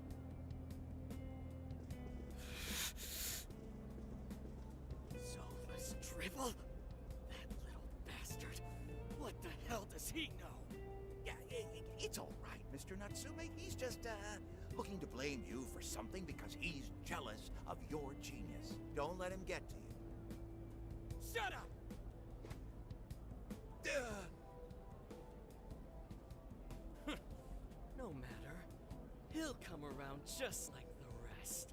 Soulless drivel? That little bastard. What the hell does he know? Yeah, it's all right, Mr. Natsume. He's just, looking to blame you for something because he's jealous of your genius. Don't let him get to you. Shut up! No matter. He'll come around just like the rest.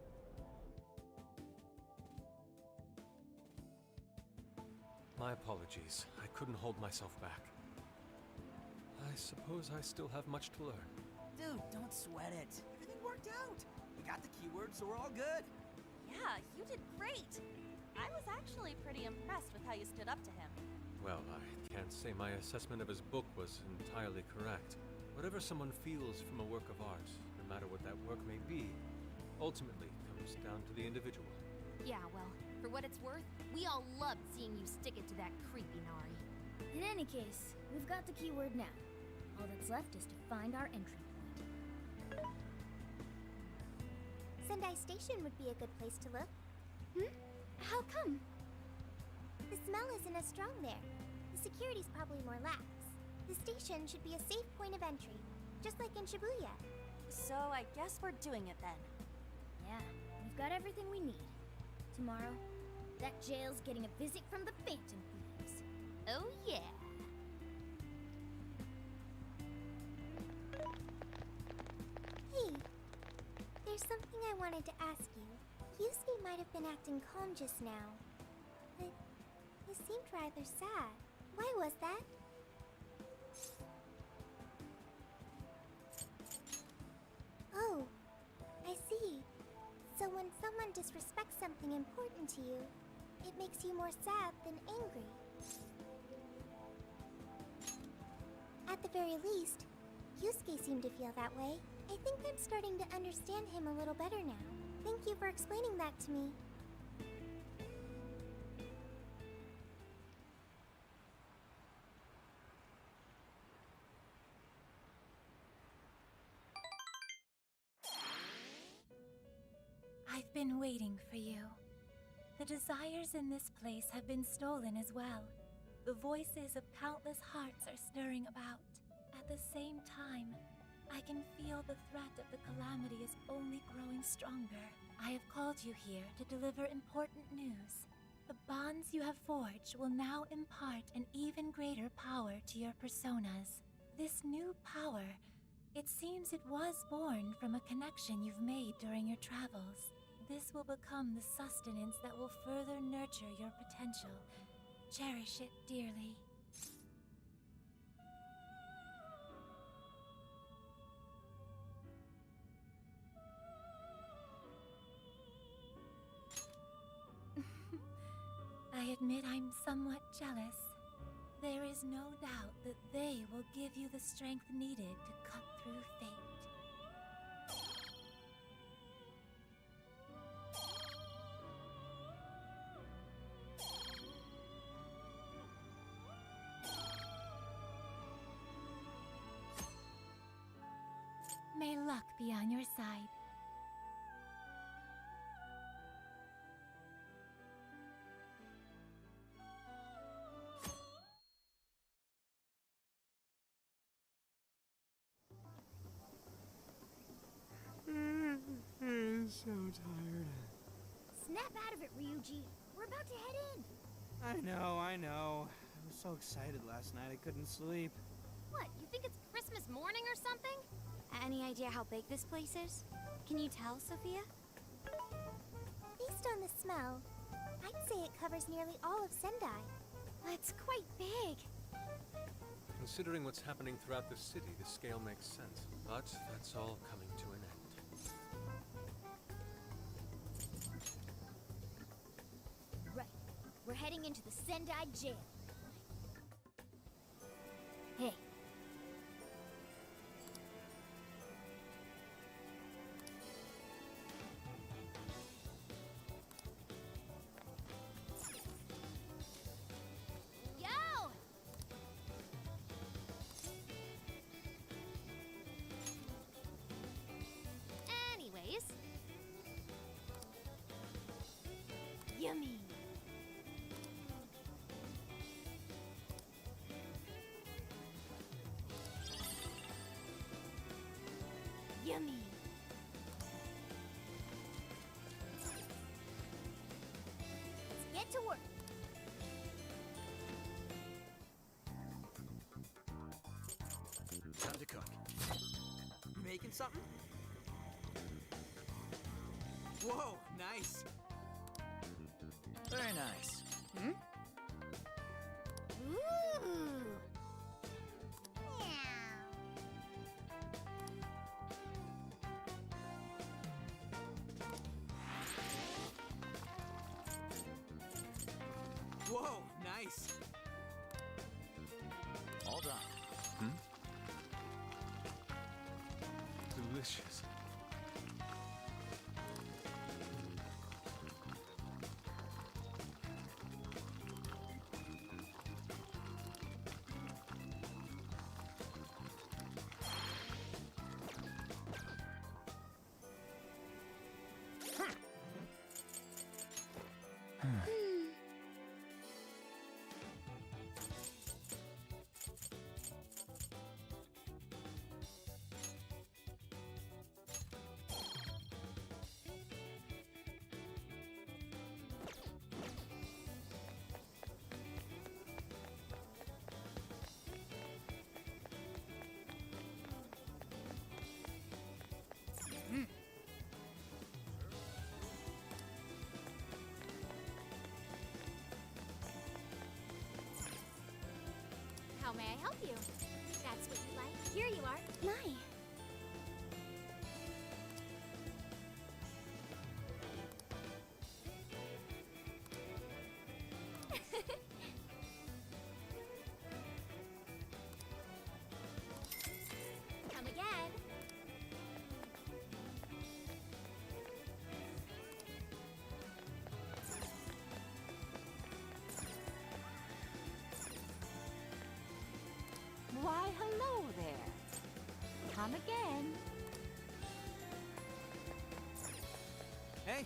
My apologies. I couldn't hold myself back. I suppose I still have much to learn. Dude, don't sweat it. Everything worked out. We got the keywords, so we're all good. Yeah, you did great. I was actually pretty impressed with how you stood up to him. Well, I can't say my assessment of his book was entirely correct. Whatever someone feels from a work of art, no matter what that work may be, ultimately comes down to the individual. Yeah, well, for what it's worth, we all loved seeing you stick it to that creepy Nari. In any case, we've got the keyword now. All that's left is to find our entry point. Sendai Station would be a good place to look. How come? The smell isn't as strong there. The security's probably more lax. The station should be a safe point of entry, just like in Shibuya. So I guess we're doing it then. Yeah, we've got everything we need. Tomorrow, that jail's getting a visit from the Phantom Thieves. Oh yeah! Hey, there's something I wanted to ask you. Yusuke might have been acting calm just now, but he seemed rather sad. Why was that? Oh, I see. So when someone disrespects something important to you, it makes you more sad than angry. At the very least, Yusuke seemed to feel that way. I think I'm starting to understand him a little better now. Thank you for explaining that to me. I've been waiting for you. The desires in this place have been stolen as well. The voices of countless hearts are stirring about. At the same time, I can feel the threat of the calamity is only growing stronger. I have called you here to deliver important news. The bonds you have forged will now impart an even greater power to your personas. This new power, it seems it was born from a connection you've made during your travels. This will become the sustenance that will further nurture your potential. Cherish it dearly. I admit I'm somewhat jealous. There is no doubt that they will give you the strength needed to cut through fate. May luck be on your side. I'm so tired. Snap out of it, Ryuji. We're about to head in. I know. I was so excited last night I couldn't sleep. What, you think it's Christmas morning or something? Any idea how big this place is? Can you tell, Sophia? Based on the smell, I'd say it covers nearly all of Sendai. That's quite big. Considering what's happening throughout the city, the scale makes sense. But that's all coming to an end. Right. We're heading into the Sendai jail. Hey. Yo! Anyways. Yummy. Yummy. Let's get to work. Time to cook. You making something? Whoa, nice. Very nice. Hmm? Ooh. Whoa, nice. All done. Delicious. may I help you? That's what you like. Here you are. My. Come again. Why, hello there. Come again. Hey.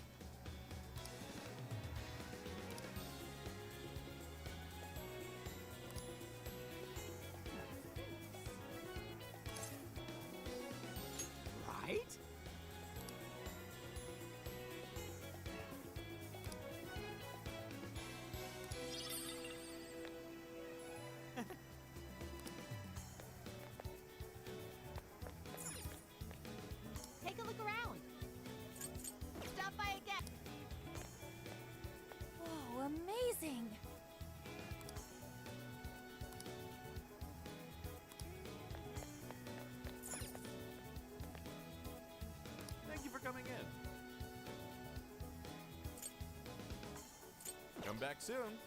Right? Take a look around. Stop by again. Whoa, amazing! Thank you for coming in. Come back soon.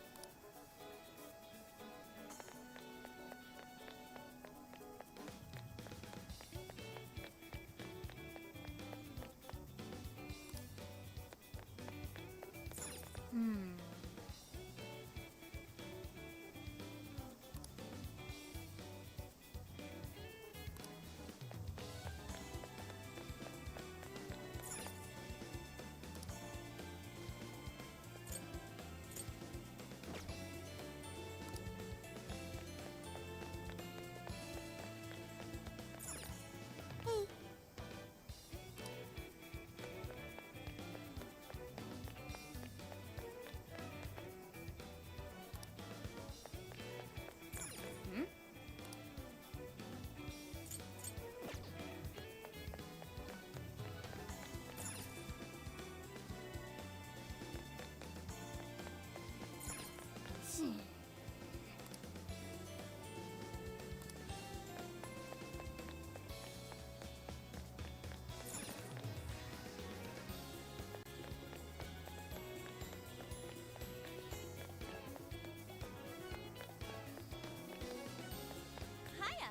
Hiya.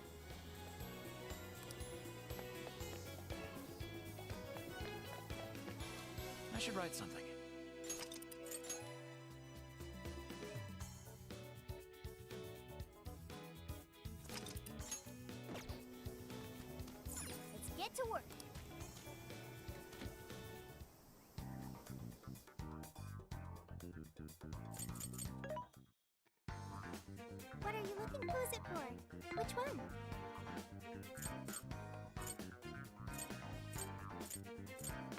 I should write something. Let's get to work. What are you looking? Who's it for? Which one?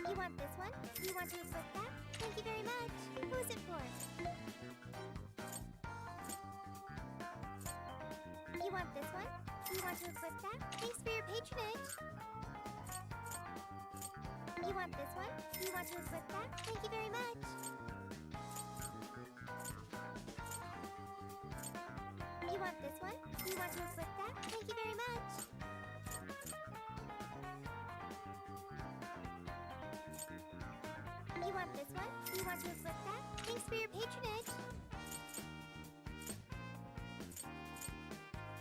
You want this one? You want to equip that? Thank you very much. Who's it for? You want this one? You want to equip that? Thanks for your patronage. You want this one? You want to equip that? Thank you very much. You want this one? You want to equip that? Thank you very much. You want this one? You want to equip that? Thanks for your patronage.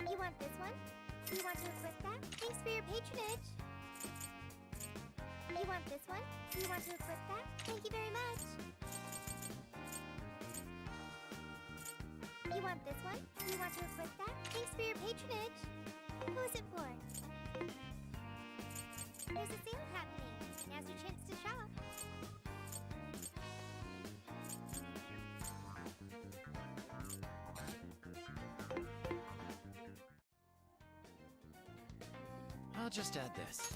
You want this one? You want to equip that? Thanks for your patronage. You want this one? You want to equip that? Thank you very much. You want this one? You want to equip that? Thanks for your patronage. Who's it for? There's a sale happening. Now's your chance to shop. I'll just add this.